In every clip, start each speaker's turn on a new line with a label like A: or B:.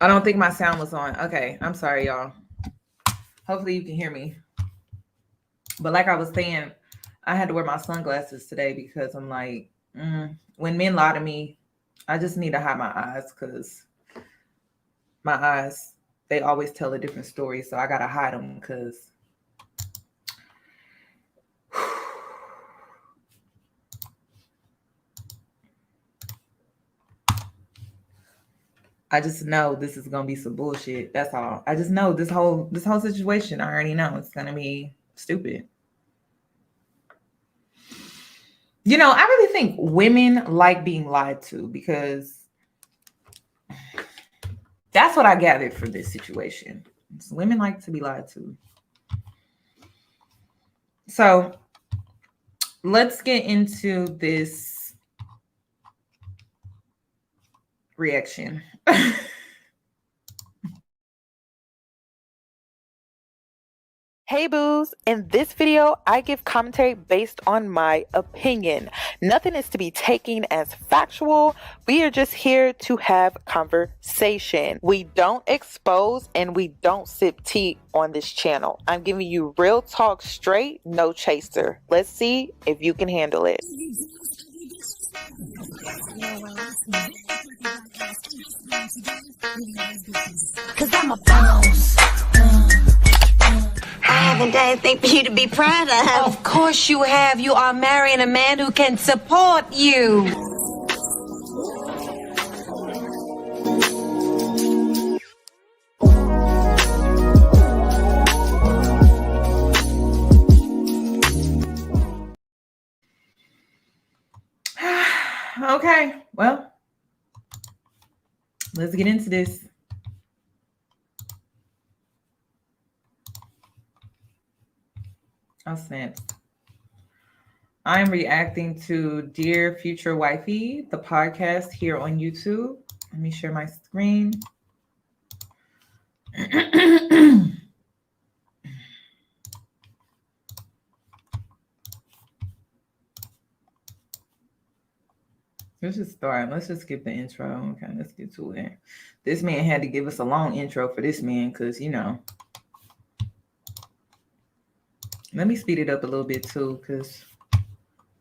A: I don't think my sound was on. Okay, I'm sorry, y'all. Hopefully you can hear me. But like I was saying, I had to wear my sunglasses today because I'm like, when men lie to me, I just need to hide my eyes because my eyes, they always tell a different story. So I got to hide them because I just know this is gonna be some bullshit. That's all. I just know this whole situation. I already know it's gonna be stupid. You know, I really think women like being lied to because that's what I gathered from this situation. Women like to be lied to. So let's get into this reaction.
B: Hey boos, in this video, I give commentary based on my opinion. Nothing is to be taken as factual. We are just here to have conversation. We don't expose and we don't sip tea on this channel. I'm giving you real talk straight, no chaser. Let's see if you can handle it.
C: Cause I'm a boss. I haven't done anything for you to be proud of.
D: Of course you have. You are marrying a man who can support you.
A: Okay, well, let's get into this. Oh, snap. I'm reacting to Dear Future Wifey, the podcast here on YouTube. Let me share my screen. Let's just start. Let's just skip the intro. Okay, let's get to it. This man had to give us a long intro for this man because, you know. Let me speed it up a little bit too because,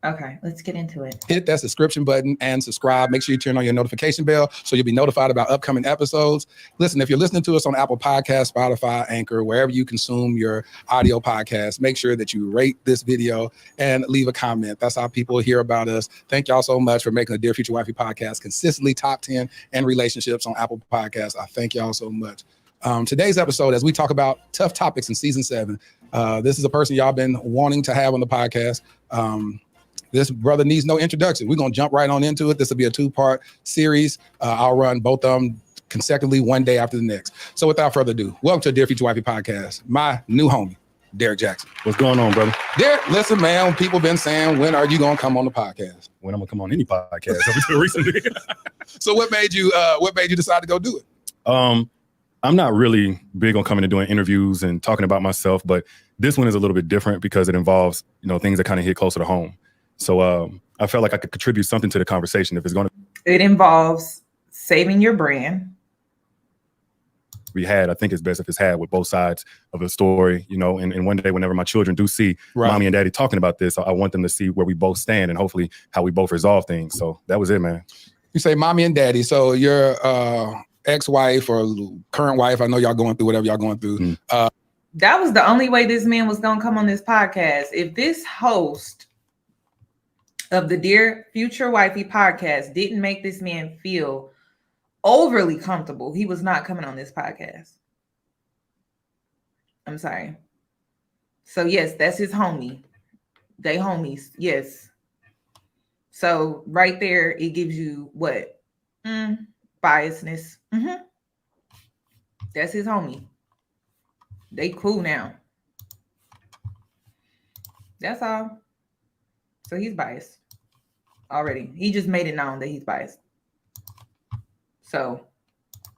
A: okay, let's get into it.
E: Hit that subscription button and subscribe. Make sure you turn on your notification bell so you'll be notified about upcoming episodes. Listen, if you're listening to us on Apple Podcasts, Spotify, Anchor, wherever you consume your audio podcasts, make sure that you rate this video and leave a comment. That's how people hear about us. Thank y'all so much for making the Dear Future Wifey podcast consistently top 10 in relationships on Apple Podcasts. I thank y'all so much. Today's episode, as we talk about tough topics in season 7, this is a person y'all been wanting to have on the podcast. This brother needs no introduction. We're going to jump right on into it. This will be a 2-part series. I'll run both of them consecutively one day after the next. So without further ado, welcome to the Dear Future Wifey podcast. My new homie, Derrick Jaxn'.
F: What's going on, brother?
E: Derrick, listen, man, people been saying, when are you going to come on the podcast?
F: When I'm going to come on any podcast up until recently.
E: So what made you decide to go do it?
F: I'm not really big on coming and doing interviews and talking about myself, but this one is a little bit different because it involves, things that kind of hit closer to home. So I felt like I could contribute something to the conversation if it's going to.
A: It involves saving your brand.
F: I think it's best if it's had with both sides of the story, and one day whenever my children do see mommy and daddy talking about this, I want them to see where we both stand and hopefully how we both resolve things. So that was it, man.
E: You say mommy and daddy. So your ex-wife or current wife, I know y'all going through whatever y'all going through.
A: That was the only way this man was going to come on this podcast. If this host of the Dear Future Wifey podcast didn't make this man feel overly comfortable, he was not coming on this podcast. I'm sorry. So yes, that's his homie. They homies. Yes. So right there, it gives you what? Biasness. That's his homie. They cool now. That's all. So he's biased already. He just made it known that he's biased. So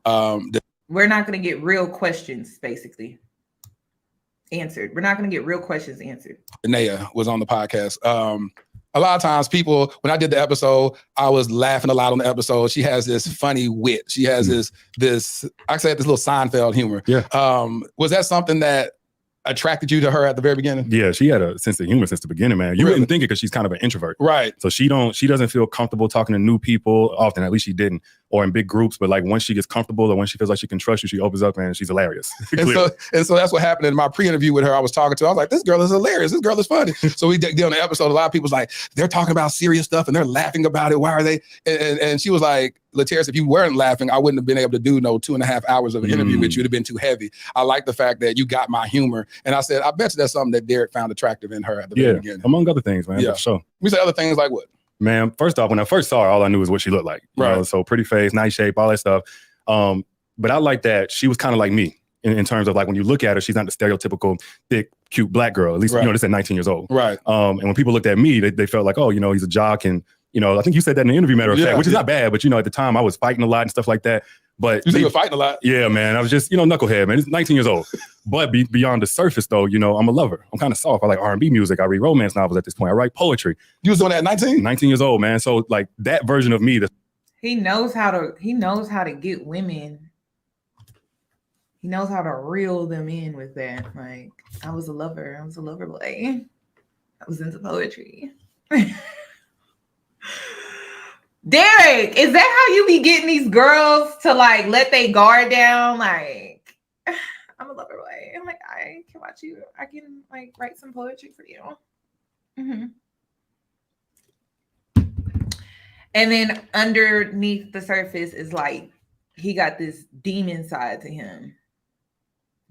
A: we're not going to get real questions basically answered. We're not going to get real questions answered.
E: Naya was on the podcast. a lot of times people, when I did the episode, I was laughing a lot on the episode. She has this funny wit. She has this I said this little Seinfeld humor.
F: Yeah.
E: Was that something that attracted you to her at the very beginning?
F: Yeah, she had a sense of humor since the beginning, man. You wouldn't think it because she's kind of an introvert.
E: Right.
F: So she doesn't feel comfortable talking to new people often, at least she didn't, or in big groups. But like once she gets comfortable or when she feels like she can trust you, she opens up and she's hilarious.
E: and so that's what happened in my pre-interview with her. I was talking to her. I was like, this girl is hilarious. This girl is funny. So we did on the episode. A lot of people's like, they're talking about serious stuff and they're laughing about it. Why are they? And she was like, Lateris, if you weren't laughing, I wouldn't have been able to do 2.5 hours of an interview with you. It would have been too heavy. I like the fact that you got my humor. And I said, I bet you that's something that Derrick found attractive in her at the very beginning.
F: Among other things, man.
E: Yeah.
F: For sure.
E: We say other things like what?
F: Man, first off, when I first saw her, all I knew was what she looked like. You know, so pretty face, nice shape, all that stuff. But I like that she was kind of like me in terms of like when you look at her, she's not the stereotypical thick, cute black girl. At least, this at 19 years old.
E: Right.
F: And when people looked at me, they felt like, oh, he's a jock. And, I think you said that in the interview, matter of fact, which is not bad. But, at the time I was fighting a lot and stuff like that. But
E: you were fighting a lot?
F: Yeah, man. I was just, knucklehead, man. It's 19 years old. But beyond the surface, though, I'm a lover. I'm kind of soft. I like R&B music. I read romance novels at this point. I write poetry.
E: You was doing that at 19?
F: 19 years old, man. So like that version of me.
A: He knows how to get women. He knows how to reel them in with that. Like, I was a lover. I was a lover boy. I was into poetry. Derrick, is that how you be getting these girls to like let they guard down? Like, I'm a lover boy. I'm like, I can watch you. I can like write some poetry for you. Mm-hmm. And then underneath the surface is like he got this demon side to him.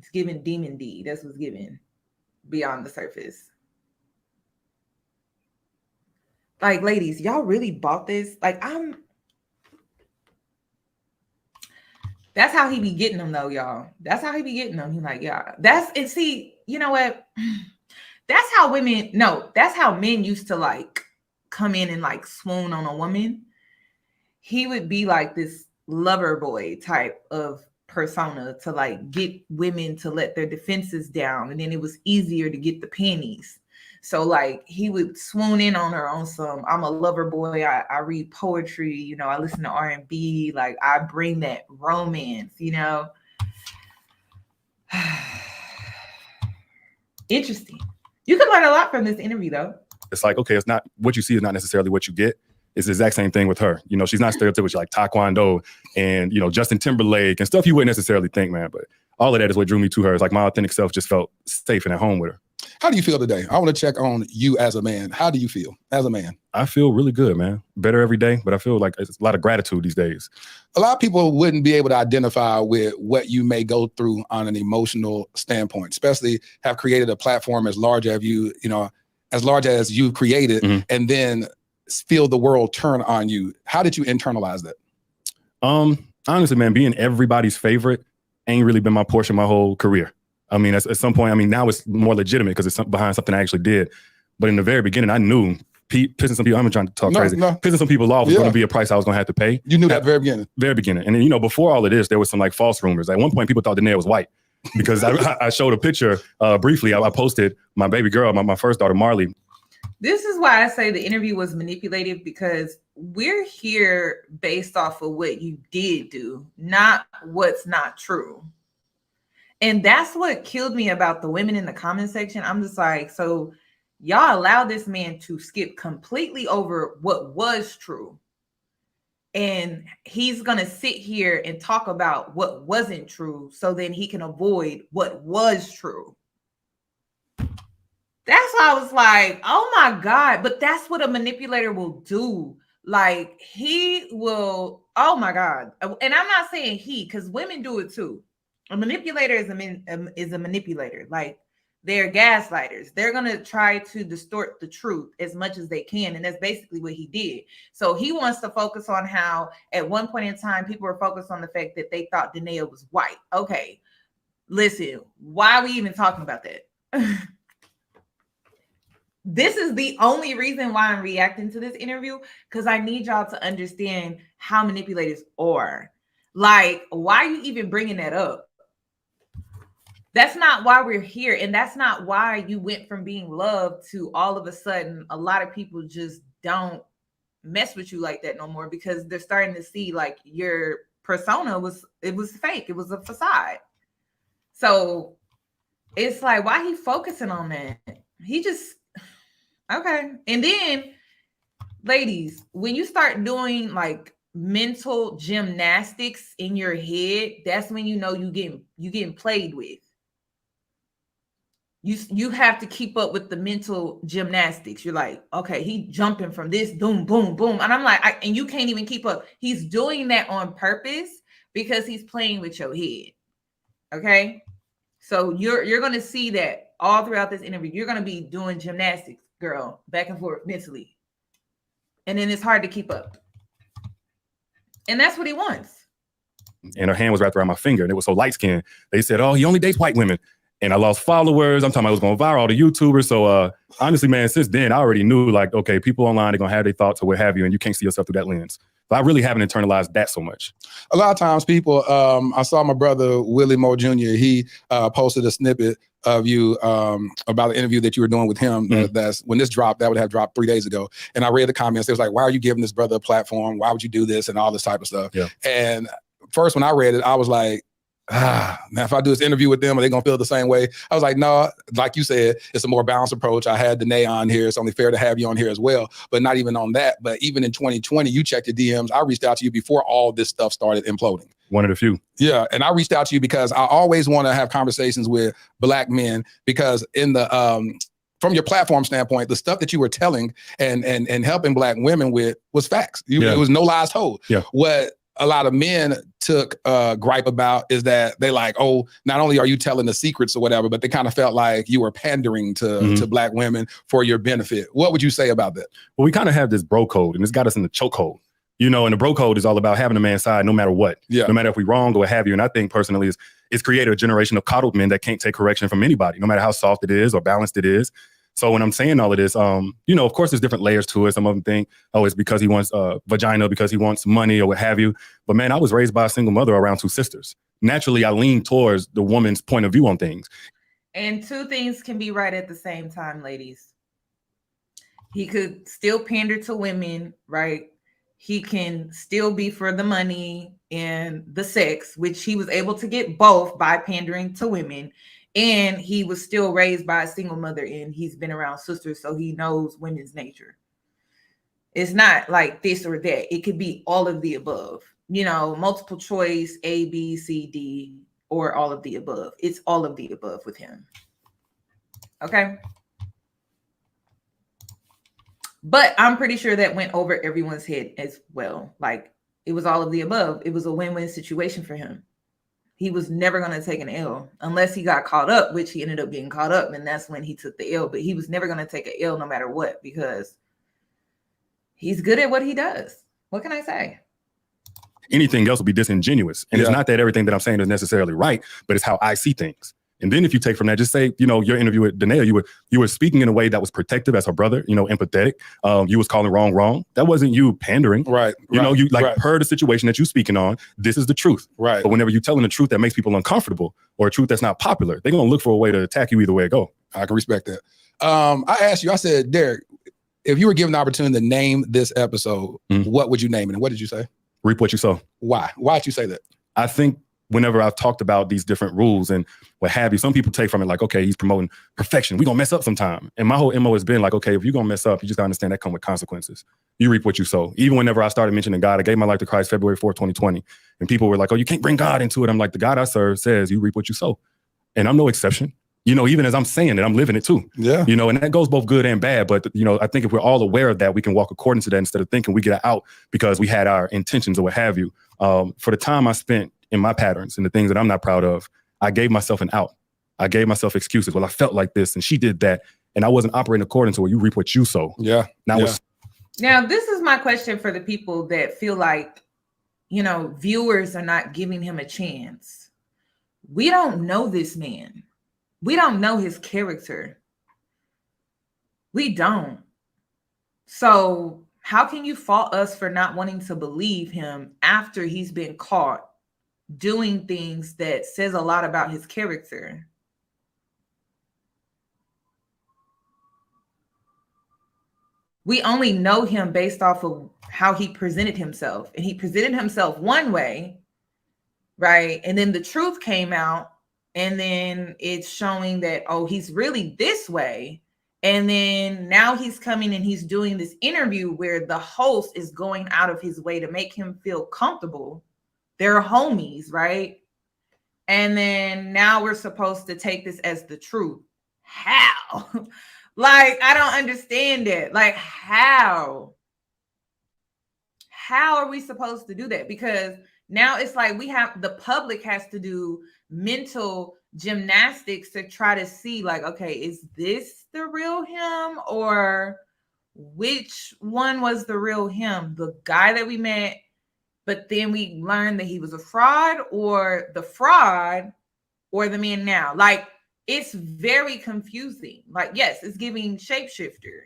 A: It's giving demon D. That's what's given beyond the surface. Like, ladies, y'all really bought this? Like, that's how he be getting them, though, y'all. That's how he be getting them. He's like, yeah. And see, you know what? That's how that's how men used to, like, come in and, like, swoon on a woman. He would be, like, this lover boy type of persona to, like, get women to let their defenses down. And then it was easier to get the panties. So like he would swoon in on her on some, I'm a lover boy. I read poetry, I listen to R&B. Like I bring that romance, Interesting. You can learn a lot from this interview though.
F: It's like, okay, it's not what you see is not necessarily what you get. It's the exact same thing with her. She's not stereotypical. She's like Taekwondo and, Justin Timberlake and stuff you wouldn't necessarily think, man. But all of that is what drew me to her. It's like my authentic self just felt safe and at home with her.
E: How do you feel today? I want to check on you as a man. How do you feel as a man?
F: I feel really good, man. Better every day, but I feel like it's a lot of gratitude these days.
E: A lot of people wouldn't be able to identify with what you may go through on an emotional standpoint, especially have created a platform as large as as large as you created, and then feel the world turn on you. How did you internalize that?
F: Honestly, man, being everybody's favorite ain't really been my portion my whole career. I mean, at some point, now it's more legitimate because it's behind something I actually did. But in the very beginning, I knew pissing some people, I'm trying to talk crazy. Pissing some people off was going to be a price I was going to have to pay.
E: You knew that at the very beginning? Very
F: beginning. And then, before all of this, there was some like false rumors. At one point, people thought Danae was white because I showed a picture briefly. I posted my baby girl, my first daughter, Marley.
A: This is why I say the interview was manipulated because we're here based off of what you did do, not what's not true. And that's what killed me about the women in the comment section. I'm just like, so y'all allow this man to skip completely over what was true. And he's going to sit here and talk about what wasn't true so then he can avoid what was true. That's why I was like, oh my God. But that's what a manipulator will do. Like he will, oh my God. And I'm not saying he, because women do it too. A manipulator is a manipulator. Like they're gaslighters. They're going to try to distort the truth as much as they can. And that's basically what he did. So he wants to focus on how at one point in time, people were focused on the fact that they thought Danae was white. Okay, listen, why are we even talking about that? This is the only reason why I'm reacting to this interview, because I need y'all to understand how manipulators are. Like, why are you even bringing that up? That's not why we're here. And that's not why you went from being loved to all of a sudden, a lot of people just don't mess with you like that no more, because they're starting to see like your persona was fake. It was a facade. So it's like, why he focusing on that? He just, okay. And then, ladies, when you start doing like mental gymnastics in your head, that's when you know you getting played with. You have to keep up with the mental gymnastics. You're like, okay, he jumping from this, boom, boom, boom. And I'm like, and you can't even keep up. He's doing that on purpose because he's playing with your head. Okay. So you're going to see that all throughout this interview. You're going to be doing gymnastics, girl, back and forth mentally. And then it's hard to keep up. And that's what he wants.
F: And her hand was wrapped around my finger, and it was so light skinned. They said, oh, he only dates white women. And I lost followers. I'm talking about I was going viral, all the YouTubers. So honestly, man, since then, I already knew like, okay, people online, they're going to have their thoughts or what have you, and you can't see yourself through that lens. But I really haven't internalized that so much.
E: A lot of times people, I saw my brother, Willie Moore Jr., he posted a snippet of you about the interview that you were doing with him. That's when this dropped, that would have dropped 3 days ago. And I read the comments. It was like, why are you giving this brother a platform? Why would you do this? And all this type of stuff.
F: Yeah.
E: And first, when I read it, I was like, now if I do this interview with them, are they gonna feel the same way? I was like, no, like you said, it's a more balanced approach. I had Danae on here. It's only fair to have you on here as well. But not even on that. But even in 2020, you checked your DMs. I reached out to you before all this stuff started imploding.
F: One of the few.
E: Yeah. And I reached out to you because I always want to have conversations with Black men, because in the from your platform standpoint, the stuff that you were telling and helping Black women with was facts. It was no lies told.
F: Yeah.
E: What a lot of men took gripe about is that they like, oh, not only are you telling the secrets or whatever, but they kind of felt like you were pandering to Black women for your benefit. What would you say about that?
F: Well, we kind of have this bro code, and it's got us in the chokehold. You know, and the bro code is all about having a man's side no matter what.
E: Yeah.
F: No matter if we wrong or what have you. And I think personally it's created a generation of coddled men that can't take correction from anybody, no matter how soft it is or balanced it is. So when I'm saying all of this, you know, of course, there's different layers to it. Some of them think, oh, it's because he wants vagina, because he wants money or what have you. But man, I was raised by a single mother around 2 sisters. Naturally, I lean towards the woman's point of view on things.
A: And 2 things can be right at the same time, ladies. He could still pander to women, right? He can still be for the money and the sex, which he was able to get both by pandering to women. And he was still raised by a single mother, and he's been around sisters, so he knows women's nature. It's not like this or that. It could be all of the above. You know, multiple choice, A, B, C, D, or all of the above. It's all of the above with him. Okay? But I'm pretty sure that went over everyone's head as well. Like, it was all of the above. It was a win-win situation for him. He was never going to take an L unless he got caught up, which he ended up getting caught up. And that's when he took the L. But he was never going to take an L no matter what, because he's good at what he does. What can I say? Anything
F: else would be disingenuous. And it's not that everything that I'm saying is necessarily right, but it's how I see things. And then if you take from that, just say, you know, your interview with Danae, you were speaking in a way that was protective as her brother, you know, empathetic. You was calling wrong. That wasn't you pandering.
E: Right.
F: You know, you like heard the situation that you're speaking on. This is the truth.
E: Right.
F: But whenever you're telling the truth that makes people uncomfortable or a truth that's not popular, they're going to look for a way to attack you either way it go.
E: I can respect that. I asked you, I said, Derrick, if you were given the opportunity to name this episode, what would you name it? And what did you say?
F: Reap what you sow.
E: Why? Why'd you say that?
F: I think whenever I've talked about these different rules and what have you, some people take from it like, okay, he's promoting perfection. We're going to mess up sometime. And my whole MO has been like, okay, if you're going to mess up, you just got to understand that come with consequences. You reap what you sow. Even whenever I started mentioning God, I gave my life to Christ February 4th, 2020. And people were like, oh, you can't bring God into it. I'm like, the God I serve says you reap what you sow. And I'm no exception. You know, even as I'm saying it, I'm living it too.
E: Yeah.
F: You know, and that goes both good and bad. But, you know, I think if we're all aware of that, we can walk according to that instead of thinking we get out because we had our intentions or what have you. For the time I spent in my patterns and the things that I'm not proud of, I gave myself an out. I gave myself excuses. Well, I felt like this and she did that. And I wasn't operating according to what you reap what you sow.
E: Yeah.
A: Now, this is my question for the people that feel like, you know, viewers are not giving him a chance. We don't know this man. We don't know his character. We don't. So how can you fault us for not wanting to believe him after he's been caught doing things that says a lot about his character? we only know him based off of how he presented himself. And he presented himself one way, right? And then the truth came out, and then it's showing that, oh, he's really this way. And then now he's coming and he's doing this interview where the host is going out of his way to make him feel comfortable. They're homies, right? And then now we're supposed to take this as the truth. How? Like, I don't understand it. Like, how? How are we supposed to do that? Because now it's like the public has to do mental gymnastics to try to see, like, okay, is this the real him, or which one was the real him? The guy that we met, but then we learned that he was a fraud, or the fraud, or the man now? Like, it's very confusing. Like, yes, it's giving shapeshifter.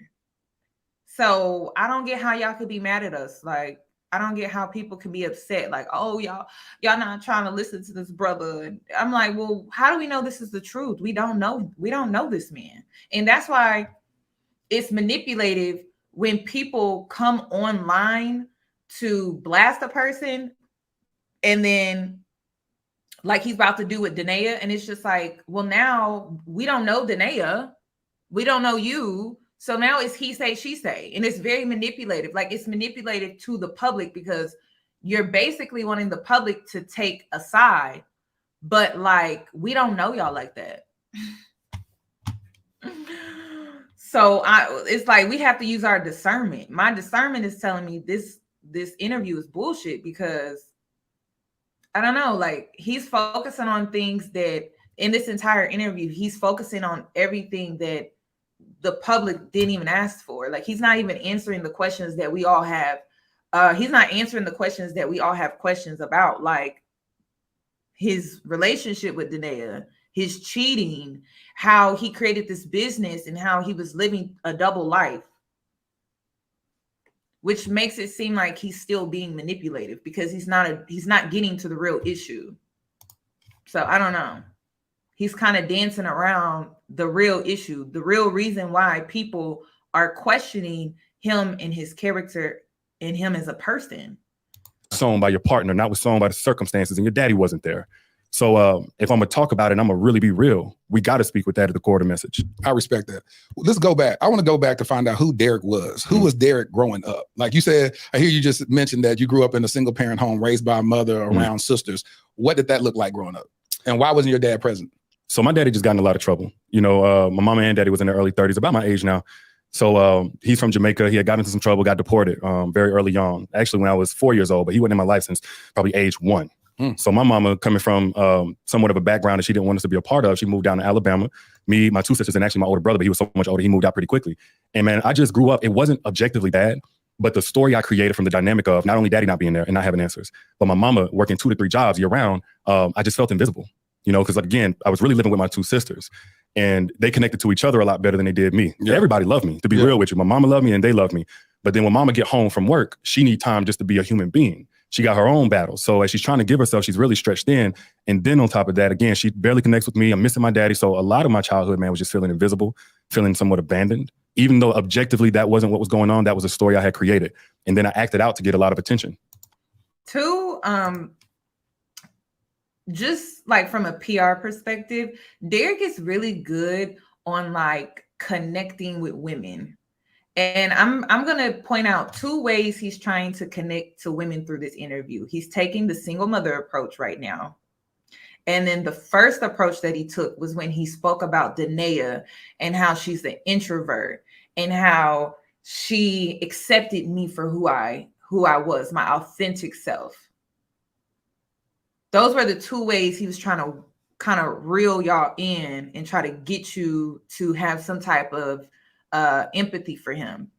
A: So I don't get how y'all could be mad at us. Like, I don't get how people can be upset. Like, oh, y'all not trying to listen to this brother. And I'm like, well, how do we know this is the truth? We don't know. We don't know this man. And that's why it's manipulative when people come online to blast a person, and then like he's about to do with Danae, and it's just like, well, now we don't know Danae. We don't know you. So now it's he say, she say. And it's very manipulative. Like, it's manipulative to the public because you're basically wanting the public to take a side. But like, we don't know y'all like that. So it's like we have to use our discernment. My discernment is telling me this interview is bullshit, because I don't know, like, he's focusing on things that in this entire interview, he's focusing on everything that the public didn't even ask for. Like, he's not even answering the questions that we all have. He's not answering the questions that we all have questions about, like his relationship with Danae, his cheating, how he created this business, and how he was living a double life, which makes it seem like he's still being manipulative because he's not getting to the real issue. So I don't know. He's kind of dancing around the real issue, the real reason why people are questioning him and his character and him as a person.
F: Sown by your partner, not was sown by the circumstances, and your daddy wasn't there. So if I'm gonna talk about it, I'm gonna really be real. We got to speak with that at the core of the message.
E: I respect that. Let's go back. I want to go back to find out who Derrick was. Who was Derrick growing up? Like you said, I hear you just mentioned that you grew up in a single parent home, raised by a mother around sisters. What did that look like growing up? And why wasn't your dad present?
F: So my daddy just got in a lot of trouble. You know, my mama and daddy was in their early 30s, about my age now. So he's from Jamaica. He had got into some trouble, got deported very early on. Actually, when I was 4 years old, but he wasn't in my life since probably age 1. So my mama, coming from somewhat of a background that she didn't want us to be a part of, she moved down to Alabama. Me, my 2 sisters, and actually my older brother, but he was so much older, he moved out pretty quickly. And man, I just grew up. It wasn't objectively bad, but the story I created from the dynamic of not only daddy not being there and not having answers, but my mama working 2 to 3 jobs year round, I just felt invisible. You know, because again, I was really living with my 2 sisters, and they connected to each other a lot better than they did me. Yeah. Everybody loved me, to be real with you. My mama loved me and they loved me. But then when mama get home from work, she need time just to be a human being. She got her own battles. So as she's trying to give herself, she's really stretched thin. And then on top of that, again, she barely connects with me. I'm missing my daddy. So a lot of my childhood, man, was just feeling invisible, feeling somewhat abandoned. Even though objectively that wasn't what was going on, that was a story I had created. And then I acted out to get a lot of attention.
A: Just like from a PR perspective, Derrick is really good on like connecting with women. And I'm going to point out 2 ways he's trying to connect to women through this interview. He's taking the single mother approach right now. And then the first approach that he took was when he spoke about Danae and how she's an introvert and how she accepted me for who I was, my authentic self. Those were the 2 ways he was trying to kind of reel y'all in and try to get you to have some type of empathy for him.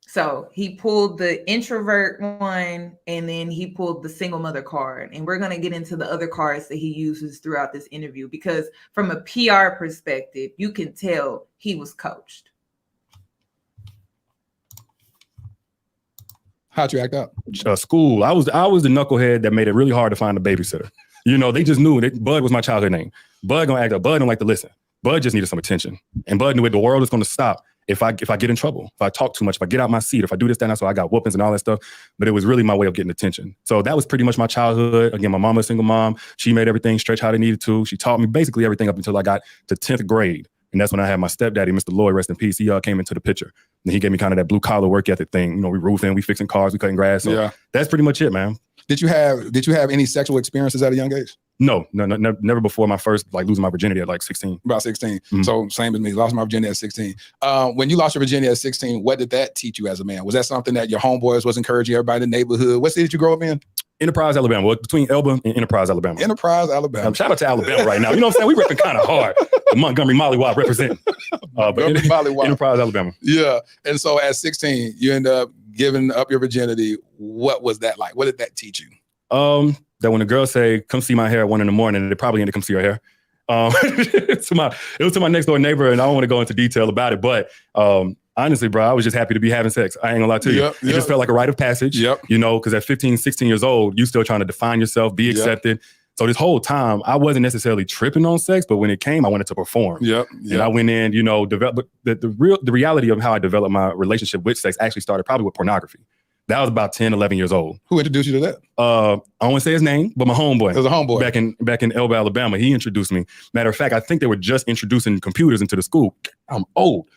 A: So he pulled the introvert one, and then he pulled the single mother card. And we're going to get into the other cards that he uses throughout this interview, because from a PR perspective, you can tell he was coached.
E: How'd you act up?
F: School. I was the knucklehead that made it really hard to find a babysitter. You know, they just knew that Bud was my childhood name. Bud gonna act up. Bud don't like to listen. Bud just needed some attention. And Bud knew the world was going to stop if I get in trouble, if I talk too much, if I get out my seat, if I do this, that, and that. So I got whoopings and all that stuff. But it was really my way of getting attention. So that was pretty much my childhood. Again, my mama, a single mom. She made everything stretch how they needed to. She taught me basically everything up until I got to 10th grade. And that's when I had my stepdaddy, Mr. Lloyd, rest in peace. He came into the picture. And he gave me kind of that blue collar work ethic thing. You know, we roofing, we fixing cars, we cutting grass. So that's pretty much it, man.
E: Did you have any sexual experiences at a young age?
F: No, never before my first, like, losing my virginity at like 16.
E: About 16. Mm-hmm. So same as me, lost my virginity at 16. When you lost your virginity at 16, what did that teach you as a man? Was that something that your homeboys was encouraging everybody in the neighborhood? What city did you grow up in?
F: Enterprise, Alabama. Well, between Elba and Enterprise, Alabama.
E: Enterprise, Alabama.
F: Shout out to Alabama right now. You know what I'm saying? We ripping kind of hard. The Montgomery Mollywop representing. Enterprise, Alabama.
E: Yeah. And so at 16, you end up giving up your virginity. What was that like? What did that teach you?
F: That when a girl say, come see my hair at 1 a.m, they probably need to come see your hair. It was to my next door neighbor, and I don't want to go into detail about it, but honestly, bro, I was just happy to be having sex. I ain't gonna lie to you. It just felt like a rite of passage, you know, because at 15, 16 years old, you still trying to define yourself, be accepted. So this whole time, I wasn't necessarily tripping on sex, but when it came, I wanted to perform. And I went in, you know, develop the reality of how I developed my relationship with sex actually started probably with pornography. That was about 10, 11 years old.
E: Who introduced you to that?
F: I don't want to say his name, but my homeboy.
E: It was a homeboy.
F: Back in Elba, Alabama. He introduced me. Matter of fact, I think they were just introducing computers into the school. I'm old.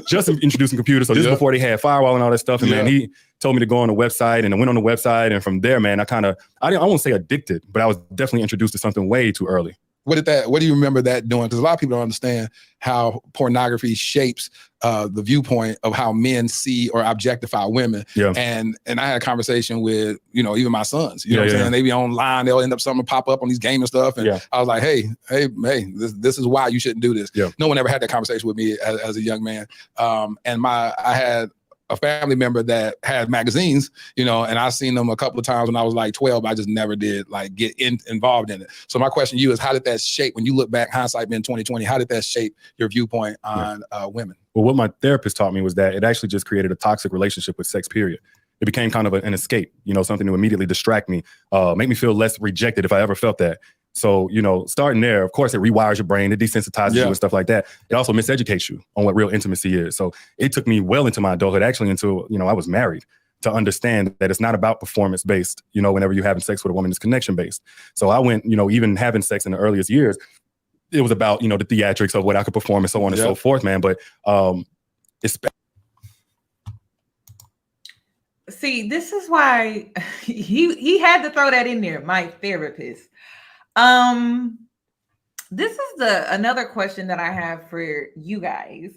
F: Just introducing computers. So this is before they had firewall and all that stuff. And man, he told me to go on the website, and I went on the website. And from there, man, I won't say addicted, but I was definitely introduced to something way too early.
E: What do you remember that doing? Because a lot of people don't understand how pornography shapes the viewpoint of how men see or objectify women. And I had a conversation with, you know, even my sons. You know what I'm saying? They be online, they'll end up something pop up on these gaming stuff. And I was like, hey, this is why you shouldn't do this. No one ever had that conversation with me as a young man. And I had a family member that had magazines, you know, and I seen them a couple of times when I was like 12. I just never did like get involved in it. So my question to you is, how did that shape, when you look back, hindsight being 2020, how did that shape your viewpoint on women?
F: Well, what my therapist taught me was that it actually just created a toxic relationship with sex, period. It became kind of an escape, you know, something to immediately distract me, make me feel less rejected if I ever felt that. So, you know, starting there, of course, it rewires your brain, it desensitizes you and stuff like that. It also miseducates you on what real intimacy is. So it took me well into my adulthood, actually until, you know, I was married, to understand that it's not about performance-based, you know, whenever you're having sex with a woman, it's connection-based. So I went, you know, even having sex in the earliest years, it was about, you know, the theatrics of what I could perform and so on and so forth, man. But it's...
A: See, this is why he had to throw that in there, my therapist. This is another question that I have for you guys.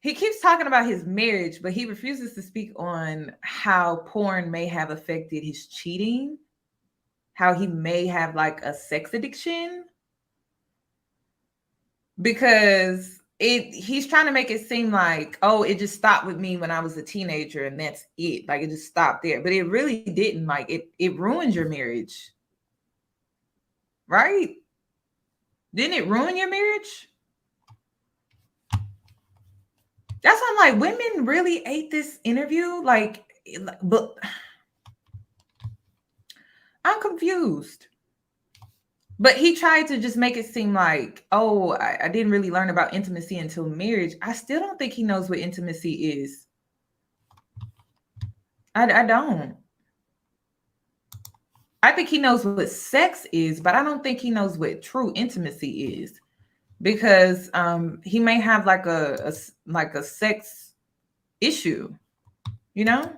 A: He keeps talking about his marriage, but he refuses to speak on how porn may have affected his cheating, how he may have like a sex addiction, because he's trying to make it seem like, oh, it just stopped with me when I was a teenager and that's it. Like, it just stopped there. But it really didn't. Like, it ruined your marriage. Right? Didn't it ruin your marriage? That's why I'm like, women really ate this interview. Like, but I'm confused. But he tried to just make it seem like, oh, I didn't really learn about intimacy until marriage. I still don't think he knows what intimacy is. I don't. I think he knows what sex is, but I don't think he knows what true intimacy is. Because he may have like a sex issue, you know?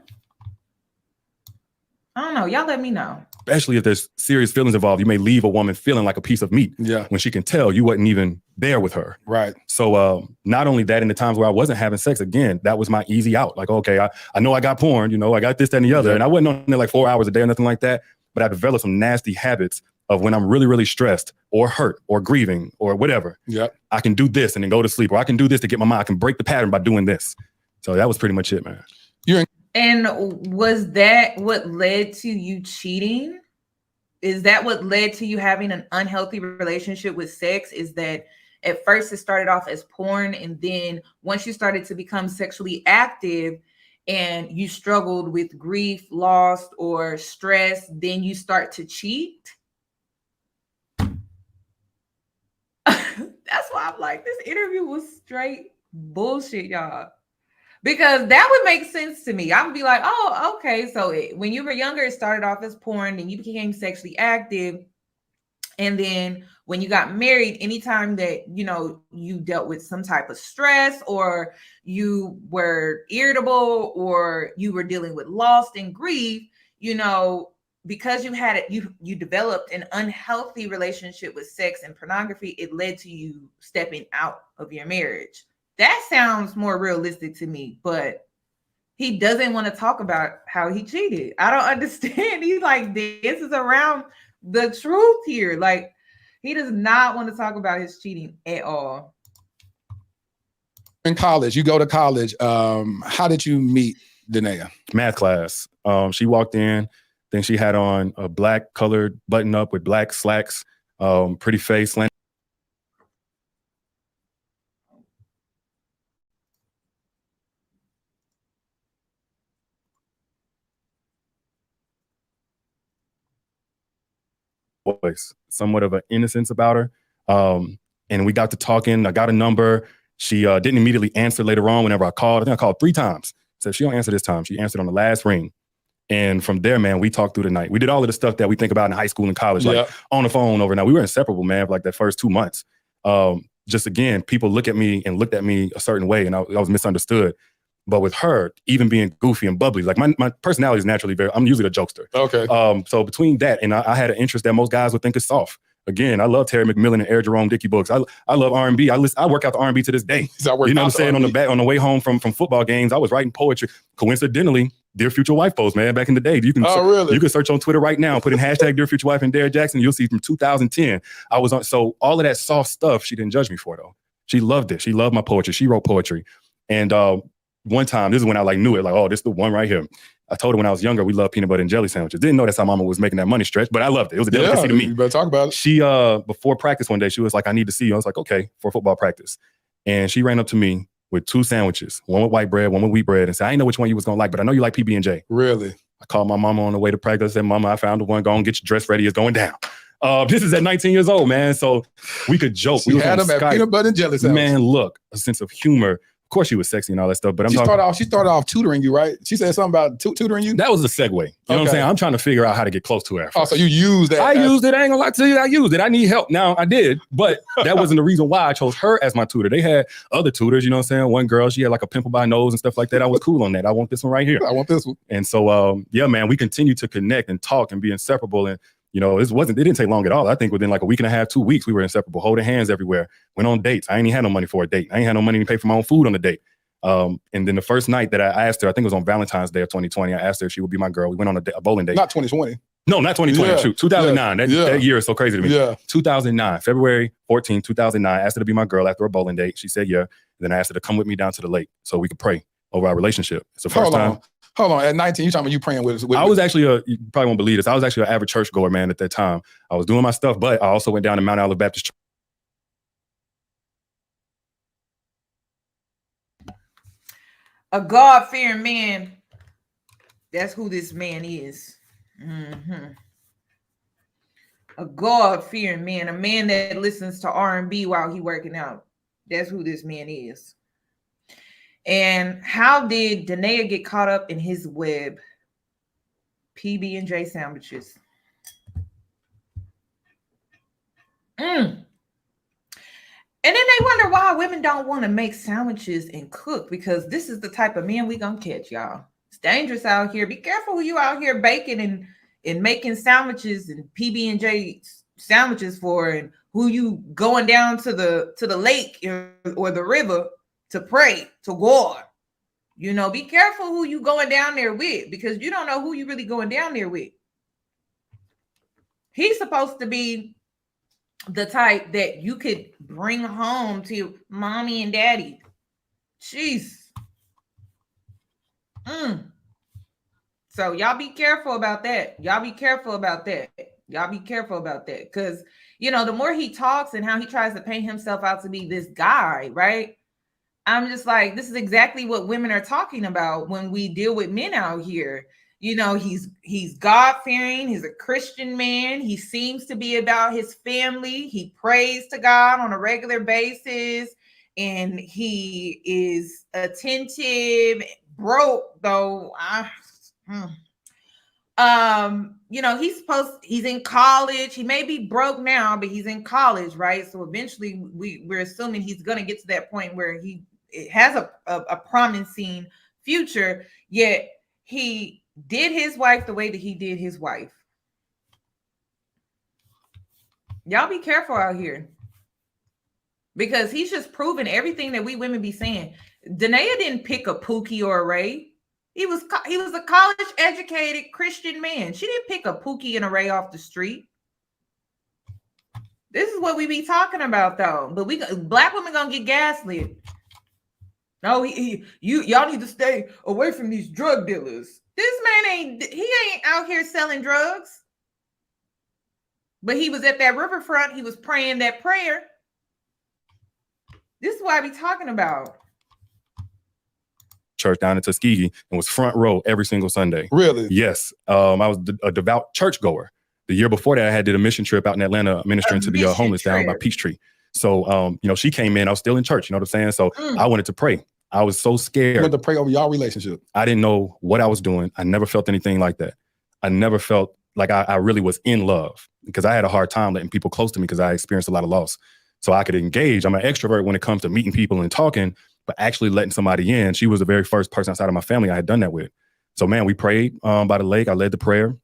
A: I don't know. Y'all let me know.
F: Especially if there's serious feelings involved, you may leave a woman feeling like a piece of meat when she can tell you wasn't even there with her.
E: Right.
F: So not only that, in the times where I wasn't having sex, again, that was my easy out. Like, okay, I know I got porn, you know, I got this, that, and the other. And I wasn't on there like 4 hours a day or nothing like that. But I developed some nasty habits of when I'm really, really stressed or hurt or grieving or whatever. I can do this and then go to sleep, or I can do this to get my mind. I can break the pattern by doing this. So that was pretty much it, man.
A: And was that what led to you cheating? Is that what led to you having an unhealthy relationship with sex? Is that at first it started off as porn, and then once you started to become sexually active and you struggled with grief, loss, or stress, then you start to cheat? That's why I'm like, this interview was straight bullshit, y'all. Because that would make sense to me. I would be like, oh, okay. So when you were younger, it started off as porn, then you became sexually active. And then when you got married, anytime that, you know, you dealt with some type of stress or you were irritable or you were dealing with loss and grief, you know, because you had it, you developed an unhealthy relationship with sex and pornography, it led to you stepping out of your marriage. That sounds more realistic to me, but he doesn't want to talk about how he cheated. I don't understand. He's like, this is around the truth here. Like, he does not want to talk about his cheating at all.
E: In college, you go to college. How did you meet Danae?
F: Math class. She walked in. Then she had on a black colored button up with black slacks, pretty face, slant. Voice, somewhat of an innocence about her. And we got to talking. I got a number. She didn't immediately answer later on whenever I called. I think I called 3 times. So if she don't answer this time, she answered on the last ring. And from there, man, we talked through the night. We did all of the stuff that we think about in high school and college, like on the phone overnight. We were inseparable, man, for like that first 2 months. Just again, people looked at me a certain way, and I was misunderstood. But with her, even being goofy and bubbly, like my personality is naturally I'm usually a jokester.
E: Okay.
F: So between that and I had an interest that most guys would think is soft. Again, I love Terry McMillan and Air Jerome Dickey books. I love R&B. I work out the R&B to this day. You know what I'm saying? On the way home from football games, I was writing poetry. Coincidentally, Dear Future Wife post, man, back in the day. You can you can search on Twitter right now, put in hashtag Dear Future Wife and Derrick Jaxn'. You'll see from 2010. I was on. So all of that soft stuff, she didn't judge me for though. She loved it. She loved my poetry. She wrote poetry. And one time, this is when I like knew it, like, oh, this is the one right here. I told her when I was younger, we loved peanut butter and jelly sandwiches. Didn't know that's how mama was making that money stretch, but I loved it. It was a delicacy to me.
E: You better talk about it.
F: She, before practice one day, she was like, I need to see you. I was like, okay, for football practice. And she ran up to me with 2 sandwiches, one with white bread, one with wheat bread, and said, I didn't know which one you was going to like, but I know you like PB&J.
E: Really?
F: I called my mama on the way to practice. I said, Mama, I found the one. Go and get your dress ready. It's going down. This is at 19 years old, man. So we could joke.
E: She had them at peanut butter and jelly sandwiches.
F: Man, look, a sense of humor. Of course she was sexy and all that stuff, but
E: she started off tutoring you, right? She said something about tutoring you?
F: That was a segue. You know what I'm saying? I'm trying to figure out how to get close to her.
E: Oh, so you used that.
F: I used it. I ain't gonna lie to you. I used it. I need help. Now I did, but that wasn't the reason why I chose her as my tutor. They had other tutors, you know what I'm saying? One girl, she had like a pimple by nose and stuff like that. I was cool on that. I want this one right here.
E: I want this one.
F: And so, yeah, man, we continued to connect and talk and be inseparable. And you know, it didn't take long at all. I think within like a week and a half, 2 weeks, we were inseparable, holding hands everywhere, went on dates. I ain't even had no money for a date. I ain't had no money to pay for my own food on the date. And then the first night that I asked her, I think it was on Valentine's Day of 2020, I asked her if she would be my girl. We went on a bowling date.
E: Not 2020.
F: No, not 2020.
E: Yeah.
F: Shoot, 2009. That year is so crazy to me.
E: Yeah.
F: 2009, February 14, 2009, I asked her to be my girl after a bowling date. She said, yeah. Then I asked her to come with me down to the lake so we could pray over our relationship. It's the first time.
E: Hold on. At 19, you talking about you praying with
F: I was actually you probably won't believe this. I was actually an average churchgoer, man, at that time. I was doing my stuff, but I also went down to Mount Olive Baptist Church.
A: A God-fearing man. That's who this man is. A God-fearing man. A man that listens to R&B while he working out. That's who this man is. And how did Danae get caught up in his web? PB&J sandwiches. And then they wonder why women don't want to make sandwiches and cook, because this is the type of man we gonna catch, y'all. It's dangerous out here. Be careful who you out here baking and making sandwiches and PB&J sandwiches for, and who you going down to the lake or the river to pray to God. You know, be careful who you going down there with, because you don't know who you really going down there with. He's supposed to be the type that you could bring home to mommy and daddy. Jeez. So y'all be careful about that. Y'all be careful about that. Y'all be careful about that. Because, you know, the more he talks and how he tries to paint himself out to be this guy, right? I'm just like, this is exactly what women are talking about when we deal with men out here. You know, he's God-fearing, he's a Christian man. He seems to be about his family. He prays to God on a regular basis, and he is attentive. Broke though. You know, he's in college. He may be broke now, but he's in college, right? So eventually we're assuming he's gonna get to that point where he has a promising future, yet he did his wife the way that he did his wife. Y'all be careful out here, because he's just proven everything that we women be saying. Danae didn't pick a Pookie or a Ray. He was a college educated Christian man. She didn't pick a Pookie and a Ray off the street. This is what we be talking about though. But black women gonna get gaslit. No, y'all need to stay away from these drug dealers. This man ain't out here selling drugs. But he was at that riverfront. He was praying that prayer. This is what I be talking about.
F: Church down in Tuskegee and was front row every single Sunday.
E: Really?
F: Yes. I was a devout churchgoer. The year before that, I did a mission trip out in Atlanta ministering to the homeless down by Peachtree. So, you know, she came in, I was still in church, you know what I'm saying? So I wanted to pray. I was so scared.
E: You wanted to pray over y'all relationship.
F: I didn't know what I was doing. I never felt anything like that. I never felt like I really was in love, because I had a hard time letting people close to me because I experienced a lot of loss. So I could engage. I'm an extrovert when it comes to meeting people and talking, but actually letting somebody in. She was the very first person outside of my family I had done that with. So man, we prayed by the lake. I led the prayer.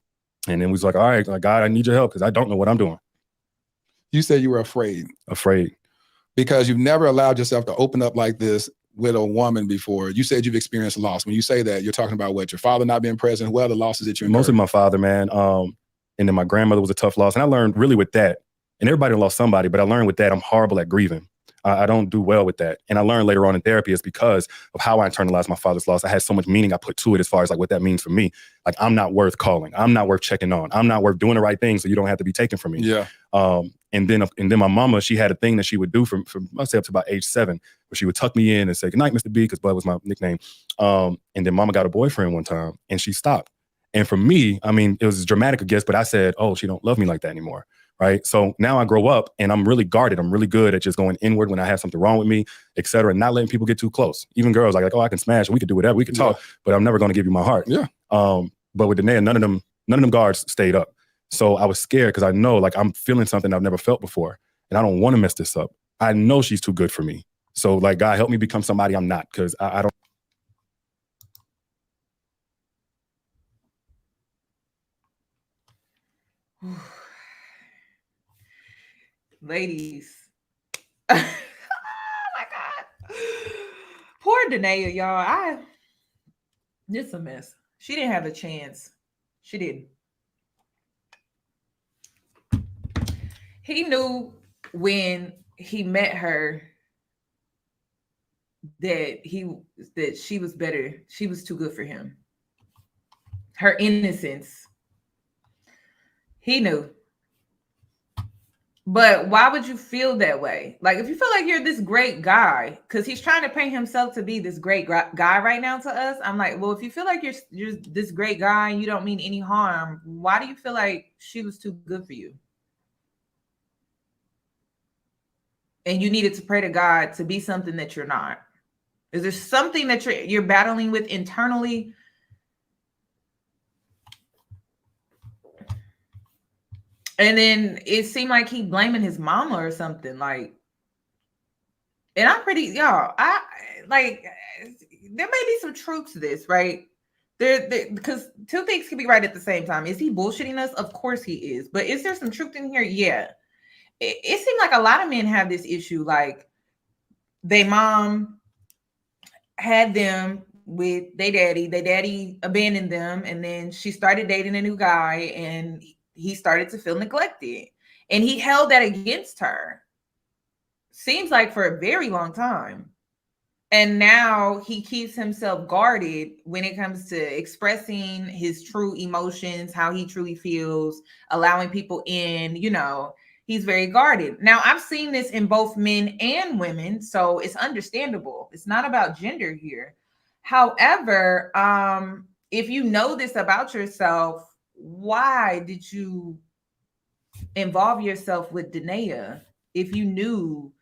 F: And then we was like, all right, God, I need your help because I don't know what I'm doing.
E: You said you were afraid.
F: Afraid.
E: Because you've never allowed yourself to open up like this with a woman before. You said you've experienced loss. When you say that, you're talking about what? Your father not being present? What other losses that you endured?
F: Mostly my father, man. And then my grandmother was a tough loss. And I learned really with that. And everybody lost somebody, but I learned with that, I'm horrible at grieving. I don't do well with that. And I learned later on in therapy is because of how I internalized my father's loss. I had so much meaning I put to it as far as like what that means for me. Like, I'm not worth calling. I'm not worth checking on. I'm not worth doing the right thing so you don't have to be taken from me.
E: Yeah.
F: And then my mama, she had a thing that she would do from I'd say up to about age 7, where she would tuck me in and say, "Good night, Mr. B," because Bud was my nickname. And then mama got a boyfriend one time and she stopped. And for me, I mean, it was dramatic, I guess, but I said, oh, she don't love me like that anymore. Right. So now I grow up and I'm really guarded. I'm really good at just going inward when I have something wrong with me, et cetera, and not letting people get too close. Even girls like, oh, I can smash, we could do whatever, we could talk, but I'm never going to give you my heart.
E: Yeah.
F: But with Danae, none of them guards stayed up. So I was scared because I know like I'm feeling something I've never felt before. And I don't want to mess this up. I know she's too good for me. So like, God, help me become somebody I'm not, because I don't.
A: Ladies. Oh my God. Poor Danae, y'all. Just a mess. She didn't have a chance. She didn't. He knew when he met her that she was better. She was too good for him. Her innocence. He knew. But why would you feel that way? Like, if you feel like you're this great guy, because he's trying to paint himself to be this great guy right now to us. I'm like, well, if you feel like you're this great guy and you don't mean any harm, why do you feel like she was too good for you? And you needed to pray to God to be something that you're not. Is there something that you're battling with internally? And then it seemed like he blaming his mama or something. Like, and I'm pretty, y'all, there may be some truth to this, right? Because two things can be right at the same time. Is he bullshitting us? Of course he is. But is there some truth in here? Yeah. It seemed like a lot of men have this issue. Like, their mom had them with their daddy abandoned them, and then she started dating a new guy, and he started to feel neglected, and he held that against her. Seems like for a very long time. And now he keeps himself guarded when it comes to expressing his true emotions, how he truly feels, allowing people in, he's very guarded. Now, I've seen this in both men and women, so it's understandable. It's not about gender here. However, if you know this about yourself, why did you involve yourself with Danae if you knew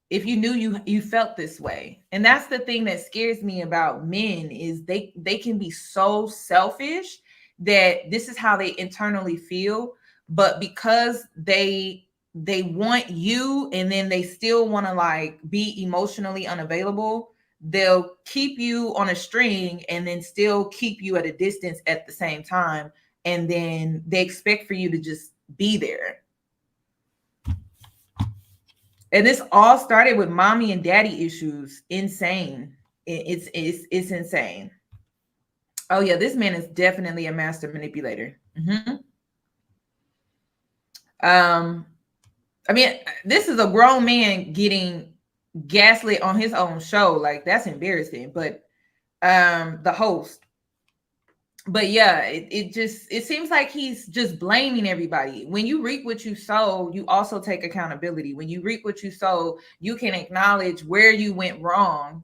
A: you felt this way? And that's the thing that scares me about men, is they can be so selfish that this is how they internally feel, but because they want you and then they still want to like be emotionally unavailable, they'll keep you on a string and then still keep you at a distance at the same time, and then they expect for you to just be there. And this all started with mommy and daddy issues. Insane. It's insane. Oh yeah, this man is definitely a master manipulator. I mean, this is a grown man getting gaslit on his own show. Like, that's embarrassing. But the host. But yeah, it seems like he's just blaming everybody. When you reap what you sow, you also take accountability. When you reap what you sow, you can acknowledge where you went wrong.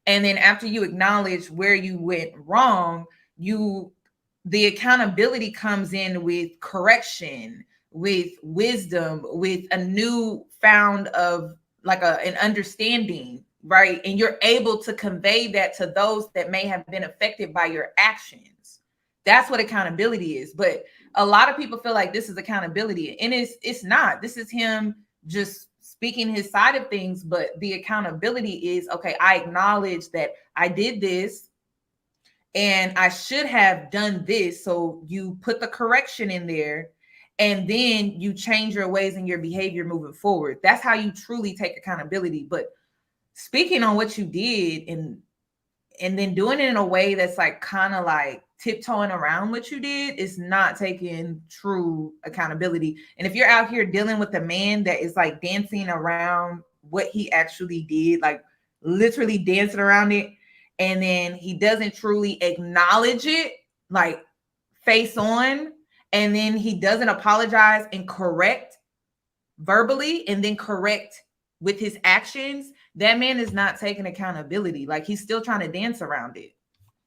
A: And then after you acknowledge where you went wrong, the accountability comes in with correction, with wisdom, with a new found of like an understanding, right? And you're able to convey that to those that may have been affected by your actions. That's what accountability is. But a lot of people feel like this is accountability, and it's not. This is him just speaking his side of things. But the accountability is, okay, I acknowledge that I did this and I should have done this. So you put the correction in there, and then you change your ways and your behavior moving forward. That's how you truly take accountability. But speaking on what you did and then doing it in a way that's like kind of like tiptoeing around what you did is not taking true accountability. And if you're out here dealing with a man that is like dancing around what he actually did, like literally dancing around it, and then he doesn't truly acknowledge it, like face on, and then he doesn't apologize and correct verbally and then correct with his actions, that man is not taking accountability. Like, he's still trying to dance around it.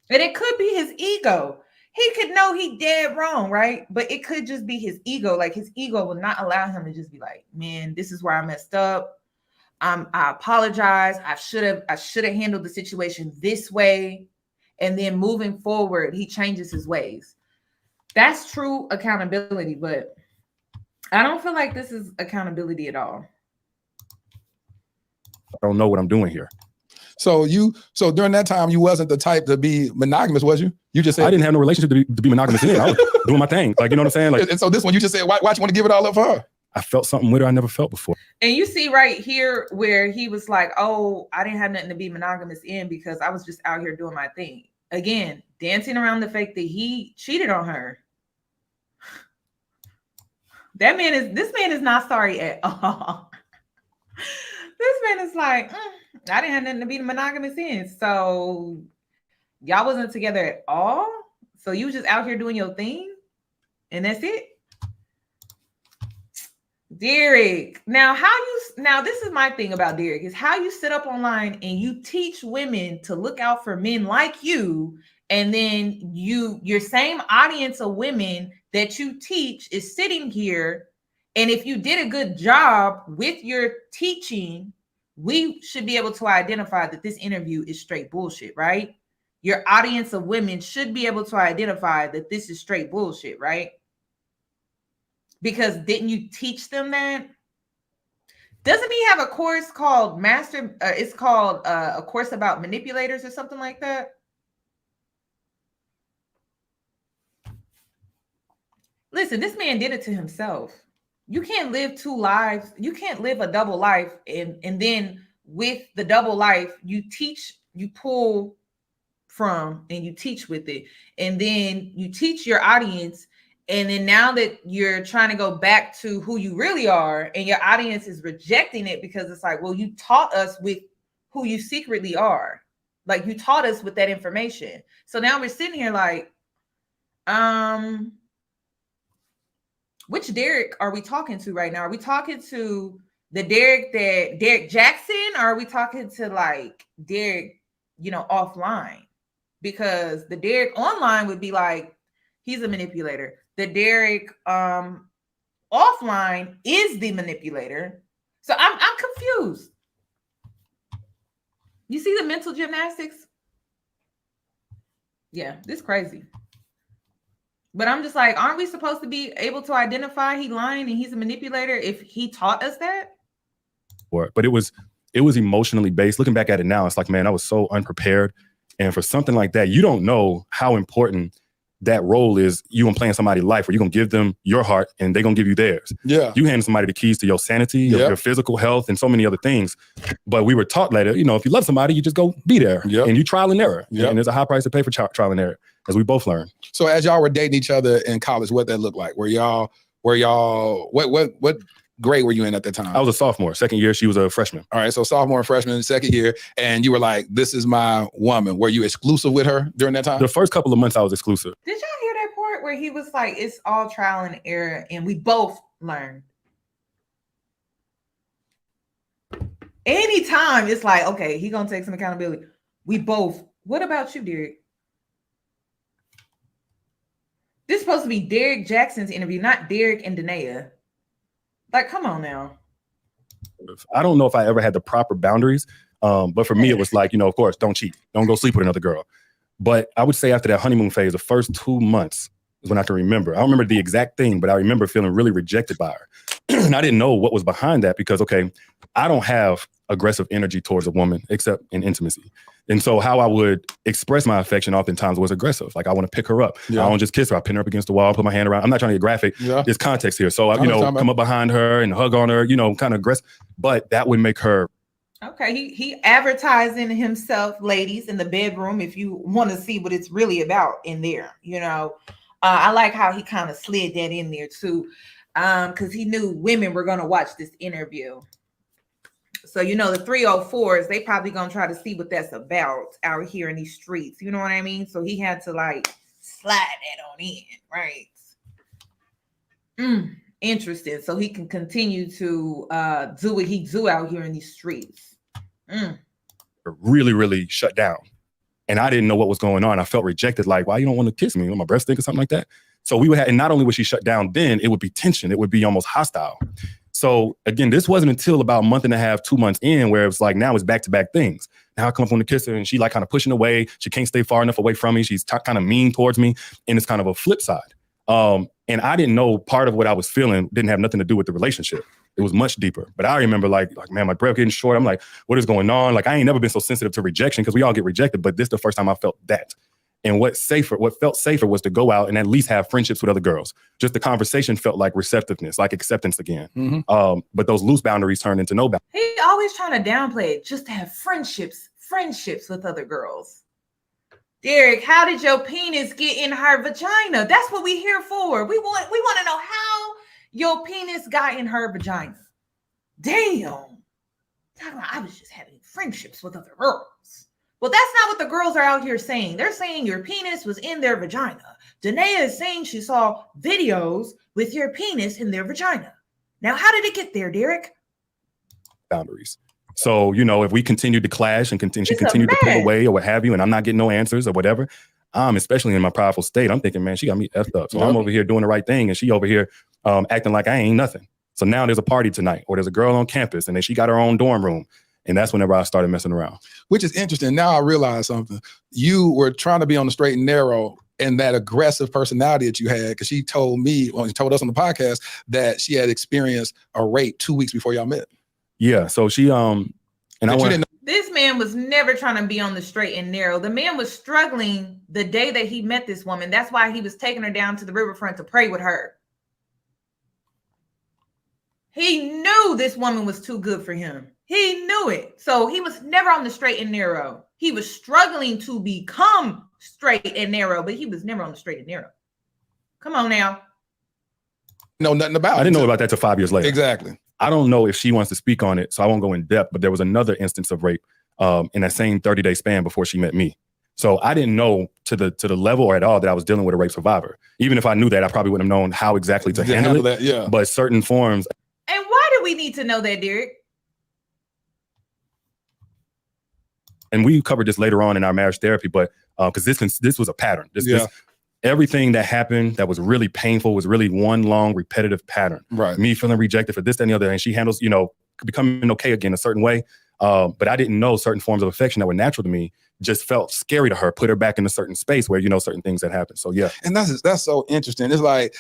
A: And it could be his ego. He could know he dead wrong, right? But it could just be his ego. Like, his ego will not allow him to just be like, man, this is where I messed up. I apologize. I should have handled the situation this way. And then moving forward, he changes his ways. That's true accountability, but I don't feel like this is accountability at all.
F: I don't know what I'm doing here.
E: So during that time, you wasn't the type to be monogamous, was you? You just said,
F: I didn't have no relationship to be monogamous in. I was doing my thing. Like, you know what I'm saying? Like,
E: and so this one, you just said, why you want to give it all up for her?
F: I felt something with her I never felt before.
A: And you see right here where he was like, oh, I didn't have nothing to be monogamous in because I was just out here doing my thing. Again, dancing around the fact that he cheated on her. This man is not sorry at all. This man is like, I didn't have nothing to be monogamous in. So y'all wasn't together at all. So you was just out here doing your thing. And that's it. Derrick. Now this is my thing about Derrick, is how you sit up online and you teach women to look out for men like you. And then your same audience of women that you teach is sitting here. And if you did a good job with your teaching, we should be able to identify that this interview is straight bullshit, right? Your audience of women should be able to identify that this is straight bullshit, right? Because didn't you teach them that? Doesn't he have a course called it's called a course about manipulators or something like that? Listen, this man did it to himself. You can't live two lives. You can't live a double life. And then with the double life, you pull from and you teach with it. And then you teach your audience. And then now that you're trying to go back to who you really are, and your audience is rejecting it because it's like, well, you taught us with who you secretly are. Like, you taught us with that information. So now we're sitting here like, which Derrick are we talking to right now? Are we talking to the Derrick Jaxn, or are we talking to like Derrick, offline? because the Derrick online would be like, he's a manipulator. The Derrick offline is the manipulator. So I'm confused. You see the mental gymnastics? Yeah, this is crazy. But I'm just like, aren't we supposed to be able to identify he lying and he's a manipulator if he taught us that?
F: But it was emotionally based. Looking back at it now, it's like, man, I was so unprepared. And for something like that, you don't know how important that role is. You gonna play in somebody's life where you're gonna give them your heart and they're gonna give you theirs.
E: Yeah.
F: You hand somebody the keys to your sanity, your physical health, and so many other things. But we were taught later, you know, if you love somebody, you just go be there. And you trial and error. And there's a high price to pay for trial and error, as we both learned.
E: So as y'all were dating each other in college, what that looked like? What grade were you in at that time?
F: I was a sophomore. Second year, she was a freshman.
E: All right, so sophomore and freshman, second year, and you were like, this is my woman. Were you exclusive with her during that time?
F: The first couple of months I was exclusive.
A: Did y'all hear that part where he was like, it's all trial and error and we both learned? Anytime it's like, okay, he gonna take some accountability. We both. What about you, Derrick? This is supposed to be Derrick Jaxn'S interview, not Derrick and Danae. Like, come on now.
F: I don't know if I ever had the proper boundaries, but for me, it was like, you know, of course, don't cheat. Don't go sleep with another girl. But I would say after that honeymoon phase, the first 2 months is when I can remember. I don't remember the exact thing, but I remember feeling really rejected by her. And I didn't know what was behind that because, okay, I don't have aggressive energy towards a woman except in intimacy. And so how I would express my affection oftentimes was aggressive. Like I want to pick her up. I don't just kiss her. I pin her up against the wall, put my hand around. I'm not trying to get graphic. There's context here. So, you know, come up behind her and hug on her, you know, kind of aggressive. But that would make her.
A: Okay, he advertising himself, ladies, in the bedroom if you want to see what it's really about in there, you know. I like how he kind of slid that in there too, because he knew women were going to watch this interview. So, you know, the 304s, they probably going to try to see what that's about out here in these streets. You know what I mean? So he had to like slide that on in, right? Interesting. So he can continue to do what he do out here in these streets.
F: Really, really shut down. And I didn't know what was going on. I felt rejected. Like, why you don't want to kiss me? Want my breast stink or something like that? So we would have, and not only was she shut down then, it would be tension. It would be almost hostile. So again, this wasn't until about a month and a half, 2 months in, where it's like, now it's back-to-back things. Now I come up on the kiss her and she like kind of pushing away. She can't stay far enough away from me. She's kind of mean towards me. And it's kind of a flip side. And I didn't know part of what I was feeling didn't have nothing to do with the relationship. It was much deeper. But I remember like, man, my breath getting short. I'm like, what is going on? Like, I ain't never been so sensitive to rejection because we all get rejected. But this is the first time I felt that. And what felt safer was to go out and at least have friendships with other girls. Just the conversation felt like receptiveness, like acceptance again. But those loose boundaries turned into no boundaries.
A: He always trying to downplay it, just to have friendships with other girls. Derrick, how did your penis get in her vagina? That's what we here for. We want to know how your penis got in her vagina. Damn. I was just having friendships with other girls. Well, that's not what the girls are out here saying. They're saying your penis was in their vagina. Danae is saying she saw videos with your penis in their vagina. Now, how did it get there, Derrick?
F: Boundaries. So, you know, if we continued to clash and she continued to pull away or what have you, and I'm not getting no answers or whatever, especially in my prideful state, I'm thinking, man, she got me effed up. So I'm over here doing the right thing and she over here acting like I ain't nothing. So now there's a party tonight or there's a girl on campus and then she got her own dorm room. And that's whenever I started messing around.
E: Which is interesting. Now I realize something. You were trying to be on the straight and narrow, and that aggressive personality that you had, because she told us on the podcast that she had experienced a rape 2 weeks before y'all met.
F: Yeah. So she
A: This man was never trying to be on the straight and narrow. The man was struggling the day that he met this woman. That's why he was taking her down to the riverfront to pray with her. He knew this woman was too good for him. He knew it. So he was never on the straight and narrow. He was struggling to become straight and narrow, but he was never on the straight and narrow. Come on now.
E: Know nothing about it.
F: I didn't know about that till 5 years later.
E: Exactly.
F: I don't know if she wants to speak on it, so I won't go in depth, but there was another instance of rape in that same 30-day span before she met me. So I didn't know to the level or at all that I was dealing with a rape survivor. Even if I knew that, I probably wouldn't have known how exactly to handle it.
E: That, yeah.
F: But certain forms.
A: And why do we need to know that, Derrick?
F: And we covered this later on in our marriage therapy, but because this was a pattern. This everything that happened that was really painful was really one long repetitive pattern.
E: Right.
F: Me feeling rejected for this, that, and the other, and she handles, becoming okay again a certain way. But I didn't know certain forms of affection that were natural to me just felt scary to her, put her back in a certain space where, certain things that happen. So yeah.
E: And that's so interesting. It's like,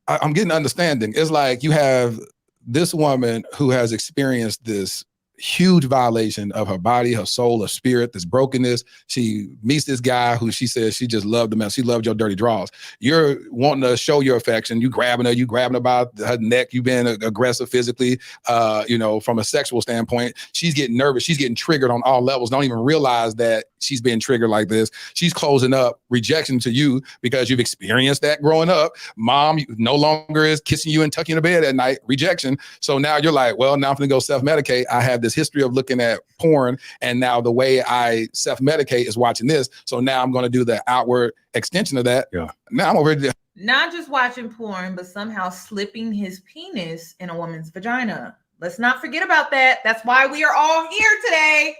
E: I'm getting understanding. It's like you have this woman who has experienced this huge violation of her body, her soul, her spirit, this brokenness. She meets this guy who she says she just loved him. She loved your dirty draws. You're wanting to show your affection. You grabbing her by her neck. You being aggressive physically, from a sexual standpoint. She's getting nervous. She's getting triggered on all levels. Don't even realize that she's being triggered like this. She's closing up rejection to you because you've experienced that growing up. Mom no longer is kissing you and tucking you in bed at night. Rejection. So now you're like, well, now I'm going to go self-medicate. I have this history of looking at porn, and now the way I self-medicate is watching this. So now I'm going to do the outward extension of that.
F: Yeah.
E: Now I'm over here.
A: Not just watching porn, but somehow slipping his penis in a woman's vagina. Let's not forget about that. That's why we are all here today.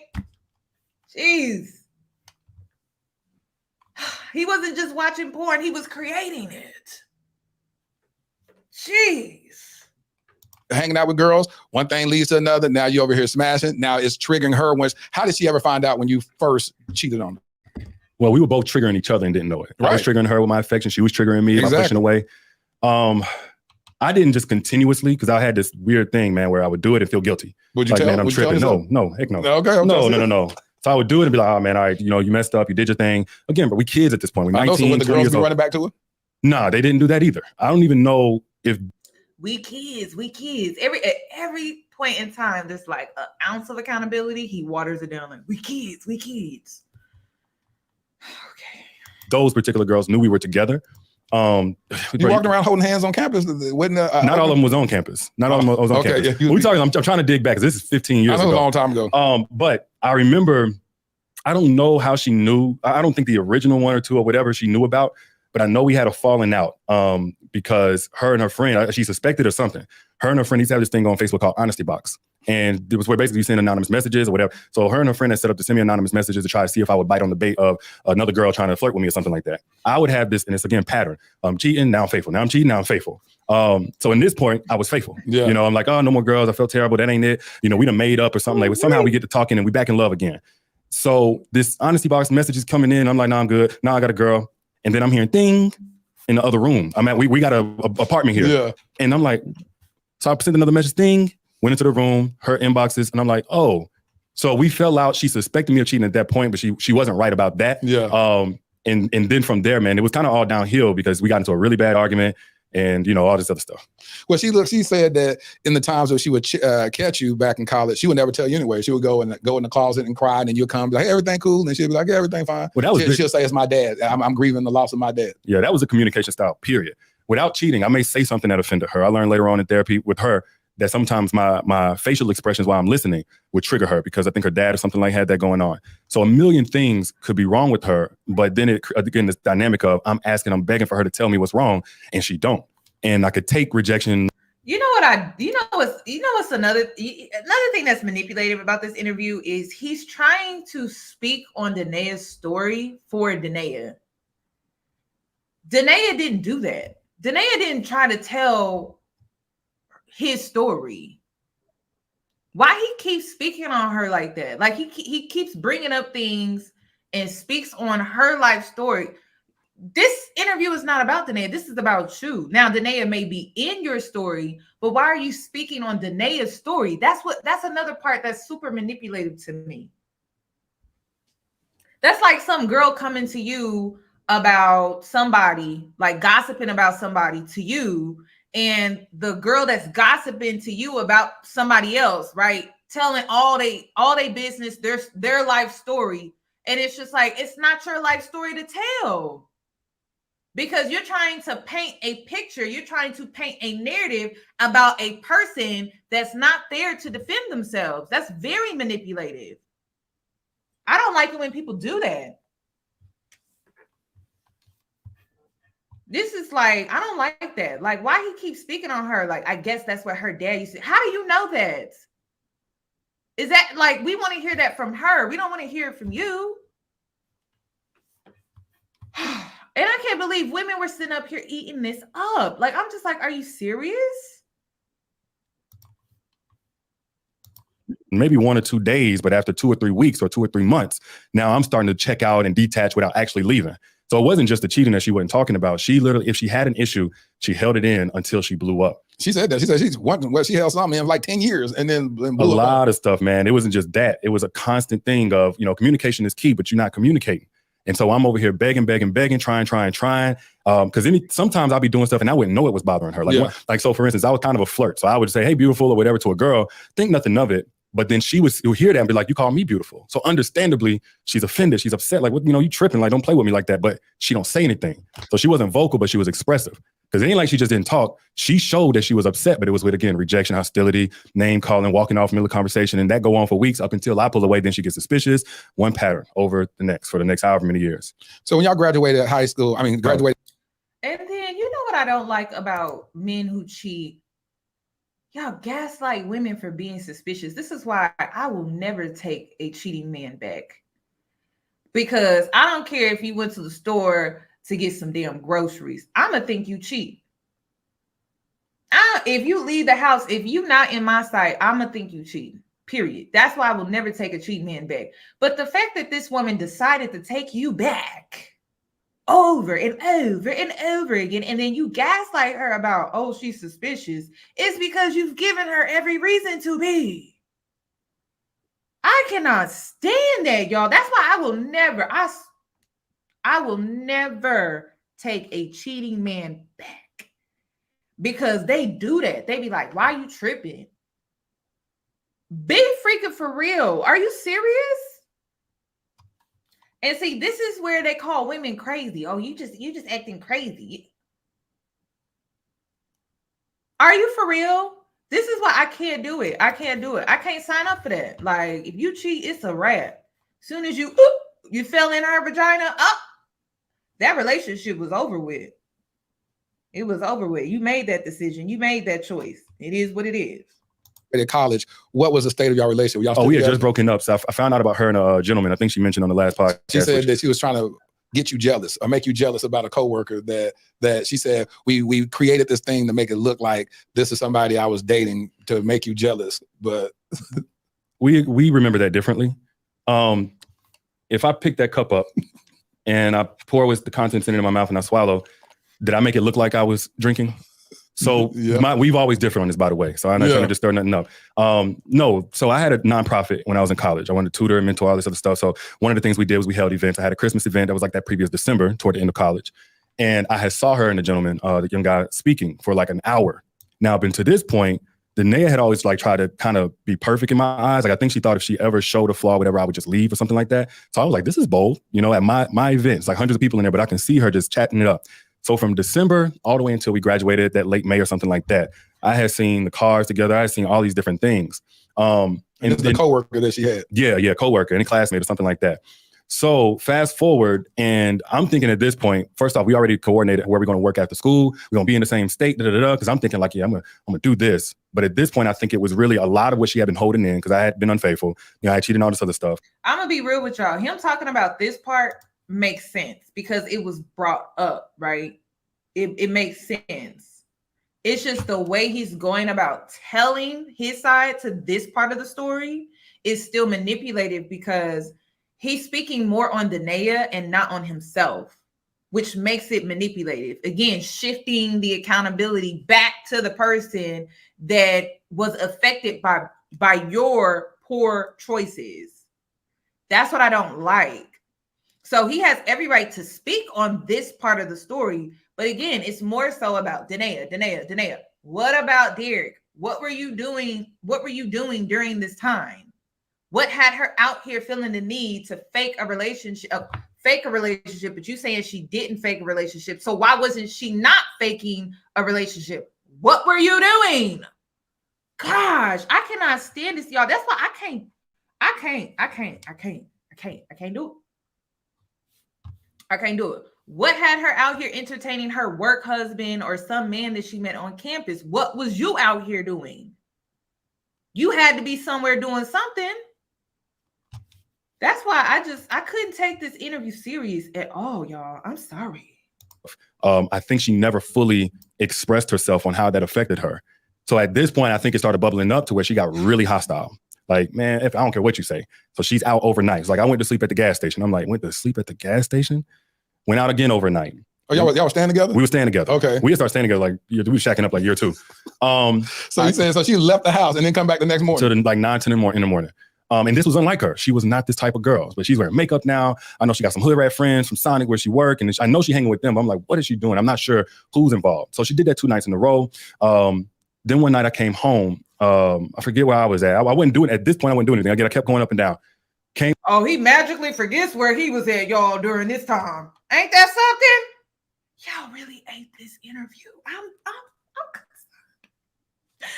A: Jeez. He wasn't just watching porn, he was creating it. Jeez.
E: Hanging out with girls, one thing leads to another. Now you over here smashing. Now it's triggering her. How did she ever find out when you first cheated on her?
F: Well, we were both triggering each other and didn't know it. Right. I was triggering her with my affection. She was triggering me by pushing away. I didn't just continuously, because I had this weird thing, man, where I would do it and feel guilty.
E: Would you tell?
F: Man, I'm tripping. No, heck no.
E: Okay.
F: No. So I would do it and be like, oh man, all right, you messed up, you did your thing. Again, but we kids at this point. We're 19,
E: so when the girls be
F: old.
E: running back to her?
F: Nah, they didn't do that either. I don't even know if
A: we kids. At every point in time, there's like an ounce of accountability. He waters it down like, we kids. Okay.
F: Those particular girls knew we were together.
E: You walked around holding hands on campus?
F: Not all of them was on campus. Not all of them was on campus.
E: Yeah,
F: I'm trying to dig back because this is 15 years ago.
E: A long time ago.
F: But I remember, I don't know how she knew. I don't think the original one or two or whatever she knew about, but I know we had a falling out because her and her friend, she suspected or something. Her and her friend used to have this thing on Facebook called Honesty Box. And it was where basically you send anonymous messages or whatever. So her and her friend had set up to send me anonymous messages to try to see if I would bite on the bait of another girl trying to flirt with me or something like that. I would have this, and it's again pattern. I'm cheating, now I'm faithful. Now I'm cheating, now I'm faithful. So in this point, I was faithful.
E: Yeah.
F: I'm like, oh, no more girls. I felt terrible. That ain't it. We done made up or something like. But somehow we get to talking and we back in love again. So this Honesty Box message is coming in. I'm like, nah, I'm good. Now I got a girl. And then I'm hearing ding in the other room. I'm at, we got a apartment here.
E: Yeah.
F: And I'm like, so I sent another message, ding, went into the room, her inboxes, and I'm like, oh. So we fell out. She suspected me of cheating at that point, but she wasn't right about that.
E: Yeah.
F: And then from there, man, it was kind of all downhill because we got into a really bad argument and, all this other stuff.
E: Well, she said that in the times where she would catch you back in college, she would never tell you anyway. She would go in the closet and cry, and then you'd come and be like, hey, everything cool? And she'd be like, yeah, everything fine.
F: Well,
E: she'll say, it's my dad. I'm grieving the loss of my dad.
F: Yeah, that was a communication style, period. Without cheating, I may say something that offended her. I learned later on in therapy with her that sometimes my facial expressions while I'm listening would trigger her because I think her dad or something like had that going on. So a million things could be wrong with her, but then again, this dynamic of I'm begging for her to tell me what's wrong, and she don't. And I could take rejection.
A: What's another thing that's manipulative about this interview is he's trying to speak on Danae's story for Danae. Danae didn't do that. Danae didn't try to tell his story. Why he keeps speaking on her like that? Like he keeps bringing up things and speaks on her life story. This interview is not about Danae. This is about you. Now, Danae may be in your story, but why are you speaking on Danae's story? That's another part that's super manipulative to me. That's like some girl coming to you about somebody, like gossiping about somebody to you, and the girl that's gossiping to you about somebody else, right? Telling all they business, their life story. And it's just like, it's not your life story to tell. Because you're trying to paint a picture, you're trying to paint a narrative about a person that's not there to defend themselves. That's very manipulative. I don't like it when people do that. This is like, I don't like that. Like, why he keeps speaking on her? Like, I guess that's what her dad used to. How do you know that? Is that like, we want to hear that from her. We don't want to hear it from you. And I can't believe women were sitting up here eating this up. Like, I'm just like, are you serious?
F: Maybe 1 or 2 days, but after 2 or 3 weeks or 2 or 3 months, now I'm starting to check out and detach without actually leaving. So it wasn't just the cheating that she wasn't talking about. She literally, if she had an issue, she held it in until she blew up.
E: She said that. She said she held something in like 10 years and then blew
F: A
E: up.
F: lot of stuff, man. It wasn't just that. It was a constant thing of, communication is key, but you're not communicating. And so I'm over here begging, trying. Because sometimes I'll be doing stuff and I wouldn't know it was bothering her. So for instance, I was kind of a flirt. So I would say, hey, beautiful or whatever to a girl, think nothing of it. But then she would hear that and be like, you call me beautiful. So understandably, she's offended. She's upset. Like, you tripping. Like, don't play with me like that. But she don't say anything. So she wasn't vocal, but she was expressive. Because it ain't like she just didn't talk. She showed that she was upset, but it was with, again, rejection, hostility, name calling, walking off middle of conversation. And that go on for weeks up until I pull away. Then she gets suspicious. One pattern over the next for the next however many years.
E: So when y'all graduated high school, graduated.
A: And then you know what I don't like about men who cheat? Y'all gaslight women for being suspicious. This is why I will never take a cheating man back. Because I don't care if you went to the store to get some damn groceries. I'm going to think you cheat. If you leave the house, if you're not in my sight, I'm going to think you cheat. Period. That's why I will never take a cheating man back. But the fact that this woman decided to take you back over and over and over again, and then you gaslight her about, oh, she's suspicious, it's because you've given her every reason to be. I cannot stand that, y'all. That's why I will never take a cheating man back, because they do that. They be like, why are you tripping? Be freaking for real. Are you serious? And see, this is where they call women crazy. Oh, you just acting crazy. Are you for real? This is why I can't do it. I can't do it. I can't sign up for that. Like, if you cheat, it's a wrap. Soon as you fell in her vagina, that relationship was over with. It was over with. You made that decision. You made that choice. It is what it is.
E: At college, what was the state of your relationship?
F: Y'all we had just broken up. So I found out about her and a gentleman. I think she mentioned on the last podcast.
E: She said that she was trying to get you jealous or make you jealous about a coworker that she said we created this thing to make it look like this is somebody I was dating to make you jealous. But
F: we remember that differently. If I pick that cup up and I pour with the contents in my mouth and I swallow, did I make it look like I was drinking? So we've always differed on this, by the way. So I'm not trying to just stir nothing up. No, so I had a nonprofit when I was in college. I wanted to tutor and mentor all this other stuff. So one of the things we did was we held events. I had a Christmas event that was like that previous December toward the end of college. And I had saw her and the gentleman, the young guy, speaking for like an hour. Now, up until this point, Danae had always like tried to kind of be perfect in my eyes. Like I think she thought if she ever showed a flaw or whatever, I would just leave or something like that. So I was like, this is bold, at my events, like hundreds of people in there, but I can see her just chatting it up. So from December all the way until we graduated that late May or something like that, I had seen the cars together. I had seen all these different things.
E: And the coworker that she had.
F: Yeah, coworker and a classmate or something like that. So fast forward, and I'm thinking at this point, first off, we already coordinated where we're going to work after school. We're going to be in the same state, because I'm thinking like, I'm gonna do this. But at this point, I think it was really a lot of what she had been holding in because I had been unfaithful. I had cheated and all this other stuff.
A: I'm going to be real with y'all. Him talking about this part makes sense because it was brought up, right? It makes sense. It's just the way he's going about telling his side to this part of the story is still manipulative because he's speaking more on Danae and not on himself, which makes it manipulative. Again, shifting the accountability back to the person that was affected by your poor choices. That's what I don't like. So he has every right to speak on this part of the story. But again, it's more so about Danae. What about Derrick? What were you doing? What were you doing during this time? What had her out here feeling the need to fake a relationship, but you saying she didn't fake a relationship. So why wasn't she not faking a relationship? What were you doing? Gosh, I cannot stand this, y'all. That's why I can't do it. I can't do it. What had her out here entertaining her work husband or some man that she met on campus? What was you out here doing? You had to be somewhere doing something. That's why I couldn't take this interview serious at all, y'all. I'm sorry.
F: I think she never fully expressed herself on how that affected her. So at this point, I think it started bubbling up to where she got really hostile. Like, man, if I don't care what you say. So she's out overnight. It's like, I went to sleep at the gas station. I'm like, went to sleep at the gas station? Went out again overnight.
E: Oh, y'all were staying together?
F: We were staying together.
E: Okay.
F: We started staying together like, we were shacking up like year 2.
E: So you saying, so she left the house and then come back the next morning?
F: To like 9, 10 in the morning. And this was unlike her. She was not this type of girl, but she's wearing makeup now. I know she got some hood rat friends from Sonic where she work, and I know she hanging with them. But I'm like, what is she doing? I'm not sure who's involved. So she did that 2 nights in a row. Then one night I came home. I forget where I was at. I wasn't doing, at this point, I wasn't doing anything. I kept going up and down.
A: Oh, he magically forgets where he was at, y'all, during this time. Ain't that something? Y'all really ate this interview. I'm concerned.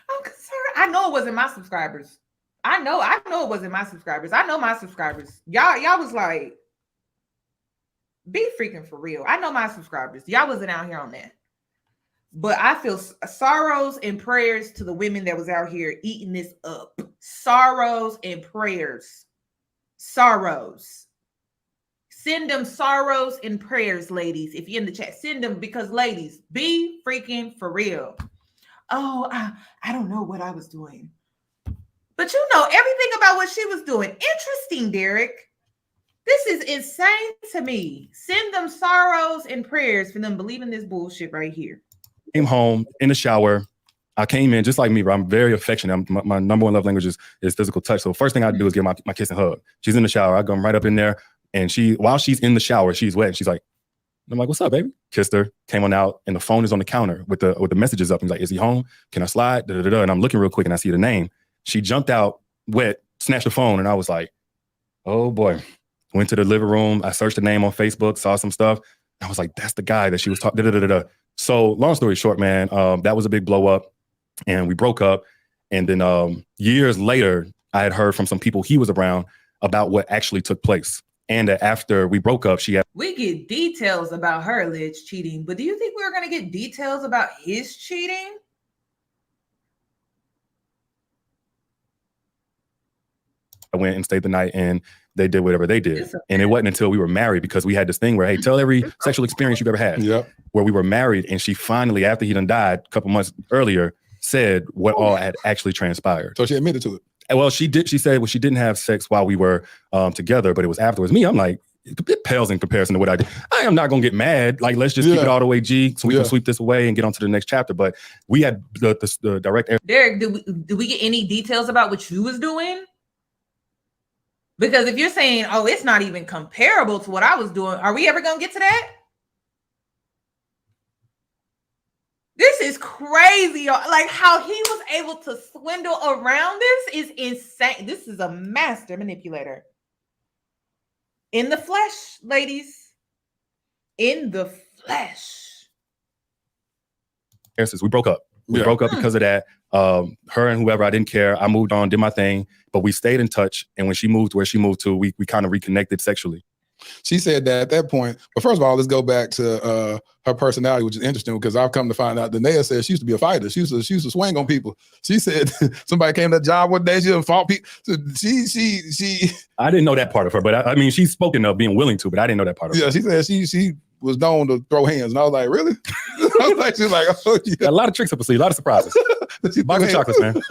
A: I'm concerned. I know it wasn't my subscribers. I know it wasn't my subscribers. I know my subscribers. Y'all was like, be freaking for real. I know my subscribers. Y'all wasn't out here on that. But I feel sorrows and prayers to the women that was out here eating this up. Sorrows and prayers. Sorrows. Send them sorrows and prayers, ladies. If you're in the chat, send them, because ladies, be freaking for real. Oh, I don't know what I was doing. But you know everything about what she was doing. Interesting, Derrick. This is insane to me. Send them sorrows and prayers for them believing this bullshit right here.
F: Came home in the shower. I came in just like me, bro. I'm very affectionate. My number one love language is physical touch. So first thing I do is give my kiss and hug. She's in the shower. I go right up in there. And while she's in the shower, she's wet. She's like, I'm like, what's up, baby? Kissed her, came on out, and the phone is on the counter with the messages up. He's like, is he home? Can I slide? Da-da-da-da. And I'm looking real quick and I see the name. She jumped out, wet, snatched the phone, and I was like, oh boy. Went to the living room. I searched the name on Facebook, saw some stuff. I was like, that's the guy that she was talking, da-da-da-da-da. So long story short, man, that was a big blow up and we broke up. And then years later, I had heard from some people he was around about what actually took place. And after we broke up,
A: we get details about her alleged cheating, but do you think we're going to get details about his cheating?
F: I went and stayed the night and they did whatever they did. And it wasn't until we were married, because we had this thing where, hey, tell every sexual experience you've ever had.
E: Yep.
F: Where we were married, and she finally, after he done died a couple months earlier, said what all had actually transpired.
E: So she admitted to it.
F: Well, she did. She said, well, she didn't have sex while we were together, but it was afterwards. Me, I'm like, it pales in comparison to what I did. I am not going to get mad. Like, let's just keep it all the way G so we can sweep this away and get on to the next chapter. But we had the direct.
A: Derrick, do we get any details about what you was doing? Because if you're saying, oh, it's not even comparable to what I was doing, are we ever going to get to that? This is crazy. Like, how he was able to swindle around this is insane. This is a master manipulator. In the flesh, ladies. In the flesh.
F: We broke up. We broke up because of that. Her and whoever, I didn't care. I moved on, did my thing, but we stayed in touch. And when she moved to where she moved to, we kind of reconnected sexually.
E: She said that at that point, but first of all, let's go back to her personality, which is interesting because I've come to find out Danae said she used to be a fighter. She used to swing on people. She said somebody came to the job one day, she didn't fought people. So she
F: I didn't know that part of her, but I mean, she's spoken of being willing to, but I didn't know that part of her.
E: Yeah, she said she was known to throw hands. And I was like, really? I was like, she's like, oh yeah.
F: A lot of tricks up her sleeve, a lot of surprises. Box of chocolates, man.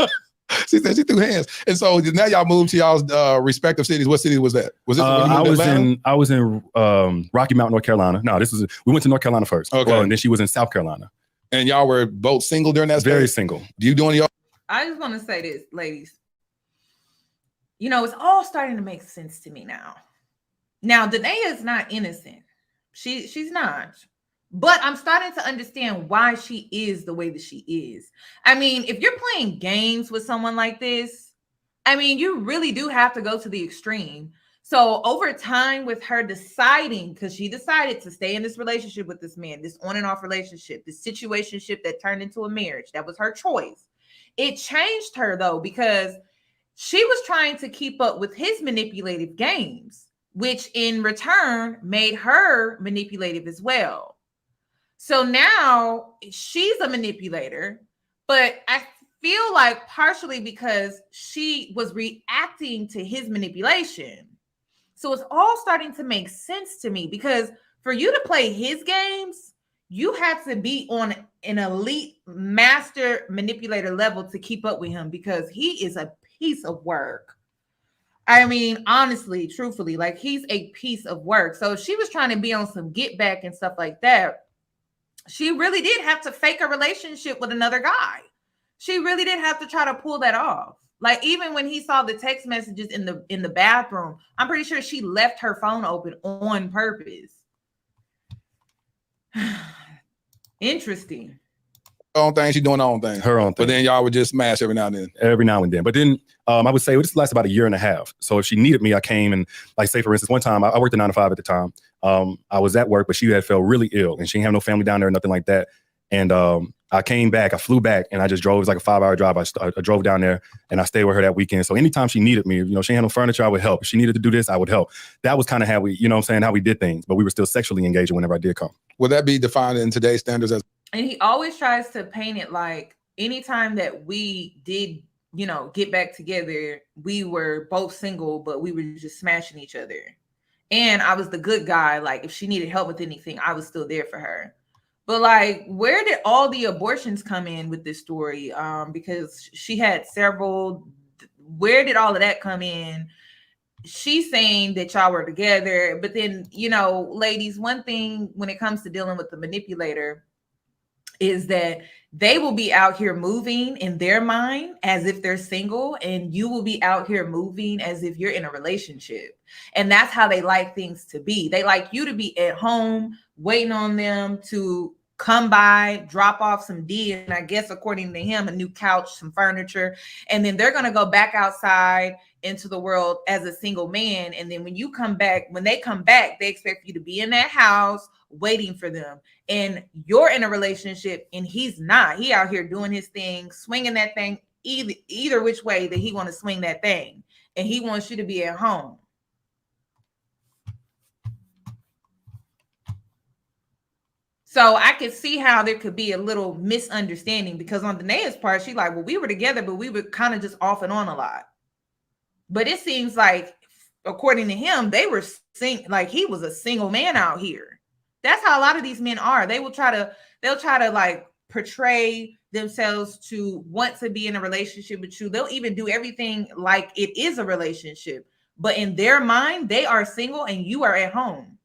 E: She said she threw hands. And so now y'all moved to y'all's respective cities. What city was that? Was this
F: I was in Rocky Mount, North Carolina. No, we went to North Carolina first.
E: Okay.
F: Well, and then she was in South Carolina.
E: And y'all were both single during that
F: Very
E: space?
F: single.
E: Do you do any?
A: I just want to say this, ladies. You know, it's all starting to make sense to me now. Now, Danae is not innocent. She's not. But I'm starting to understand why she is the way that she is. I mean, if you're playing games with someone like this, I mean, you really do have to go to the extreme. So over time with her deciding, because she decided to stay in this relationship with this man, this on and off relationship, this situationship that turned into a marriage, that was her choice. It changed her though, because she was trying to keep up with his manipulative games, which in return made her manipulative as well. So now she's a manipulator, but I feel like partially because she was reacting to his manipulation. So it's all starting to make sense to me, because for you to play his games, you have to be on an elite master manipulator level to keep up with him, because he is a piece of work. I mean, honestly, truthfully, like, he's a piece of work. So she was trying to be on some get back and stuff like that. She really did have to fake a relationship with another guy. She really did have to try to pull that off. Like, even when he saw the text messages in the bathroom, I'm pretty sure she left her phone open on purpose. Interesting.
E: Her own thing, she doing her own thing.
F: Her own thing.
E: But then y'all would just smash every now and then.
F: Every now and then. But then I would say this lasts about a year and a half. So if she needed me, I came, and like, say for instance, one time I worked a 9 to 5 at the time. I was at work, but she had felt really ill, and she didn't have no family down there, nothing like that. And I came back, I flew back, and I just drove. It was like a 5-hour drive. I drove down there, and I stayed with her that weekend. So anytime she needed me, you know, she had no furniture, I would help. If she needed to do this, I would help. That was kind of how we, you know what I'm saying, how we did things. But we were still sexually engaged whenever I did come.
E: Would that be defined in today's standards as?
A: And he always tries to paint it like anytime that we did, you know, get back together, we were both single, but we were just smashing each other. And I was the good guy. Like, if she needed help with anything, I was still there for her. But like, where did all the abortions come in with this story? Because she had several. Where did all of that come in? She's saying that y'all were together, but then, you know, ladies, one thing when it comes to dealing with the manipulator is that they will be out here moving in their mind as if they're single, and you will be out here moving as if you're in a relationship. And that's how they like things to be. They like you to be at home waiting on them to come by, drop off some D, and I guess according to him, a new couch, some furniture, and then they're going to go back outside into the world as a single man. And then when they come back, they expect you to be in that house waiting for them. And you're in a relationship and he's not. He out here doing his thing, swinging that thing either which way that he want to swing that thing. And he wants you to be at home. So I could see how there could be a little misunderstanding, because on Danae's part, she's like, well, we were together, but we were kind of just off and on a lot. But it seems like, according to him, they were like, he was a single man out here. That's how a lot of these men are. They'll try to like portray themselves to want to be in a relationship with you. They'll even do everything like it is a relationship. But in their mind, they are single and you are at home.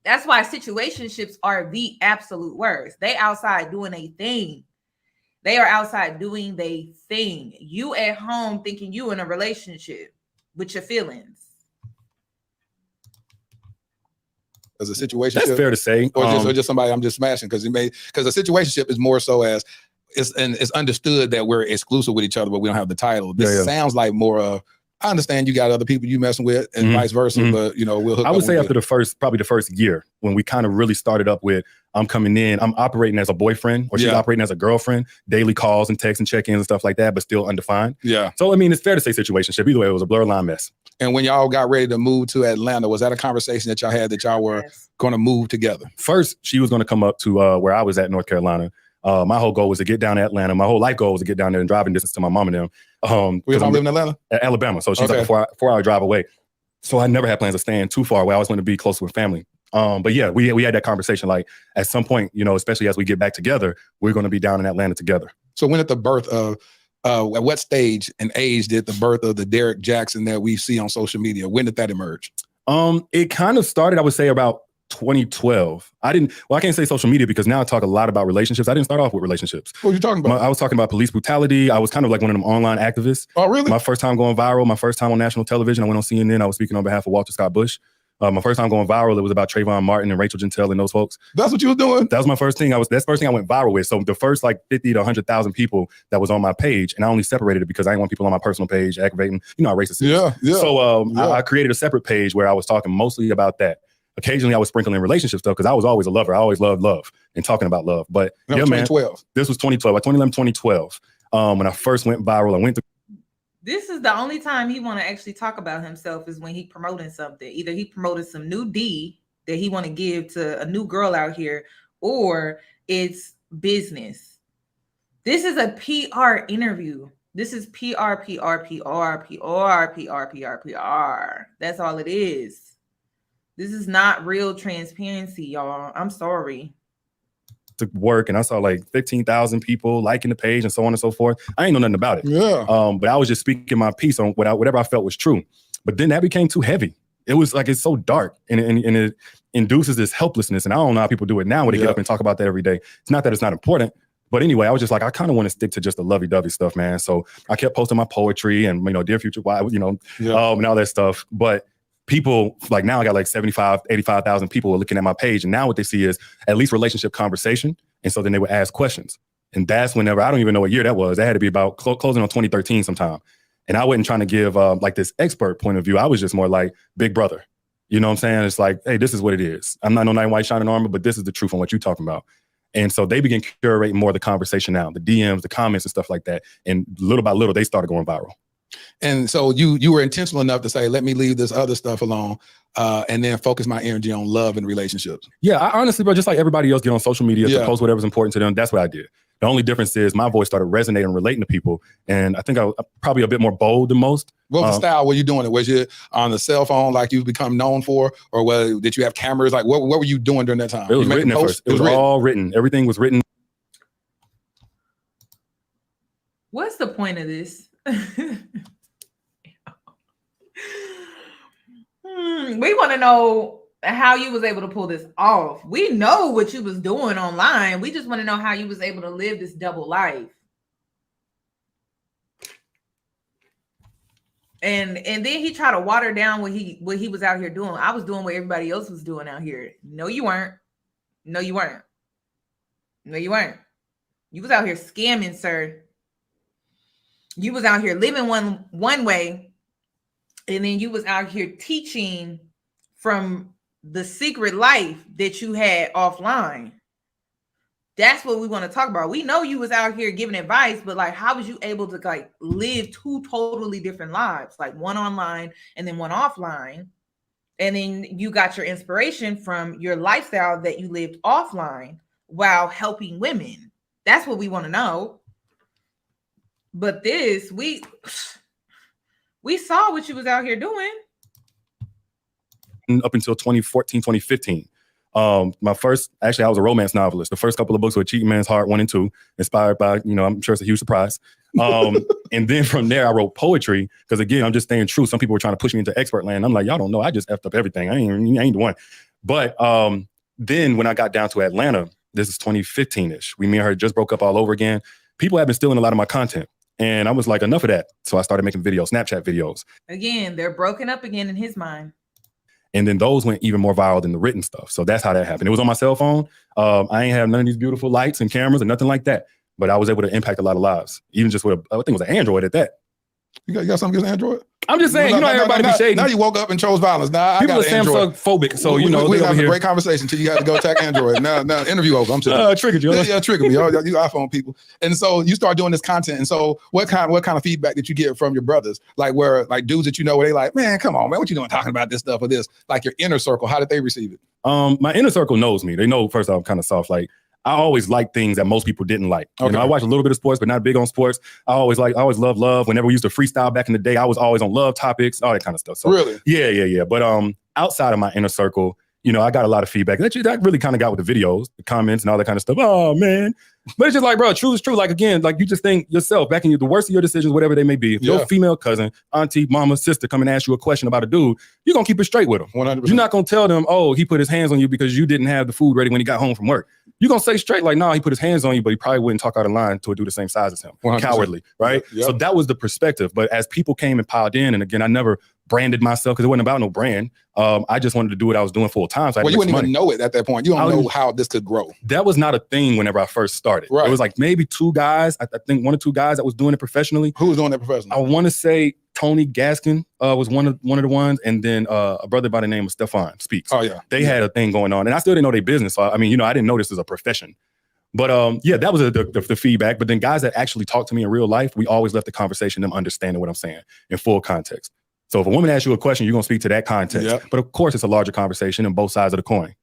A: That's why situationships are the absolute worst. They outside doing a thing. They are outside doing their thing. You at home thinking you in a relationship with your feelings.
E: As a situation,
F: that's fair to say,
E: or just somebody I'm just smashing because a situationship is more so as it's understood that we're exclusive with each other, but we don't have the title. This sounds like more of, I understand you got other people you messing with and vice versa, but you know, we'll hook up.
F: I would say after probably the first year, when we kind of really started up with, I'm coming in, I'm operating as a boyfriend, or she's operating as a girlfriend, daily calls and texts and check-ins and stuff like that, but still undefined. Yeah. So, I mean, it's fair to say situationship. Either way, it was a blur line mess.
E: And when y'all got ready to move to Atlanta, was that a conversation that y'all had that y'all were going to move together?
F: First, she was going to come up to where I was at, North Carolina. My whole goal was to get down to Atlanta. My whole life goal was to get down there in driving distance to my mom and them.
E: Where you live in Atlanta?
F: Alabama. So she's like a four-hour drive away. So I never had plans of staying too far away. I always wanted to be close with family. But yeah, we had that conversation. Like, at some point, you know, especially as we get back together, we're going to be down in Atlanta together.
E: So when at the birth of, at what stage and age did the birth of the Derrick Jaxn that we see on social media, when did that emerge?
F: It kind of started, I would say, about 2012. I can't say social media because now I talk a lot about relationships. I didn't start off with relationships.
E: What were you talking about?
F: I was talking about police brutality. I was kind of like one of them online activists.
E: Oh, really?
F: My first time going viral, my first time on national television, I went on CNN. I was speaking on behalf of Walter Scott Bush. My first time going viral, it was about Trayvon Martin and Rachel Gentile and those folks.
E: That's what you were doing?
F: That was my first thing. That's the first thing I went viral with. So the first like 50 to 100,000 people that was on my page, and I only separated it because I didn't want people on my personal page aggravating, you know, how racist it is.
E: Yeah.
F: So I created a separate page where I was talking mostly about that. Occasionally I was sprinkling in relationship stuff because I was always a lover. I always loved love and talking about love. But
E: yeah, 2012.
F: This was 2012, 2011, 2012. When I first went viral,
A: This is the only time he want to actually talk about himself is when he promoting something. Either he promoted some new D that he want to give to a new girl out here, or it's business. This is a PR interview. This is PR. That's all it is. This is not real transparency, y'all. I'm sorry.
F: To work, and I saw like 15,000 people liking the page and so on and so forth. I ain't know nothing about it.
E: Yeah.
F: But I was just speaking my piece on whatever I felt was true. But then that became too heavy. It was like, it's so dark, and it induces this helplessness. And I don't know how people do it now when they get up and talk about that every day. It's not that it's not important. But anyway, I was just like, I kind of want to stick to just the lovey-dovey stuff, man. So I kept posting my poetry and, dear future wife, and all that stuff. But people, like now I got like 75, 85,000 people looking at my page. And now what they see is at least relationship conversation. And so then they would ask questions. And that's whenever, I don't even know what year that was. That had to be about closing on 2013 sometime. And I wasn't trying to give like this expert point of view. I was just more like big brother. You know what I'm saying? It's like, hey, this is what it is. I'm not no knight in white shining armor, but this is the truth on what you're talking about. And so they began curating more of the conversation now, the DMs, the comments and stuff like that. And little by little, they started going viral.
E: And so you were intentional enough to say, let me leave this other stuff alone and then focus my energy on love and relationships.
F: Yeah, I honestly, bro, just like everybody else get on social media to post whatever's important to them. That's what I did. The only difference is my voice started resonating and relating to people. And I think I'm probably a bit more bold than most.
E: What was the style? Were you doing it? Was you on the cell phone like you've become known for? Or did you have cameras? Like what were you doing during that time?
F: It was written at first. It was all written. Everything was written.
A: What's the point of this? We want to know how you was able to pull this off. We know what you was doing online. We just want to know how you was able to live this double life. And then he tried to water down what he was out here doing. I was doing what everybody else was doing out here. No, you weren't. No, you weren't. No, you weren't. You was out here scamming, sir. You was out here living one way, and then you was out here teaching from the secret life that you had offline. That's what we want to talk about. We know you was out here giving advice, but like, how was you able to like live two totally different lives? Like one online and then one offline. And then you got your inspiration from your lifestyle that you lived offline while helping women. That's what we want to know. But this, we saw what you was out here doing.
F: Up until 2014, 2015. My first, actually, I was a romance novelist. The first couple of books were Cheating Man's Heart 1 and 2, inspired by, I'm sure it's a huge surprise. And then from there, I wrote poetry because, again, I'm just staying true. Some people were trying to push me into expert land. I'm like, y'all don't know. I just effed up everything. I ain't the one. But then when I got down to Atlanta, this is 2015-ish. Me and her just broke up all over again. People have been stealing a lot of my content. And I was like, enough of that. So I started making videos, Snapchat videos.
A: Again, they're broken up again in his mind.
F: And then those went even more viral than the written stuff. So that's how that happened. It was on my cell phone. I ain't have none of these beautiful lights and cameras and nothing like that. But I was able to impact a lot of lives, even just with I think it was an Android at that.
E: You got something against Android?
F: I'm just saying, everybody be shady.
E: Now you woke up and chose violence. Now
F: people
E: I
F: are
E: got Android.
F: Samsung phobic, so
E: we have a great conversation until you had to go attack Android. Now interview over. I'm saying
F: triggered you.
E: Yeah, triggered me. You iPhone people. And so you start doing this content. And so what kind of feedback did you get from your brothers? Like dudes that where they like, man, come on, man, what you doing talking about this stuff or this? Like your inner circle, how did they receive it?
F: My inner circle knows me. They know first off I'm kind of soft. Like I always like things that most people didn't like. Okay. I watch a little bit of sports, but not big on sports. I always love love. Whenever we used to freestyle back in the day, I was always on love topics, all that kind of stuff. So,
E: really?
F: Yeah. But outside of my inner circle, I got a lot of feedback. That really kind of got with the videos, the comments, and all that kind of stuff. Oh man. But it's just like, bro, true is true. Like again, like you just think yourself, back in the worst of your decisions, whatever they may be. If your female cousin, auntie, mama, sister come and ask you a question about a dude, you're gonna keep it straight with them. 100%. You're not gonna tell them, oh, he put his hands on you because you didn't have the food ready when he got home from work. You're gonna say straight, like, nah, he put his hands on you, but he probably wouldn't talk out of line to a dude the same size as him. 100%. Cowardly, right? Yep. So that was the perspective. But as people came and piled in, and again, I never branded myself because it wasn't about no brand. I just wanted to do what I was doing full time. So you wouldn't even
E: know it at that point. You don't know how this could grow.
F: That was not a thing whenever I first started. Right. It was like maybe 2 guys. I think 1 or 2 guys that was doing it professionally.
E: Who was doing that professionally?
F: I want to say Tony Gaskin was one of the ones, and then a brother by the name of Stefan Speaks.
E: Oh yeah,
F: they had a thing going on, and I still didn't know their business. So I mean, I didn't know this as a profession. But that was the feedback. But then guys that actually talked to me in real life, we always left the conversation them understanding what I'm saying in full context. So if a woman asks you a question, you're gonna speak to that context. Yep. But of course, it's a larger conversation on both sides of the coin.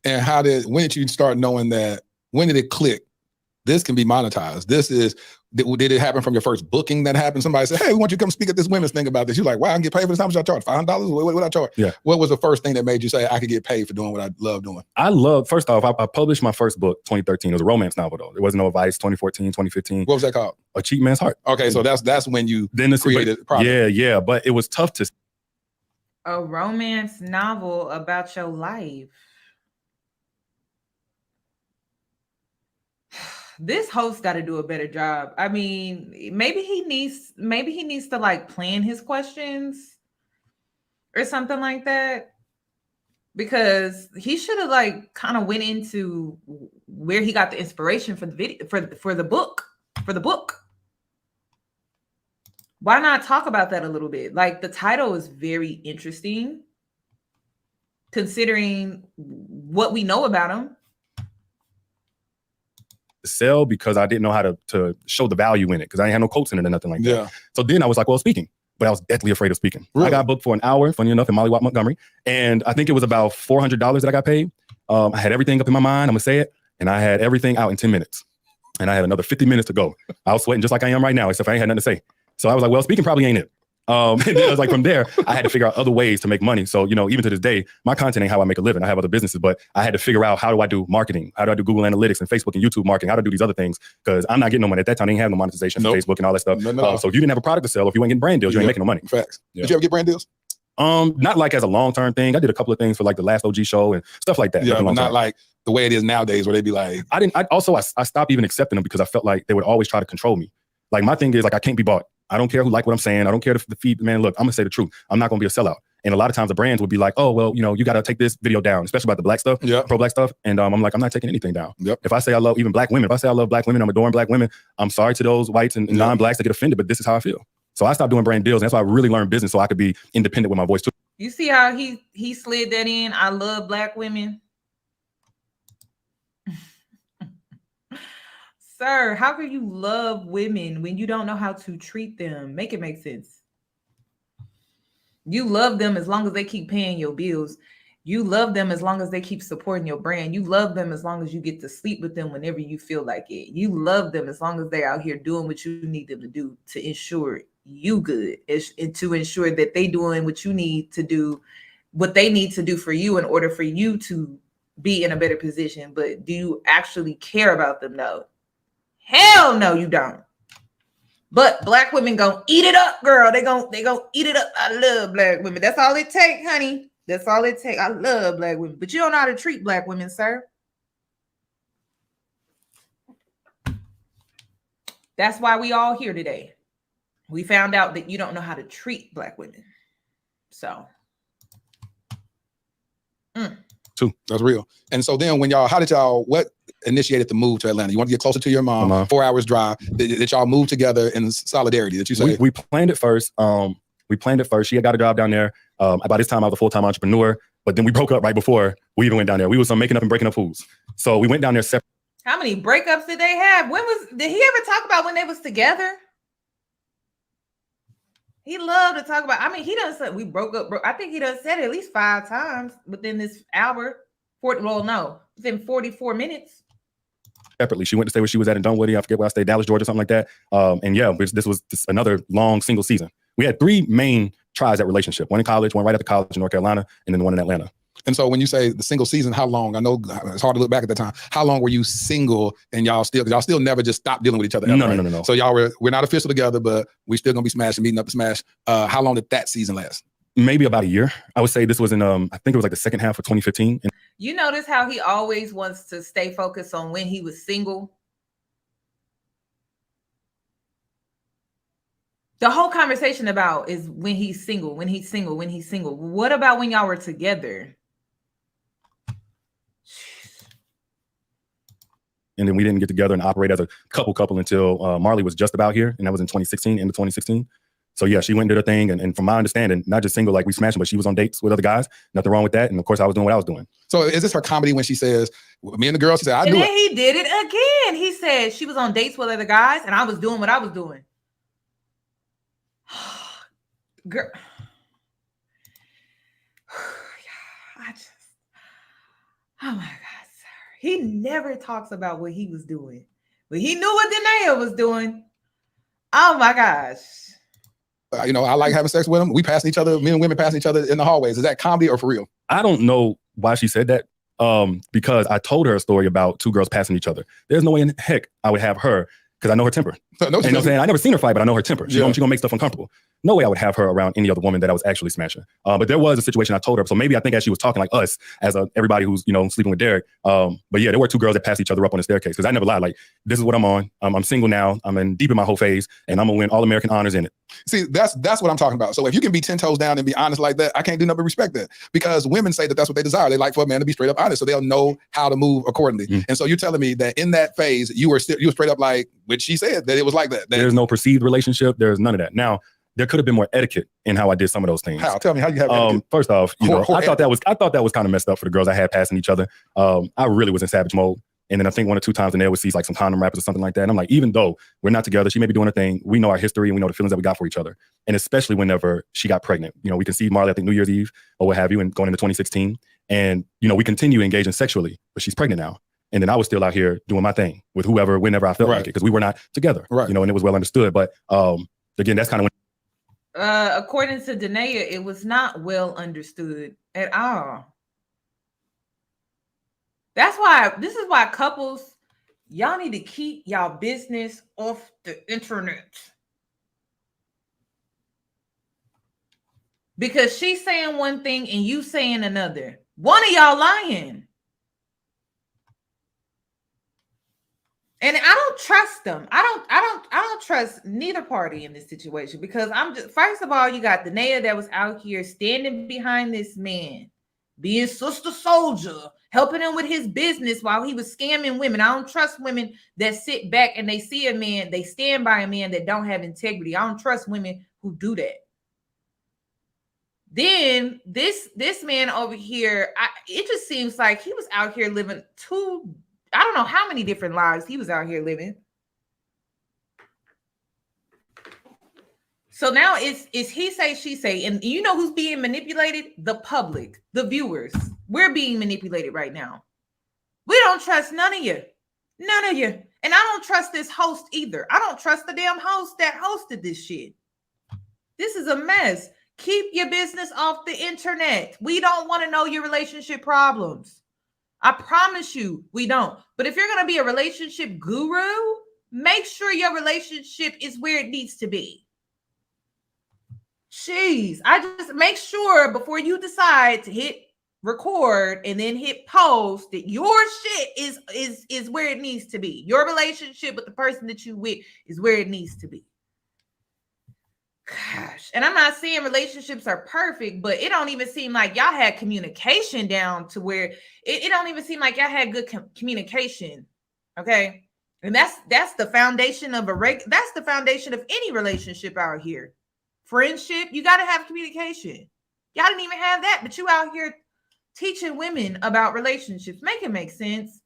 E: And when did you start knowing that? When did it click This can be monetized. This is, did it happen from your first booking that happened? Somebody said, hey, we want you to come speak at this women's thing about this. You're like, wow, I can get paid for this. How much I charge? $500? What I charge?
F: Yeah.
E: What was the first thing that made you say I could get paid for doing what I love doing?
F: First off, I published my first book, 2013. It was a romance novel though. There wasn't no advice, 2014, 2015.
E: What was that called?
F: A Cheap Man's Heart.
E: Okay, so that's when you
F: Then
E: created product.
F: Yeah, but it was tough to.
A: A romance novel about your life. This host got to do a better job. I mean, maybe he needs to like plan his questions or something like that, because he should have like kind of went into where he got the inspiration for the video for the book. Why not talk about that a little bit? Like, the title is very interesting considering what we know about him.
F: Sell because I didn't know how to show the value in it, because I didn't have no quotes in it or nothing like that.
E: Yeah.
F: So then I was like, well, speaking. But I was deathly afraid of speaking.
E: Really?
F: I got booked for an hour, funny enough, in Molly Montgomery. And I think it was about $400 that I got paid. I had everything up in my mind. I'm going to say it. And I had everything out in 10 minutes. And I had another 50 minutes to go. I was sweating just like I am right now, except I ain't had nothing to say. So I was like, well, speaking probably ain't it. And then I was like, from there, I had to figure out other ways to make money. So, even to this day, my content ain't how I make a living. I have other businesses, but I had to figure out, how do I do marketing? How do I do Google Analytics and Facebook and YouTube marketing? How do I do these other things? Because I'm not getting no money. At that time, I didn't have no monetization for Facebook and all that stuff.
E: No.
F: So if you didn't have a product to sell, if you ain't getting brand deals, you ain't making no money.
E: Facts.
F: Yeah.
E: Did you ever get brand deals?
F: Not like as a long-term thing. I did a couple of things for like the last OG show and stuff like that.
E: Yeah, but not like the way it is nowadays where they be like,
F: I stopped even accepting them because I felt like they would always try to control me. Like, my thing is, like, I can't be bought. I don't care who like what I'm saying. I don't care if the feed, man, look, I'm gonna say the truth. I'm not gonna be a sellout. And a lot of times the brands would be like, oh, well, you got to take this video down, especially about the black stuff, pro-black stuff. And I'm like, I'm not taking anything down.
E: Yep.
F: If I say I love even black women, if I say I love black women, I'm adoring black women, I'm sorry to those whites and non-blacks that get offended, but this is how I feel. So I stopped doing brand deals. And that's why I really learned business, so I could be independent with my voice too.
A: You see how he slid that in? I love black women. Sir, how can you love women when you don't know how to treat them? Make it make sense. You love them as long as they keep paying your bills. You love them as long as they keep supporting your brand. You love them as long as you get to sleep with them whenever you feel like it. You love them as long as they're out here doing what you need them to do to ensure you good, and to ensure that they doing what you need to do, what they need to do for you in order for you to be in a better position. But do you actually care about them? No. Hell no, you don't. But black women gonna eat it up, girl. They gonna eat it up. I love black women. That's all it take, honey. That's all it take. I love black women. But you don't know how to treat black women, sir. That's why we all here today. We found out that you don't know how to treat black women. So.
E: True. That's real. And so then what initiated the move to Atlanta? You want to get closer to your mom, 4 hours drive. Did y'all move together in solidarity? Did you say?
F: We planned it first. She had got a job down there. By this time, I was a full-time entrepreneur, but then we broke up right before we even went down there. We was making up and breaking up fools. So we went down there separate.
A: How many breakups did they have? Did he ever talk about when they was together? He loved to talk about. I mean, he done said we broke up. I think he done said it at least 5 times within this hour. Within 44 minutes.
F: Separately, she went to stay where she was at in Dunwoody. I forget where I stayed, Dallas, Georgia, something like that. And yeah, this was another long single season. We had 3 main tries at relationship: one in college, one right after college in North Carolina, and then the one in Atlanta.
E: And so when you say the single season, how long? I know it's hard to look back at the time. How long were you single and y'all still never just stopped dealing with each other?
F: No.
E: So we're not official together, but we still gonna be smashing, meeting up to smash. How long did that season last?
F: Maybe about a year. I would say this was in, I think it was like the second half of 2015.
A: You notice how he always wants to stay focused on when he was single? The whole conversation about is when he's single. What about when y'all were together?
F: And then we didn't get together and operate as a couple until Marley was just about here. And that was in 2016, into 2016. So yeah, she went and did her thing. And from my understanding, not just single like we smashing, but she was on dates with other guys. Nothing wrong with that. And of course I was doing what I was doing.
E: So is this her comedy when she says, me and the girls, she said,
A: and then he did it again. He said she was on dates with other guys and I was doing what I was doing. Girl. Oh my God, sir. He never talks about what he was doing. But he knew what Danae was doing. Oh my gosh.
E: You know, I like having sex with him. We pass each other, men and women passing each other in the hallways. Is that comedy or for real?
F: I don't know why she said that. Because I told her a story about two girls passing each other. There's no way in heck I would have her, because I know her temper. You know what I'm saying? I never seen her fight, but I know her temper. She gonna make stuff uncomfortable. No way I would have her around any other woman that I was actually smashing. But there was a situation I told her. So maybe I think as she was talking like us, as everybody who's, you know, sleeping with Derrick. But yeah, there were two girls that passed each other up on the staircase. Because I never lied. Like, this is what I'm on. I'm single now. I'm deep in my whole phase, and I'm gonna win all American honors in it.
E: See, that's what I'm talking about. So if you can be 10 toes down and be honest like that, I can't do nothing but respect that. Because women say that that's what they desire. They like for a man to be straight up honest, so they'll know how to move accordingly. And so you're telling me that in that phase, you were straight up like, which she said that it was like that.
F: There's no perceived relationship. There's none of that. Now, there could have been more etiquette in how I did some of those things.
E: How? Tell me how you have etiquette.
F: First off, you know, I thought that was kind of messed up for the girls I had passing each other. I really was in savage mode. And then I think 1 or 2 times in there would see like some condom wrappers or something like that. And I'm like, even though we're not together, she may be doing a thing. We know our history and we know the feelings that we got for each other. And especially whenever she got pregnant. You know, we conceived Marley, I think New Year's Eve or what have you, and going into 2016. And, you know, we continue engaging sexually, but she's pregnant now. And then I was still out here doing my thing with whoever, whenever I felt like it, because we were not together. You know, and it was well understood. But again, that's kind of when.
A: According to Danae, it was not well understood at all. That's why, this is why couples, y'all need to keep y'all business off the internet. Because she's saying one thing and you saying another. One of y'all lying. And I don't trust them. I don't trust neither party in this situation, because I'm just, first of all, you got Danae that was out here standing behind this man, being sister soldier, helping him with his business while he was scamming women. I don't trust women that sit back and they see a man, they stand by a man that don't have integrity. I don't trust women who do that. Then this man over here, it just seems like he was out here living I don't know how many different lives he was out here living. So now it's he say, she say. And you know who's being manipulated? The public, the viewers. We're being manipulated right now. We don't trust none of you. None of you. And I don't trust this host either. I don't trust the damn host that hosted this shit. This is a mess. Keep your business off the internet. We don't want to know your relationship problems. I promise you, we don't. But if you're going to be a relationship guru, make sure your relationship is where it needs to be. Jeez, I just make sure before you decide to hit record and then hit post that your shit is where it needs to be. Your relationship with the person that you with is where it needs to be. Gosh, and I'm not saying relationships are perfect, but it don't even seem like y'all had communication down to where it don't even seem like y'all had good communication. Okay. And that's the foundation of that's the foundation of any relationship out here. Friendship, you got to have communication. Y'all didn't even have that, but you out here teaching women about relationships. Make it make sense.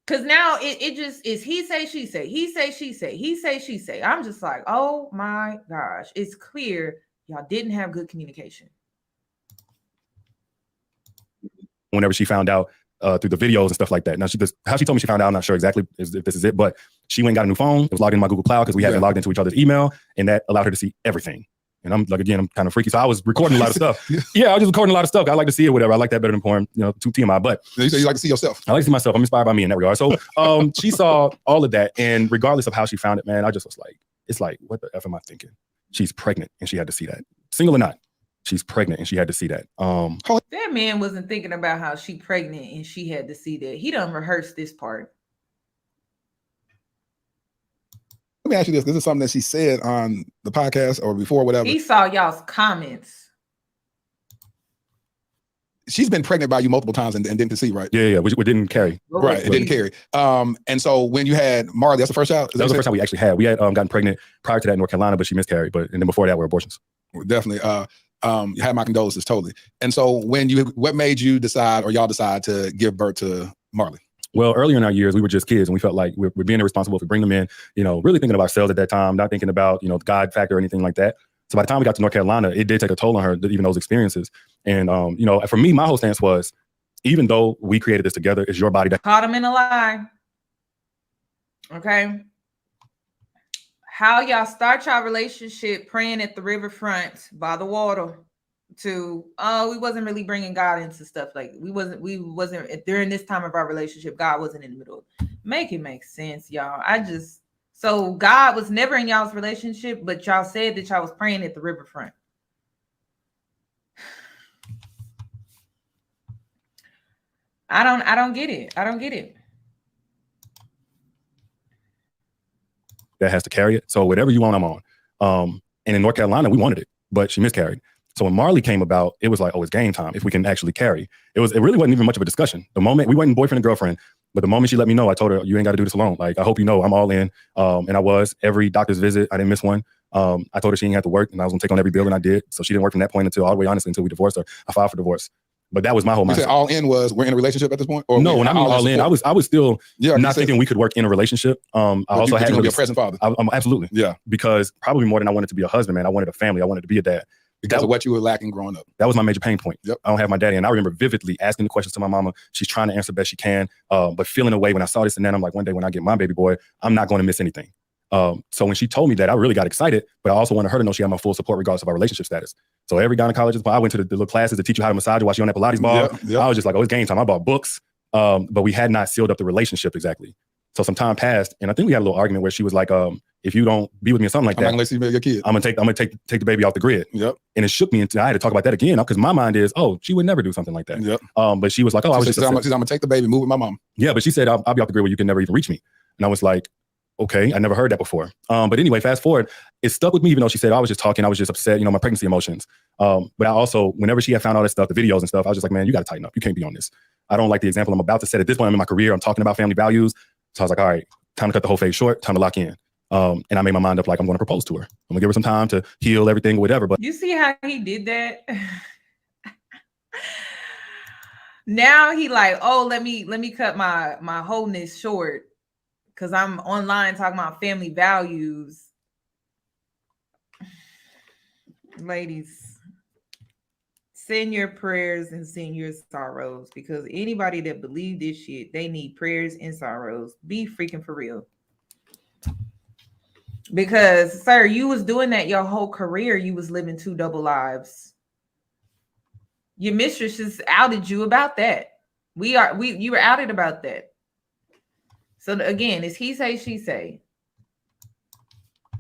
A: Because now it just is he say, she say, he say, she say, he say, she say. I'm just like, oh my gosh. It's clear y'all didn't have good communication.
F: Whenever she found out through the videos and stuff like that. Now, how she told me she found out, I'm not sure exactly if this is it, but she went and got a new phone. It was logged in my Google Cloud because we hadn't logged into each other's email, and that allowed her to see everything. And I'm like, again, I'm kind of freaky. So I was recording a lot of stuff. Yeah, I was just recording a lot of stuff. I like to see it, whatever. I like that better than porn, you know, to TMI. But
E: you say you like to see yourself.
F: I like to see myself. I'm inspired by me in that regard. So she saw all of that. And regardless of how she found it, man, I just was like, it's like, what the F am I thinking? She's pregnant and she had to see that. Single or not, she's pregnant and she had to see that.
A: That man wasn't thinking about how she pregnant and she had to see that. He done rehearsed this part.
E: Let me ask you this. This is something that she said on the podcast or before, whatever.
A: He saw y'all's comments.
E: She's been pregnant by you multiple times and didn't conceive, right?
F: Yeah. We didn't carry.
E: Right, it didn't carry. And so when you had Marley, that's the first child?
F: That was the first time we actually had. We had gotten pregnant prior to that in North Carolina, but she miscarried. And then before that were abortions.
E: Definitely. You had my condolences, totally. And so what made you decide, or y'all decide to give birth to Marley?
F: Well, earlier in our years, we were just kids and we felt like we're being irresponsible if we bring them in, you know, really thinking of ourselves at that time, not thinking about, you know, the God factor or anything like that. So by the time we got to North Carolina, it did take a toll on her, even those experiences. And, you know, for me, my whole stance was, even though we created this together, it's your body that
A: caught him in a lie. Okay. How y'all start your relationship praying at the riverfront by the water to, oh, we wasn't really bringing God into stuff. Like we wasn't during this time of our relationship, God wasn't in the middle. Make it make sense, y'all. So God was never in y'all's relationship, but y'all said that y'all was praying at the riverfront. I don't get it. I don't get it.
F: That has to carry it. So whatever you want, I'm on. And in North Carolina, we wanted it, but she miscarried. So when Marley came about, it was like, oh, it's game time. If we can actually carry, it really wasn't even much of a discussion. The moment we weren't boyfriend and girlfriend, but the moment she let me know, I told her, you ain't got to do this alone. Like, I hope you know, I'm all in. And I was every doctor's visit. I didn't miss one. I told her she didn't have to work and I was gonna take on every bill, and I did. So she didn't work from that point until all the way, honestly, until we divorced her. I filed for divorce. But that was my whole mindset.
E: You said all in was we're in a relationship at this point? Or
F: no, when I mean all in, I was still not thinking we could work in a relationship. I also had to
E: be a present father.
F: Absolutely.
E: Yeah.
F: Because probably more than I wanted to be a husband, man. I wanted a family. I wanted to be a dad.
E: Because of what you were lacking growing up.
F: That was my major pain point.
E: Yep.
F: I don't have my daddy. And I remember vividly asking the questions to my mama. She's trying to answer best she can, but feeling away when I saw this. And then I'm like, one day when I get my baby boy, I'm not going to miss anything. So when she told me that, I really got excited, but I also wanted her to know she had my full support regardless of our relationship status. So every gynecologist, I went to the little classes to teach you how to massage, watch you on that Pilates ball. Yep. I was just like, oh, it's game time. I bought books, but we had not sealed up the relationship exactly. So some time passed, and I think we had a little argument where she was like, if you don't be with me or something like that,
E: I'm not gonna let you be your kid.
F: I'm gonna take the baby off the grid.
E: Yep.
F: And it shook me into, I had to talk about that again, because my mind is, oh, she would never do something like that.
E: Yep.
F: But she was like, oh, I was just
E: I'm gonna take the baby, move with my mom.
F: Yeah, but she said, I'll be off the grid where you can never even reach me. And I was like, okay, I never heard that before. But anyway, fast forward, it stuck with me, even though she said, I was just talking, I was just upset, my pregnancy emotions. But I also, whenever she had found all this stuff, the videos and stuff, I was just like, man, you got to tighten up. You can't be on this. I don't like the example I'm about to set. At this point, I'm in my career, I'm talking about family values. So I was like, all right, time to cut the whole phase short, time to lock in. And I made my mind up like, I'm going to propose to her. I'm going to give her some time to heal everything or whatever. But
A: you see how he did that? Now he like, oh, let me cut my wholeness short because I'm online talking about family values. Ladies, send your prayers and send your sorrows, because anybody that believe this shit, they need prayers and sorrows. Be freaking for real. Because, sir, you was doing that your whole career. You was living two double lives. Your mistress just outed you about that. You were outed about that. So again, it's he say, she say.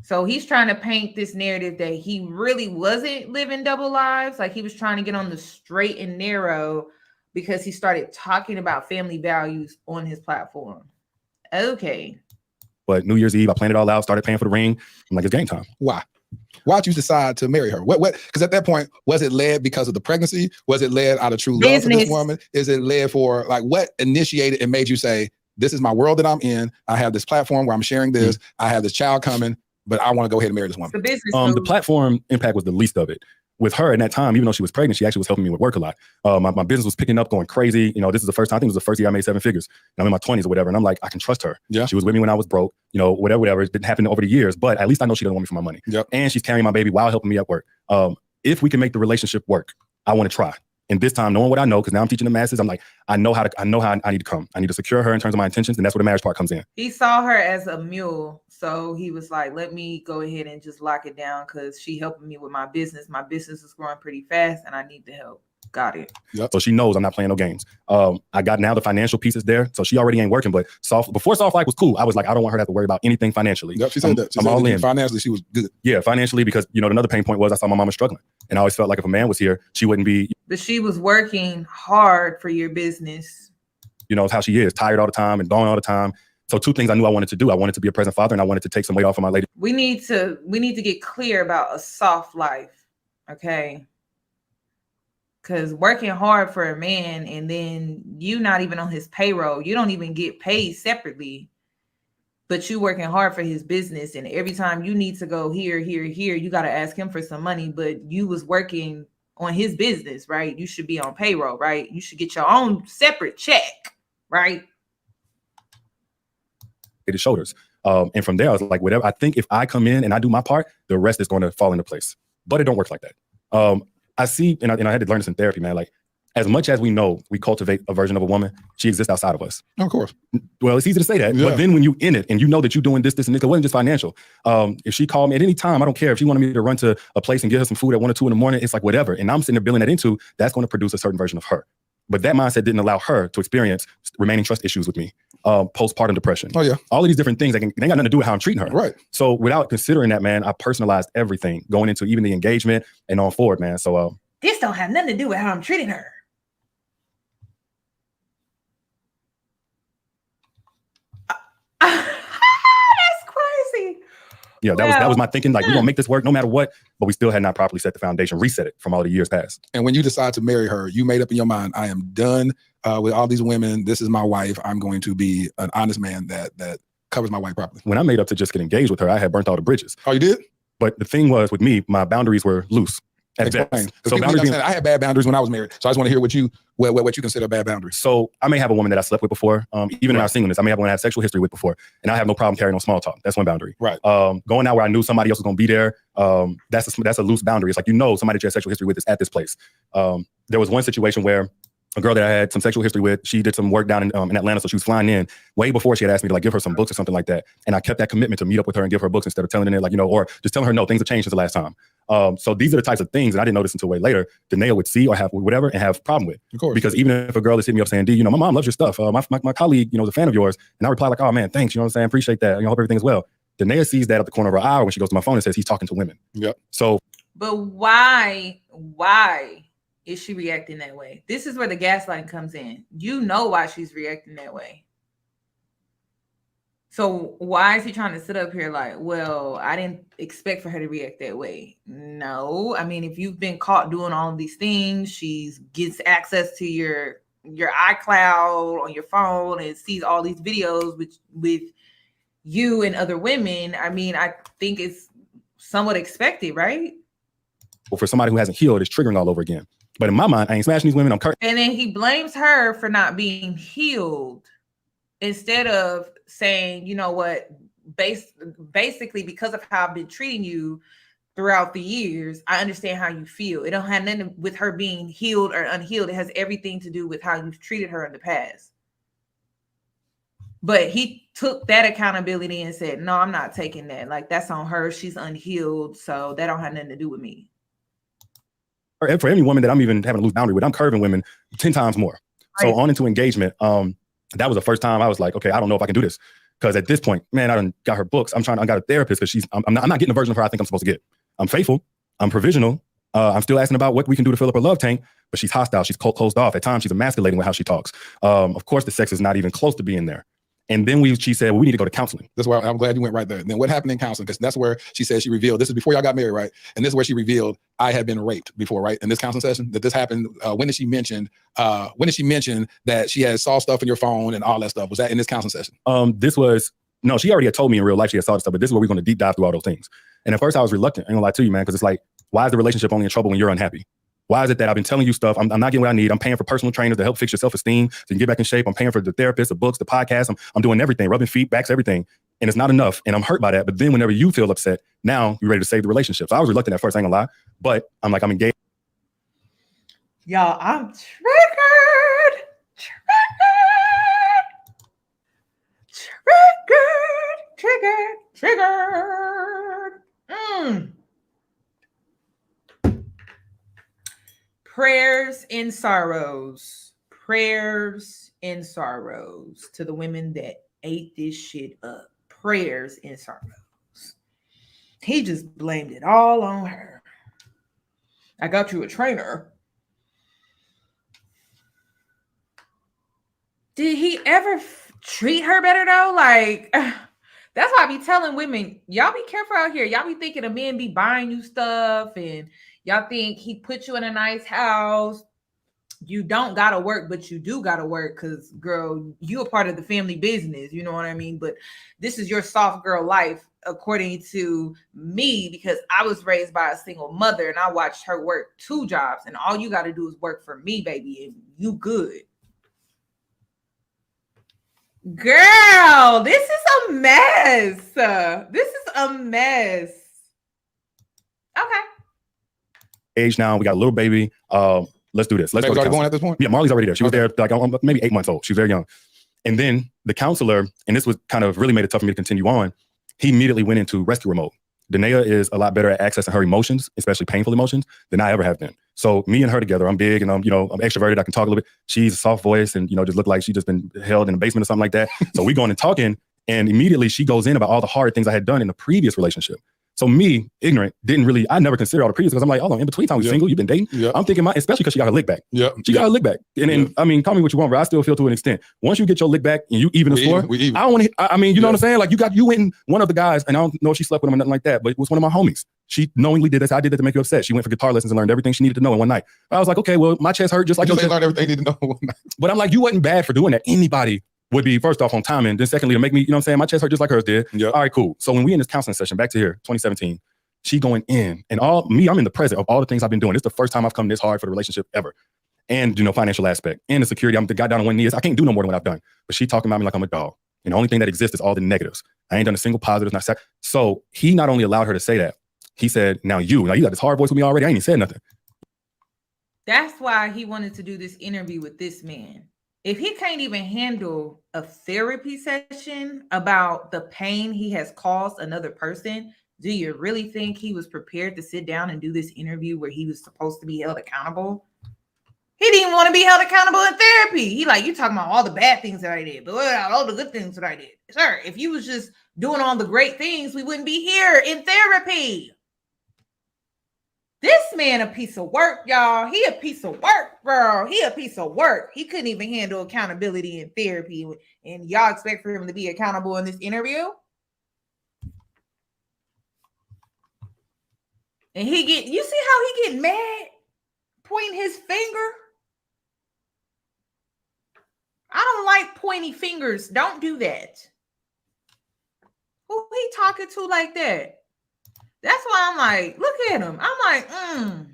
A: So he's trying to paint this narrative that he really wasn't living double lives. Like he was trying to get on the straight and narrow because he started talking about family values on his platform. Okay.
F: But New Year's Eve, I planned it all out, started paying for the ring. I'm like, it's game time.
E: Why? Why'd you decide to marry her? What? Because at that point, was it led because of the pregnancy? Was it led out of true love for this woman? Is it led for, like, what initiated and made you say, this is my world that I'm in. I have this platform where I'm sharing this. Mm-hmm. I have this child coming, but I want to go ahead and marry this woman.
F: The platform impact was the least of it. With her in that time, even though she was pregnant, she actually was helping me with work a lot. My business was picking up, going crazy. This is the first time, I think it was the first year I made 7 figures. And I'm in my 20s or whatever. And I'm like, I can trust her. Yeah. She was with me when I was broke, whatever. It didn't happen over the years, but at least I know she doesn't want me for my money. Yep. And she's carrying my baby while helping me at work. If we can make the relationship work, I want to try. And this time, knowing what I know, because now I'm teaching the masses, I'm like, I know how I need to come. I need to secure her in terms of my intentions, and that's where the marriage part comes in.
A: He saw her as a mule, so he was like, let me go ahead and just lock it down because she helping me with my business. My business is growing pretty fast, and I need the help. Got it.
F: Yep. So she knows I'm not playing no games. I got now the financial pieces there, so she already ain't working. But before Soft Life was cool, I was like, I don't want her to have to worry about anything financially.
E: Yep, she said that. She said all in. Financially, she was good.
F: Yeah, financially, because another pain point was I saw my mama struggling, and I always felt like if a man was here, she wouldn't be.
A: But she was working hard for your business.
F: It's how she is, tired all the time and gone all the time. So 2 things I knew I wanted to do. I wanted to be a present father, and I wanted to take some weight off of my lady.
A: We need to get clear about a soft life, okay? Because working hard for a man and then you not even on his payroll, you don't even get paid separately, but you working hard for his business. And every time you need to go here, you got to ask him for some money, but you was working on his business, right? You should be on payroll, right? You should get your own separate check, right?
F: His shoulders. And from there, I was like, whatever. I think if I come in and I do my part, the rest is going to fall into place. But it don't work like that. I see, and I had to learn this in therapy, man. Like, as much as we know we cultivate a version of a woman, she exists outside of us.
E: Of course.
F: Well, it's easy to say that, but then when you in it and you know that you're doing this, and this, it wasn't just financial. If she called me at any time, I don't care if she wanted me to run to a place and get her some food at 1 or 2 in the morning, it's like whatever. And I'm sitting there building that into, that's going to produce a certain version of her. But that mindset didn't allow her to experience remaining trust issues with me, postpartum depression.
E: Oh yeah. All
F: of these different things, they ain't got nothing to do with how I'm treating her.
E: Right.
F: So without considering that, man, I personalized everything going into even the engagement and on forward, man. So
A: this don't have nothing to do with how I'm treating her. That's crazy.
F: Yeah, that was my thinking. Like, we're gonna make this work no matter what, but we still had not properly set the foundation, reset it from all the years past.
E: And when you decide to marry her, you made up in your mind, I am done with all these women. This is my wife. I'm going to be an honest man that covers my wife properly.
F: When I made up to just get engaged with her, I had burnt all the bridges.
E: Oh, you did?
F: But the thing was, with me, my boundaries were loose.
E: Explain. So I had bad boundaries when I was married. So I just want to hear what you consider bad boundaries.
F: So I may have a woman that I slept with before. Even in our singleness, I may have one I had sexual history with before. And I have no problem carrying on small talk. That's one boundary.
E: Right.
F: Going out where I knew somebody else was going to be there. That's a loose boundary. It's like, somebody that you had sexual history with is at this place. There was one situation where a girl that I had some sexual history with, she did some work down in Atlanta. So she was flying in way before she had asked me to like give her some books or something like that. And I kept that commitment to meet up with her and give her books instead of telling her like, or just telling her, no, things have changed since the last time. So these are the types of things, and I didn't notice until way later, Danae would see or have whatever and have a problem with.
E: Of course.
F: Because even if a girl is hitting me up saying, D, my mom loves your stuff. My colleague, is a fan of yours. And I reply like, oh man, thanks. You know what I'm saying? Appreciate that. Hope everything is well. Danae sees that at the corner of her eye when she goes to my phone and says he's talking to women.
E: Yep.
F: So.
A: But why is she reacting that way? This is where the gaslighting comes in. You know why she's reacting that way. So why is he trying to sit up here like, well, I didn't expect for her to react that way? No, I mean, if you've been caught doing all of these things, she gets access to your iCloud on your phone and sees all these videos with you and other women. I mean, I think it's somewhat expected, right?
F: Well, for somebody who hasn't healed, it's triggering all over again. But in my mind, I ain't smashing these women. I'm
A: and then he blames her for not being healed instead of saying, you know what, basically because of how I've been treating you throughout the years, I understand how you feel. It don't have nothing with her being healed or unhealed. It has everything to do with how you've treated her in the past. But he took that accountability and said, no, I'm not taking that. Like, that's on her. She's unhealed. So that don't have nothing to do with me.
F: For any woman that I'm even having a loose boundary with, I'm curving women 10 times more. Right. So on into engagement, that was the first time I was like, okay, I don't know if I can do this. Because at this point, man, I done got her books. I got a therapist because I'm not getting the version of her I think I'm supposed to get. I'm faithful. I'm provisional. I'm still asking about what we can do to fill up her love tank, but she's hostile. She's closed off. At times, she's emasculating with how she talks. Of course, the sex is not even close to being there. And then she said, well, we need to go to counseling.
E: That's why I'm glad you went right there. And then what happened in counseling? Because that's where she said she revealed, this is before y'all got married, right? And this is where she revealed I had been raped before, right? In this counseling session, that this happened. When did she mention that she had saw stuff in your phone and all that stuff? Was that in this counseling session?
F: No, she already had told me in real life she had saw this stuff, but this is where we're going to deep dive through all those things. And at first I was reluctant. I ain't gonna lie to you, man, because it's like, why is the relationship only in trouble when you're unhappy? Why is it that I've been telling you stuff? I'm not getting what I need. I'm paying for personal trainers to help fix your self-esteem so you can get back in shape. I'm paying for the therapist, the books, the podcast. I'm doing everything, rubbing feet, backs, everything. And it's not enough. And I'm hurt by that. But then whenever you feel upset, now you're ready to save the relationship. So I was reluctant at first, I ain't gonna lie. But I'm engaged.
A: Y'all, I'm triggered. Prayers and sorrows to the women that ate this shit up. Prayers and sorrows. He just blamed it all on her. I got you a trainer. Did he ever treat her better though? Like, that's why I be telling women, y'all be careful out here. Y'all be thinking a man be buying you stuff and y'all think he put you in a nice house. You don't gotta work, but you do gotta work because, girl, you a part of the family business. You know what I mean? But this is your soft girl life, according to me, because I was raised by a single mother and I watched her work 2 jobs. And all you gotta do is work for me, baby, and you good. Girl, this is a mess. This is a mess. Okay.
F: Age now, we got a little baby. let's do this. Let's go to
E: already born
F: counseling.
E: at this point?
F: Yeah, Marley's already there. She was there like maybe 8 months old. She was very young. And then the counselor, and this was kind of really made it tough for me to continue on, he immediately went into rescue mode. Danae is a lot better at accessing her emotions, especially painful emotions, than I ever have been. So me and her together, I'm big and I'm extroverted. I can talk a little bit. She's a soft voice and, just look like she just been held in the basement or something like that. So we going and talking, and immediately she goes in about all the hard things I had done in the previous relationship. So me, ignorant, I never considered all the previous because I'm like, hold on, in between time we single, you've been dating.
E: Yeah.
F: I'm thinking especially because she got her lick back.
E: Yeah.
F: She got her lick back. And I mean, call me what you want, but I still feel to an extent. Once you get your lick back and you even the score, I don't want to, I mean, you know what I'm saying? Like you went in one of the guys, and I don't know if she slept with him or nothing like that, but it was one of my homies. She knowingly did this. I did that to make you upset. She went for guitar lessons and learned everything she needed to know in one night. I was like, okay, well, my chest hurt just like your chest.
E: Learned everything you need to know one night.
F: But I'm like, you wasn't bad for doing that. Anybody would be, first off, on timing. Then secondly, to make me, my chest hurt just like hers did.
E: Yeah.
F: All right, cool. So when we in this counseling session, back to here, 2017, she going in, and I'm in the present of all the things I've been doing. This is the first time I've come this hard for the relationship ever. And, financial aspect and the security. I'm the guy down on one knee. I can't do no more than what I've done. But she talking about me like I'm a dog. And the only thing that exists is all the negatives. I ain't done a single positive. So he not only allowed her to say that, he said, now you got this hard voice with me already. I ain't even said nothing.
A: That's why he wanted to do this interview with this man. If he can't even handle a therapy session about the pain he has caused another person, do you really think he was prepared to sit down and do this interview where he was supposed to be held accountable? He didn't even want to be held accountable in therapy. He like, you talking about all the bad things that I did, but what about all the good things that I did? Sir, if you was just doing all the great things, we wouldn't be here in therapy. This man a piece of work, y'all. He a piece of work, bro. He a piece of work. He couldn't even handle accountability in therapy. And y'all expect for him to be accountable in this interview? And you see how he get mad, pointing his finger? I don't like pointy fingers. Don't do that. Who he talking to like that? That's why I'm like, look at him. I'm like,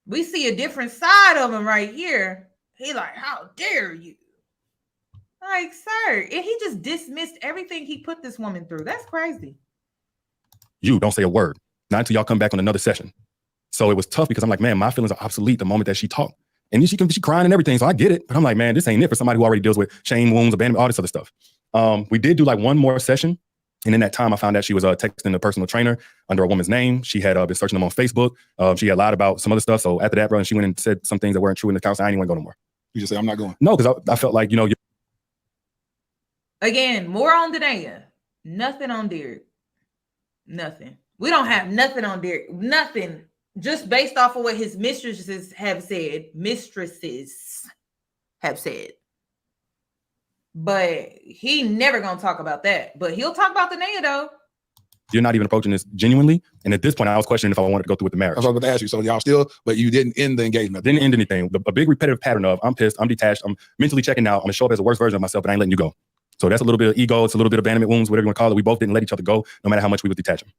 A: we see a different side of him right here. He like, how dare you? Like, sir, and he just dismissed everything he put this woman through. That's crazy.
F: You don't say a word. Not until y'all come back on another session. So it was tough because I'm like, man, my feelings are obsolete the moment that she talked. And she crying and everything. So I get it. But I'm like, man, this ain't it for somebody who already deals with shame, wounds, abandonment, all this other stuff. We did do like one more session. And in that time, I found out she was texting a personal trainer under a woman's name. She had been searching them on Facebook. She had lied about some other stuff. So after that, bro, she went and said some things that weren't true in the counseling. I didn't want to go no more.
E: You just say, I'm not going.
F: No, because I felt like,
A: Again, more on Danae. Nothing on Derrick. Nothing. We don't have nothing on Derrick. Nothing. Just based off of what his mistresses have said. But he never gonna talk about that. But he'll talk about Danae though.
F: You're not even approaching this genuinely. And at this point, I was questioning if I wanted to go through with the marriage.
E: I was about to ask you. So y'all still, but you didn't end the engagement.
F: Didn't end anything. A big repetitive pattern of I'm pissed, I'm detached, I'm mentally checking out, I'm gonna show up as the worst version of myself, but I ain't letting you go. So that's a little bit of ego. It's a little bit of abandonment wounds, whatever you want to call it. We both didn't let each other go, no matter how much we was detaching.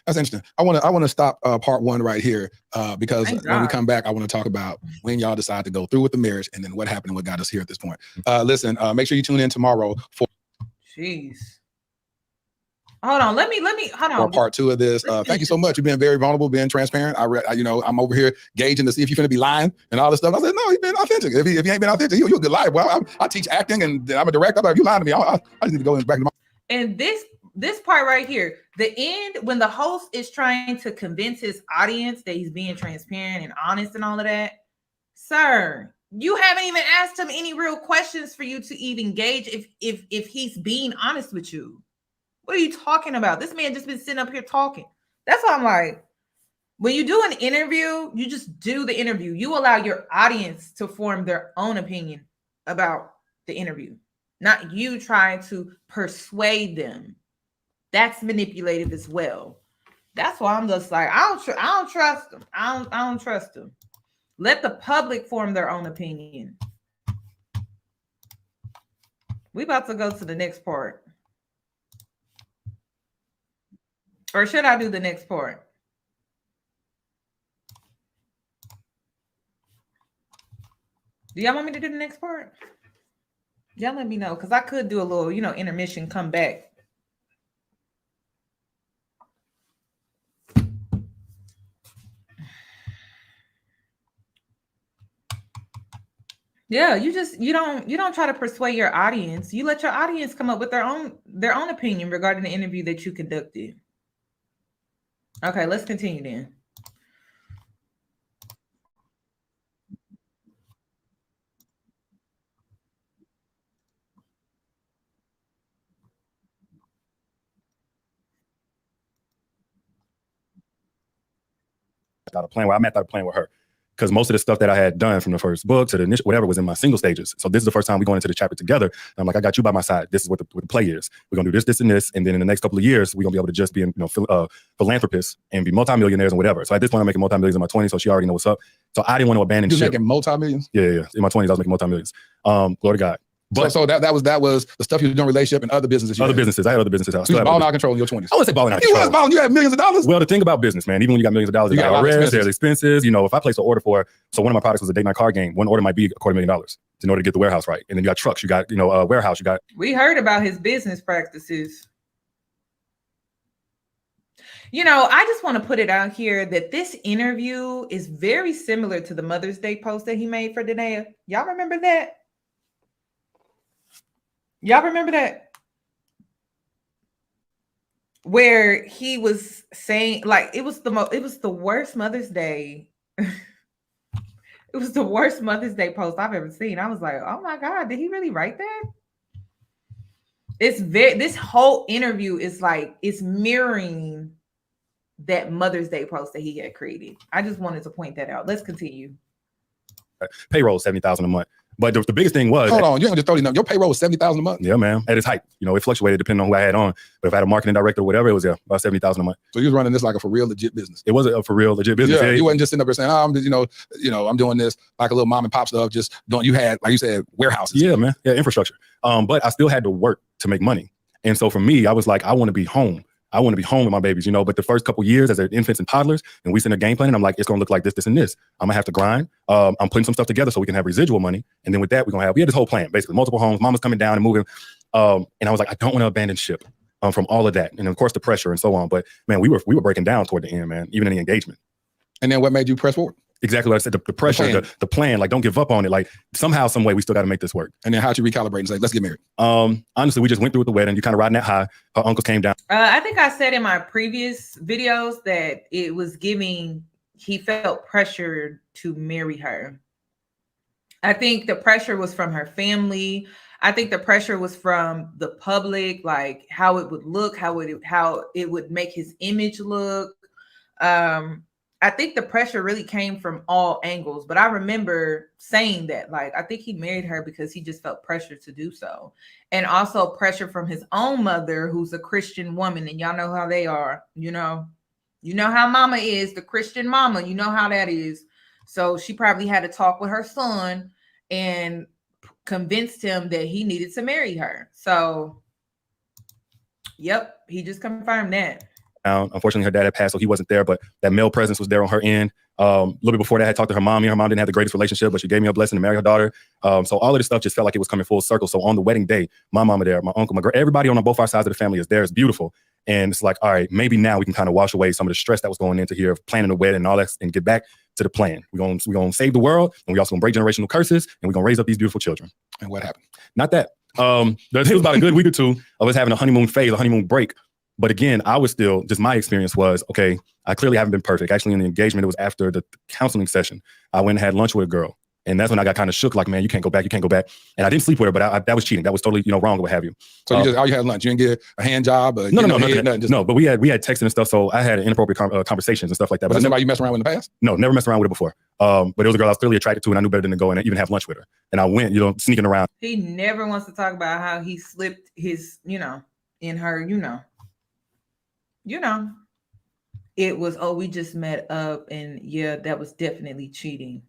E: That's interesting. I want to stop part one right here because when we come back, I want to talk about when y'all decide to go through with the marriage and then what happened and what got us here at this point. Listen, make sure you tune in tomorrow for.
A: Jeez. Hold on. Let me hold on.
E: For part two of this. Thank you so much. You've been very vulnerable, being transparent. I'm over here gauging to see if you're going to be lying and all this stuff. I said, no, you've been authentic. If you ain't been authentic, you're a good liar. Well, I teach acting and I'm a director. But if you lying to me, I just need to go back to my.
A: And this part right here, the end, when the host is trying to convince his audience that he's being transparent and honest and all of that, sir, you haven't even asked him any real questions for you to even gauge if he's being honest with you. What are you talking about? This man just been sitting up here talking. That's why I'm like, when you do an interview, you just do the interview. You allow your audience to form their own opinion about the interview, not you trying to persuade them. That's manipulative as well. That's why I'm just like, I don't trust them. I don't trust them. Let the public form their own opinion. We about to go to the next part. Or should I do the next part? Do y'all want me to do the next part? Y'all let me know, because I could do a little, intermission, come back. Yeah, you don't try to persuade your audience. You let your audience come up with their own opinion regarding the interview that you conducted. Okay, let's continue then.
F: Out a plan where I mapped out a plan with her. Because most of the stuff that I had done from the first book to the initial, whatever, was in my single stages. So this is the first time we're going into the chapter together. And I'm like, I got you by my side. This is what the play is. We're going to do this, this, and this. And then in the next couple of years, we're going to be able to just be philanthropists and be multimillionaires and whatever. So at this point, I'm making multimillions in my 20s. So she already knows what's up. So I didn't want to abandon ship.
E: You're making multi-millions?
F: Yeah. In my 20s, I was making multimillions. Glory to God.
E: But so that was the stuff you were doing, relationship and other businesses.
F: I had other businesses.
E: So you was balling out of control in your 20s.
F: I wouldn't say balling out of
E: control. You was balling. You had millions of dollars.
F: Well, the thing about business, man, even when you got millions of dollars,
E: you got
F: arrears, there's expenses. You know, if I place an order for, so one of my products was a date night card game. One order might be $250,000 in order to get the warehouse right. And then you got trucks, you got, warehouse, you got.
A: We heard about his business practices. I just want to put it out here that this interview is very similar to the Mother's Day post that he made for Danae. Y'all remember that? Where he was saying, like, it was the worst Mother's Day. It was the worst Mother's Day post I've ever seen. I was like, oh my God, did he really write that? This whole interview is like, it's mirroring that Mother's Day post that he had created. I just wanted to point that out. Let's continue.
F: Payroll $70,000 a month. But the biggest thing was,
E: hold on, you ain't just 30. Your payroll was $70,000 a month.
F: Yeah, man, at its height. It fluctuated depending on who I had on. But if I had a marketing director or whatever, it was about $70,000 a month.
E: So you was running this like a for real legit business.
F: It was a for real legit business.
E: Yeah, you wasn't just sitting up there saying, "Oh, I'm doing this like a little mom and pop stuff." Just don't. You had, like you said, warehouses.
F: Yeah, man. Yeah, infrastructure. But I still had to work to make money. And so for me, I was like, I want to be home. I want to be home with my babies, but the first couple years as they're infants and toddlers, and we send a game plan, and I'm like, it's going to look like this, this, and this. I'm going to have to grind. I'm putting some stuff together so we can have residual money. And then with that, we had this whole plan, basically multiple homes, mama's coming down and moving. And I was like, I don't want to abandon ship from all of that. And of course the pressure and so on. But man, we were breaking down toward the end, man, even in the engagement.
E: And then what made you press forward?
F: Exactly what I said, the pressure, the plan, like don't give up on it. Like somehow, some way we still got to make this work.
E: And then how'd you recalibrate and say, let's get married?
F: Honestly, we just went through with the wedding. You kind of riding that high. Her uncles came down.
A: I think I said in my previous videos that it was giving, he felt pressured to marry her. I think the pressure was from her family. I think the pressure was from the public, like how it would look, how it would make his image look. I think the pressure really came from all angles, but I remember saying that, like, I think he married her because he just felt pressure to do so. And also pressure from his own mother, who's a Christian woman. And y'all know how they are, you know how mama is, the Christian mama, you know how that is. So she probably had to talk with her son and convinced him that he needed to marry her. So, yep, he just confirmed that.
F: Unfortunately, her dad had passed, so he wasn't there, but that male presence was there on her end. A little bit before that, I had talked to her mommy. Her mom didn't have the greatest relationship, but she gave me a blessing to marry her daughter. So all of this stuff just felt like it was coming full circle. So on the wedding day, my mama there, my uncle, my girl, everybody on both our sides of the family is there. It's beautiful. And it's like, all right, maybe now we can kind of wash away some of the stress that was going into here of planning the wedding and all that and get back to the plan. We're gonna save the world, and we also gonna break generational curses, and we're gonna raise up these beautiful children.
E: And what happened?
F: Not that. It was about a good week or two of us having a honeymoon phase, a honeymoon break. But again, I was still, just my experience was, okay, I clearly haven't been perfect. Actually, in the engagement, it was after the counseling session. I went and had lunch with a girl. And that's when I got kind of shook, like, man, you can't go back. And I didn't sleep with her, but that was cheating. That was totally, wrong or what have you.
E: So all you had lunch. You didn't get a hand job?
F: No, but we had texting and stuff. So I had inappropriate conversations and stuff like that.
E: But somebody you messed around with in the past?
F: No, never messed around with her before. But it was a girl I was clearly attracted to, and I knew better than to go and even have lunch with her. And I went, sneaking around.
A: He never wants to talk about how he slipped his, in her, it was, oh, we just met up, and yeah, that was definitely cheating.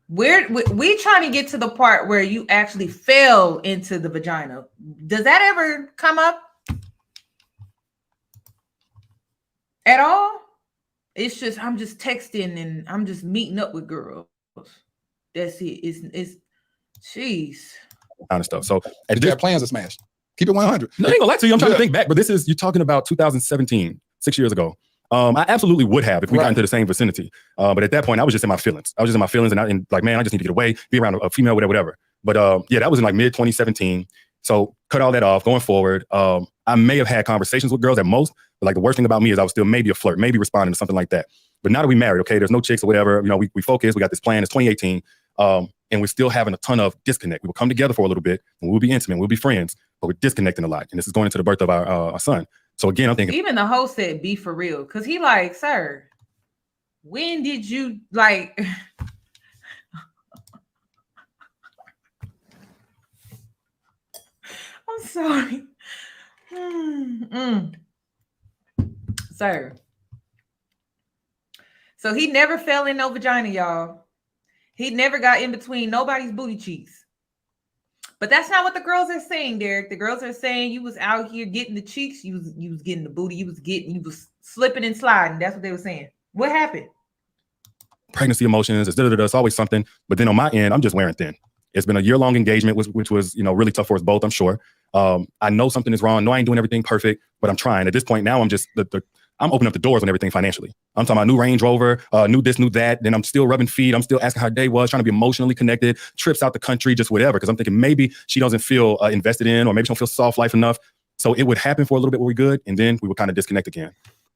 A: We trying to get to the part where you actually fell into the vagina. Does that ever come up at all? It's just, I'm just texting and I'm just meeting up with girls. That's it. It's jeez.
F: Kind of stuff. So
E: did you have plans to smash? Keep it 100.
F: No, I ain't gonna lie to you. I'm trying to think back, but you're talking about 2017, 6 years ago. I absolutely would have if we got into the same vicinity. But at that point, I was just in my feelings. And like, man, I just need to get away, be around a female, whatever. But yeah, that was in like mid 2017. So cut all that off. Going forward, I may have had conversations with girls at most, but like the worst thing about me is I was still maybe a flirt, maybe responding to something like that. But now that we married, okay, there's no chicks or whatever, you know, we focus, we got this plan, it's 2018, and we're still having a ton of disconnect. We will come together for a little bit, and we'll be intimate, we'll be friends, but we're disconnecting a lot. And this is going into the birth of our son. So again, I'm thinking.
A: Even the host said, be for real. Because he like, sir, when did you, like... I'm sorry. Sir. So he never fell in no vagina, y'all. He never got in between nobody's booty cheeks. But that's not what the girls are saying, Derrick. The girls are saying you was out here getting the cheeks, you was getting the booty, you was slipping and sliding. That's what they were saying. What happened?
F: Pregnancy emotions, it's always something. But then on my end, I'm just wearing thin. It's been a year-long engagement, which was, you know, really tough for us both, I'm sure. I know something is wrong. No, I ain't doing everything perfect, but I'm trying. At this point now, I'm just I'm opening up the doors on everything financially. I'm talking about new Range Rover, new this, new that. Then I'm still rubbing feet. I'm still asking how her day was, trying to be emotionally connected, trips out the country, just whatever. Because I'm thinking maybe she doesn't feel invested in, or maybe she don't feel soft life enough. So it would happen for a little bit where we're good, and then we would kind of disconnect again.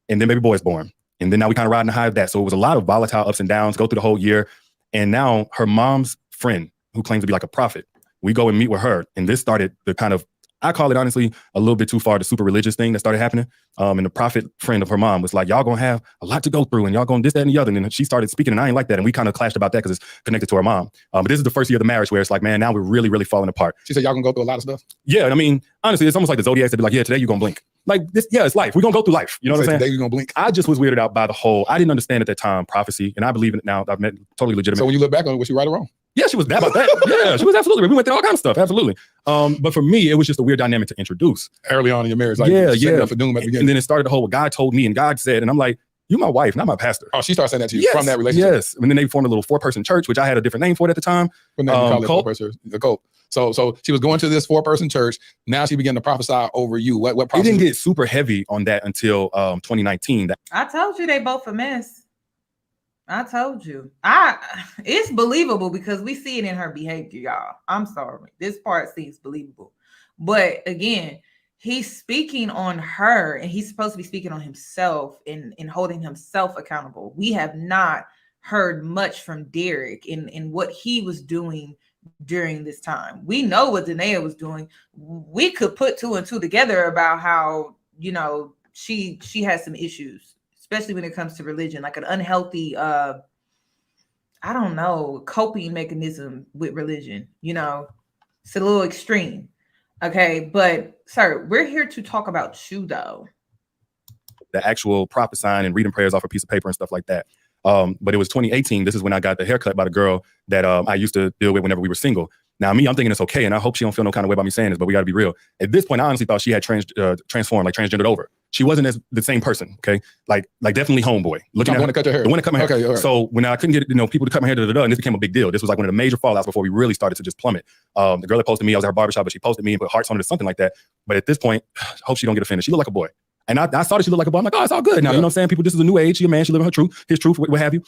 F: And then baby boy is born. And then now we kind of riding the high of that. So it was a lot of volatile ups and downs, go through the whole year. And now her mom's friend, who claims to be like a prophet, we go and meet with her. And this started the kind of, I call it honestly, a little bit too far, the super religious thing that started happening. And the prophet friend of her mom was like, y'all gonna have a lot to go through, and y'all going this, that, and the other. And then she started speaking, and I ain't like that. And we kind of clashed about that because it's connected to her mom. But this is the first year of the marriage where it's like, man, now we're really, really falling apart.
E: She said, y'all gonna go through a lot of stuff?
F: Yeah, I mean, honestly, it's almost like the Zodiacs to be like, yeah, today you're gonna blink. Like this, yeah, it's life. We're gonna go through life. You know what I'm saying?
E: Today you're gonna blink.
F: I just was weirded out by the whole, I didn't understand at that time prophecy, and I believe in it now. I've met totally legitimate.
E: So when you look back on it, was she right or wrong?
F: Yeah, she was bad about that. Yeah, she was absolutely. We went through all kinds of stuff, absolutely. But for me, it was just a weird dynamic to introduce.
E: Early on in your marriage, like
F: yeah.
E: For doom at the beginning.
F: And then it started the whole, what God told me and God said, and I'm like, you're my wife, not my pastor.
E: Oh, she started saying that to you from that relationship?
F: Yes, and then they formed a little 4-person church, which I had a different name for it at the time.
E: What name you call it? The cult. So she was going to this 4-person church. Now she began to prophesy over you. What
F: it didn't get super heavy on that until 2019.
A: I told you they both a mess. I told you. It's believable because we see it in her behavior, y'all. I'm sorry. This part seems believable. But again, he's speaking on her, and he's supposed to be speaking on himself and holding himself accountable. We have not heard much from Derrick in what he was doing during this time. We know what Danae was doing. We could put 2 and 2 together about how, you know, she has some issues, especially when it comes to religion, like an unhealthy, I don't know, coping mechanism with religion. You know, it's a little extreme. Okay, but sir, we're here to talk about you though.
F: The actual prophesying and reading prayers off a piece of paper and stuff like that. But it was 2018. This is when I got the haircut by the girl that I used to deal with whenever we were single. Now, I'm thinking it's okay, and I hope she don't feel no kind of way about me saying this, but we got to be real. At this point, I honestly thought she had transformed, like transgendered over. She wasn't as the same person, okay? Like definitely homeboy.
E: Looking at the one that cut your hair.
F: The one that cut my hair.
E: Okay, all right.
F: So when I couldn't get people to cut my hair, and this became a big deal. This was like one of the major fallouts before we really started to just plummet. The girl that posted me, I was at her barbershop, but she posted me and put hearts on it or something like that. But at this point, hope she don't get offended. She looked like a boy. And I saw that she looked like a boy. I'm like, oh, it's all good now. Yeah. You know what I'm saying? People, this is a new age. She a man. She living her truth, his truth, what have you.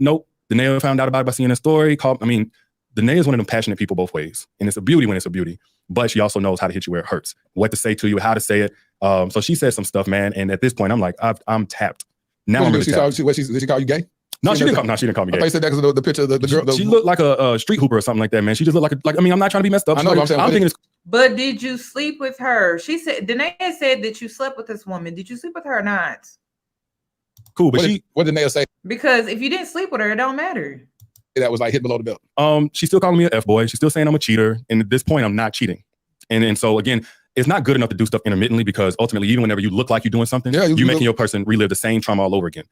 F: Nope. Danae found out about it by seeing a story. Danae is one of them passionate people both ways. And it's a beauty when it's a beauty. But she also knows how to hit you where it hurts, what to say to you, how to say it. So she said some stuff, man. And at this point, I'm like, I'm tapped. Now
E: did she call you gay?
F: No, she didn't call me gay.
E: I thought you said that because the picture of the girl.
F: She looked like a street hooper or something like that, man. She just looked like I'm not trying to be messed up.
E: I know, I'm
F: thinking it's.
A: But did you sleep with her? She said, Danae said that you slept with this woman. Did you sleep with her or not?
F: Cool, but
E: what did Danae say?
A: Because if you didn't sleep with her, it don't matter.
E: That was like hit below the belt.
F: She's still calling me an F-boy. She's still saying I'm a cheater. And at this point, I'm not cheating. And so again, it's not good enough to do stuff intermittently, because ultimately, even whenever you look like you're doing something, you're making your person relive the same trauma all over again.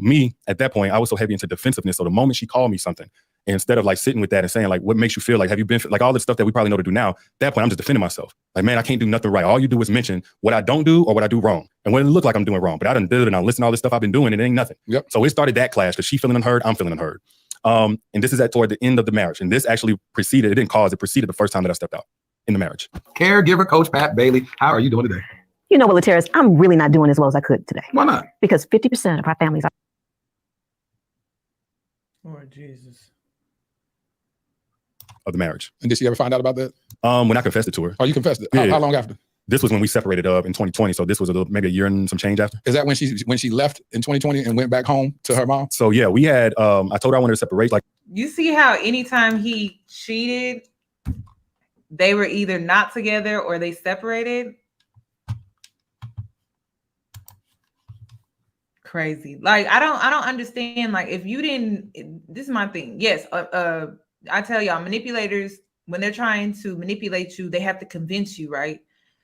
F: Me, at that point, I was so heavy into defensiveness. So the moment she called me something, instead of like sitting with that and saying like, what makes you feel like, have you been like all the stuff that we probably know to do now, at that point, I'm just defending myself. Like, man, I can't do nothing right. All you do is mention what I don't do or what I do wrong. And what it look like I'm doing wrong. But I done did it and I listen to all this stuff I've been doing and it ain't nothing.
E: Yep.
F: So it started that clash because she feeling unheard, I'm feeling unheard. And this is toward the end of the marriage. And this actually preceded the first time that I stepped out in the marriage.
E: Caregiver coach Pat Bailey, how are you doing today?
G: you know what, Lateris, I'm really not doing as well as I could today.
E: Why not?
G: Because 50% of our families are.
A: Lord Jesus.
F: Of the marriage.
E: And did she ever find out about that?
F: When I confessed it to her.
E: Oh, you confessed it.
F: Yeah.
E: How long after?
F: This was when we separated up in 2020. So this was maybe a year and some change after.
E: Is that when she left in 2020 and went back home to her mom?
F: So yeah, we had I told her I wanted to separate. Like,
A: You see how anytime he cheated, they were either not together or they separated? Crazy. Like I don't understand. Like if you didn't, this is my thing. Yes, I tell y'all, manipulators, when they're trying to manipulate you, they have to convince you, right?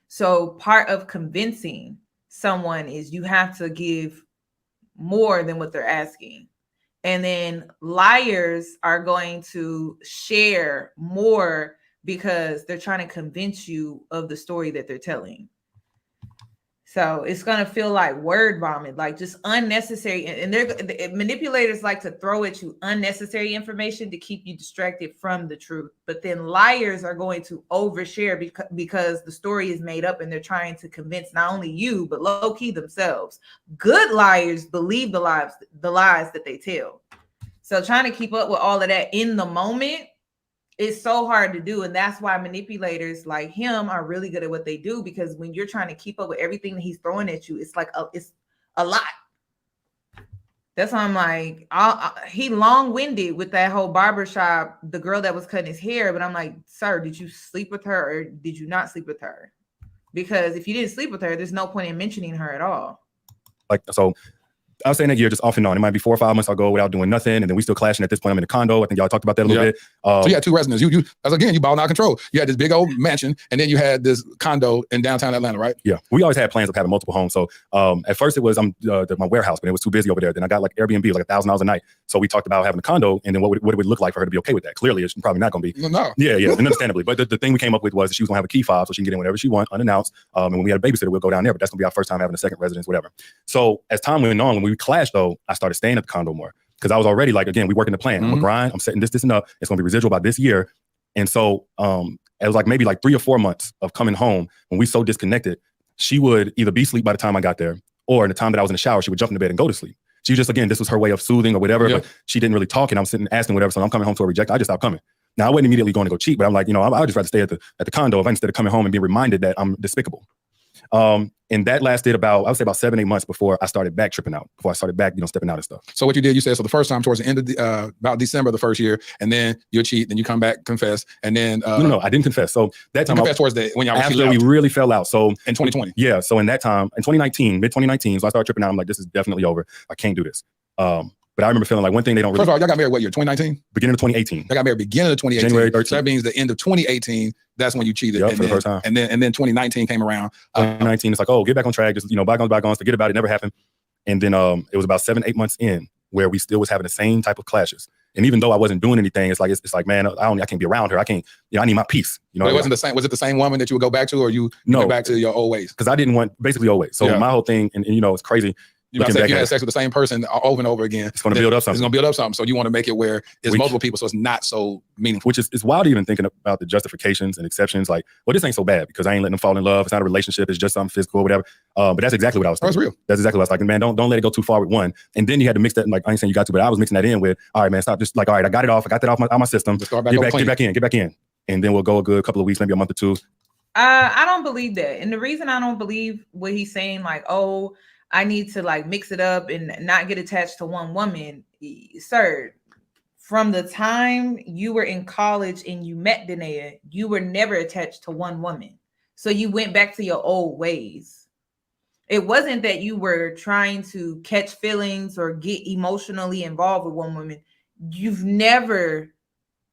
A: So part of convincing someone is you have to give more than what they're asking. And then liars are going to share more because they're trying to convince you of the story that they're telling. So it's going to feel like word vomit, like just unnecessary. And manipulators like to throw at you unnecessary information to keep you distracted from the truth. But then liars are going to overshare because the story is made up and they're trying to convince not only you, but low key themselves. Good liars believe the lies that they tell. So trying to keep up with all of that in the moment, it's so hard to do. And that's why manipulators like him are really good at what they do, because when you're trying to keep up with everything that he's throwing at you, it's like it's a lot. That's why I'm like, he long-winded with that whole barbershop, the girl that was cutting his hair. But I'm like, sir, did you sleep with her or did you not sleep with her? Because if you didn't sleep with her, there's no point in mentioning her at all.
F: Like, so I was saying that year just off and on. It might be 4 or 5 months I'll go without doing nothing. And then we still clashing at this point. I'm in a condo. I think y'all talked about that a little bit.
E: So you had two residences. You as again, you balling out of control. You had this big old mansion and then you had this condo in downtown Atlanta, right?
F: Yeah. We always had plans of having multiple homes. So at first it was my warehouse, but it was too busy over there. Then I got like Airbnb, like $1,000 a night. So we talked about having a condo and then what it would look like for her to be okay with that. Clearly, it's probably not going to be.
E: No.
F: Yeah, and understandably. But the thing we came up with was that she was going to have a key fob so she can get in whenever she wants, unannounced. And when we had a babysitter, we'll go down there. But that's going to be our first time having a second residence, whatever. So as time went on, when we clashed though, I started staying at the condo more because I was already like, again, we working the plan. I'm a grind. I'm setting this and up. It's going to be residual by this year. And so it was like maybe like 3 or 4 months of coming home when we so disconnected, she would either be asleep by the time I got there or in the time that I was in the shower, she would jump into bed and go to sleep. She just, again, this was her way of soothing or whatever, but she didn't really talk and I'm sitting asking whatever. So I'm coming home to a reject. I just stopped coming. Now I wasn't immediately going to go cheat, but I'm like, I'd just rather stay at the condo if instead of coming home and being reminded that I'm despicable. And that lasted I would say about 7-8 months before I started back tripping out, before I started back, stepping out and stuff.
E: So what you did, you said, so the first time towards the end of about December the first year, and then you cheat, then you come back, confess, and then
F: no, I didn't confess. So that time,
E: confessed towards when y'all
F: after we really fell out. So
E: in 2020,
F: yeah. So in that time, in 2019, mid 2019, so I started tripping out. I'm like, this is definitely over. I can't do this. But I remember feeling like one thing they don't really.
E: First of all, y'all got married what year? 2019?
F: Beginning of 2018.
E: Y'all got married beginning of 2018.
F: January 13th.
E: So that means the end of 2018. That's when you cheated.
F: Yep, for the first time.
E: And then 2019 came around.
F: 2019, it's like, oh, get back on track. Just bygones, forget about it. Never happened. And then it was about 7-8 months in where we still was having the same type of clashes. And even though I wasn't doing anything, it's like, man, I can't be around her. I can't. I need my peace.
E: But it wasn't the same. Was it the same woman that you would go back to, or you went back to your old ways?
F: Because I didn't want basically old ways. So my whole thing, and it's crazy.
E: You had sex with the same person over and over again.
F: It's going to build up something.
E: It's going to build up something. So you want to make it where it's multiple people, so it's not so meaningful.
F: Which is wild even thinking about the justifications and exceptions. Like, well, this ain't so bad because I ain't letting them fall in love. It's not a relationship. It's just something physical or whatever. But that's exactly what I was thinking.
E: That's real.
F: That's exactly what I was like, man, don't let it go too far with one. And then you had to mix that. Like, I ain't saying you got to, but I was mixing that in with, all right, man, stop. Just like, all right, I got it off. I got that off my system. Get back in. And then we'll go a good couple of weeks, maybe a month or two.
A: I don't believe that. And the reason I don't believe what he's saying, like, oh, I need to like mix it up and not get attached to one woman. Sir, from the time you were in college and you met Danae, you were never attached to one woman. So you went back to your old ways. It wasn't that you were trying to catch feelings or get emotionally involved with one woman. You've never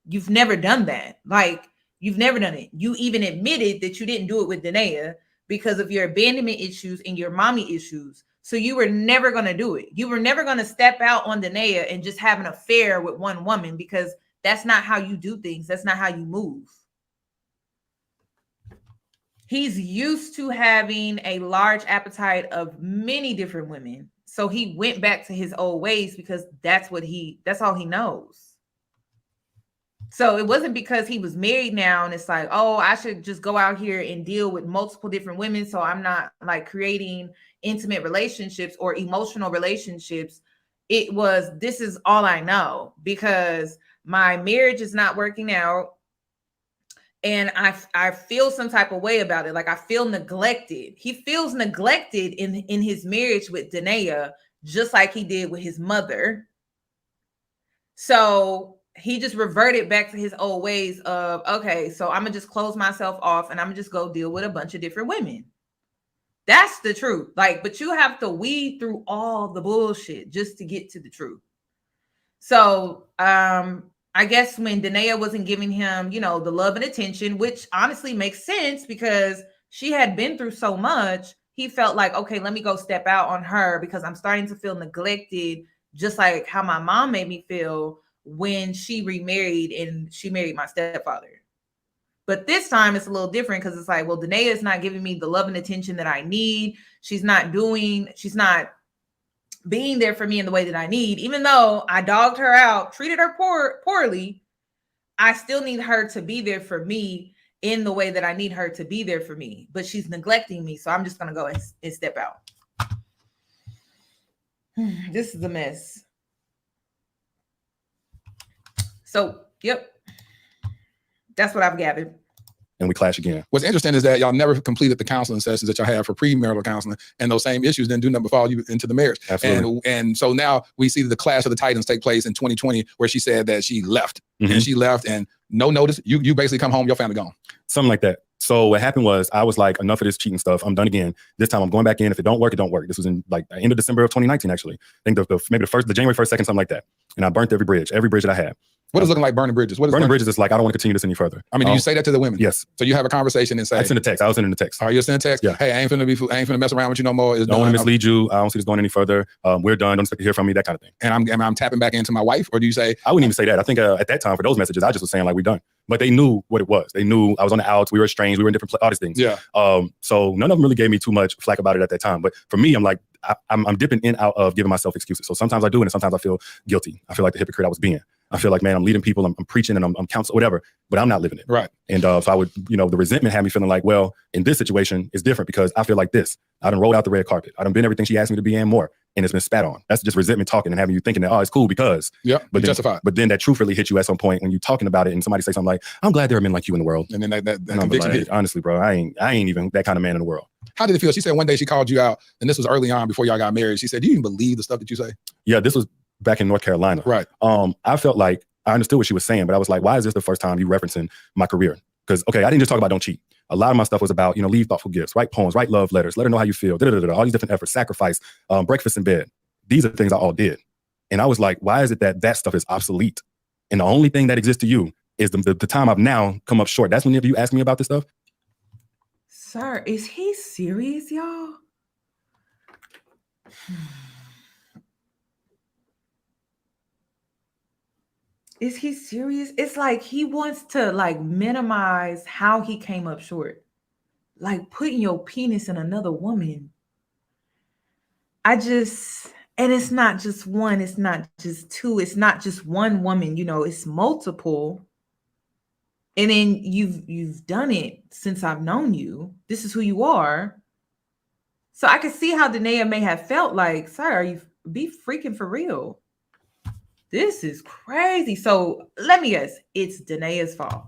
A: done that. Like, you've never done it. You even admitted that you didn't do it with Danae because of your abandonment issues and your mommy issues. So you were never going to do it. You were never going to step out on Danae and just have an affair with one woman, because that's not how you do things. That's not how you move. He's used to having a large appetite of many different women. So he went back to his old ways because that's all he knows. So it wasn't because he was married now and it's like, oh, I should just go out here and deal with multiple different women so I'm not like creating intimate relationships or emotional relationships. It was, this is all I know because my marriage is not working out and I feel some type of way about it. Like I feel neglected. He feels neglected in his marriage with Danae, just like he did with his mother. So he just reverted back to his old ways of, okay, so I'm gonna just close myself off and I'm gonna just go deal with a bunch of different women. That's the truth. Like, but you have to weed through all the bullshit just to get to the truth. So I guess when Danae wasn't giving him, you know, the love and attention, which honestly makes sense because she had been through so much, he felt like, okay, let me go step out on her because I'm starting to feel neglected, just like how my mom made me feel when she remarried and she married my stepfather. But this time it's a little different because it's like, well, Danae is not giving me the love and attention that I need. She's not being there for me in the way that I need. Even though I dogged her out, treated her poorly, I still need her to be there for me in the way that I need her to be there for me. But she's neglecting me. So I'm just going to go and step out. This is a mess. So, yep. That's what I've gathered.
F: And we clash again.
E: What's interesting is that y'all never completed the counseling sessions that y'all had for premarital counseling, and those same issues didn't do nothing but follow you into the marriage.
F: Absolutely.
E: And so now we see the clash of the titans take place in 2020, where she said that she left, and she left, and no notice. You basically come home, your family gone.
F: Something like that. So what happened was I was like, enough of this cheating stuff. I'm done again. This time I'm going back in. If it don't work, it don't work. This was in like the end of December of 2019, actually. I think maybe the January 1st, 2nd, something like that. And I burnt every bridge that I had.
E: What is looking like burning bridges? What is
F: burning bridges is like, I don't want to continue this any further.
E: I mean, do you say that to the women?
F: Yes.
E: So you have a conversation and say,
F: I send a text. I was sending a text.
E: Are you sending a text?
F: Yeah.
E: Hey, I ain't finna mess around with you no more.
F: Don't want to mislead you. I don't see this going any further. We're done. Don't expect to hear from me, that kind of thing.
E: And I'm tapping back into my wife, or do you say?
F: I wouldn't even say that. I think at that time for those messages, I just was saying like, we're done. But they knew what it was. They knew I was on the outs. We were estranged. We were in different all these things.
E: Yeah.
F: So none of them really gave me too much flack about it at that time. But for me, I'm like, I'm dipping in out of giving myself excuses. So sometimes I do it, and sometimes I feel guilty. I feel like the hypocrite I was being. I feel like, man, I'm leading people, I'm preaching, and I'm counseling, whatever, but I'm not living it.
E: Right.
F: And so I would, the resentment had me feeling like, well, in this situation, it's different because I feel like this. I done rolled out the red carpet. I done been everything she asked me to be and more, and it's been spat on. That's just resentment talking and having you thinking that, oh, it's cool because.
E: Yeah,
F: but
E: justified.
F: But then that truth really hit you at some point when you're talking about it and somebody say something like, I'm glad there are men like you in the world.
E: And then that
F: and
E: conviction
F: like,
E: hit.
F: honestly, bro, I ain't even that kind of man in the world.
E: How did it feel? She said one day she called you out, and this was early on before y'all got married. She said, do you even believe the stuff that you say?
F: Yeah, this was back in North Carolina.
E: Right.
F: I felt like I understood what she was saying, but I was like, why is this the first time you referencing my career? Because, okay, I didn't just talk about don't cheat. A lot of my stuff was about, leave thoughtful gifts, write poems, write love letters, let her know how you feel, all these different efforts, sacrifice, breakfast in bed. These are things I all did. And I was like, why is it that stuff is obsolete? And the only thing that exists to you is the time I've now come up short. That's when you ask me about this stuff.
A: Sir, is he serious, y'all? Is he serious? It's like he wants to like minimize how he came up short. Like putting your penis in another woman. And it's not just one, it's not just two, it's not just one woman, it's multiple. And then you've done it since I've known you. This is who you are. So I can see how Danae may have felt like, sir, are you be freaking for real? This is crazy. So let me guess, it's Danae's fault.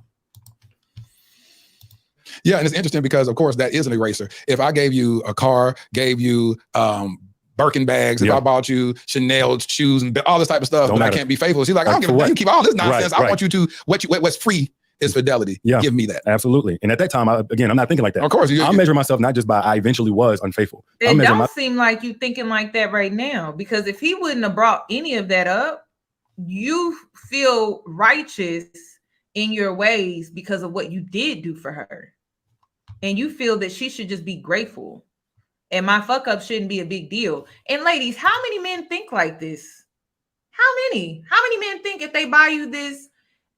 E: Yeah, and it's interesting because, of course, that is an eraser. If I gave you a car, gave you Birkin bags, if I bought you Chanel shoes and all this type of stuff, but I can't be faithful. She's like, I don't give a damn. You keep all this nonsense. I want you to, what's free is fidelity. Yeah. Give me that.
F: Absolutely. And at that time, I'm not thinking like that.
E: Of course.
F: I'm measuring myself not just by I eventually was unfaithful.
A: It don't seem like you thinking like that right now, because if he wouldn't have brought any of that up, you feel righteous in your ways because of what you did do for her. And you feel that she should just be grateful. And my fuck up shouldn't be a big deal. And ladies, how many men think like this? How many men think if they buy you this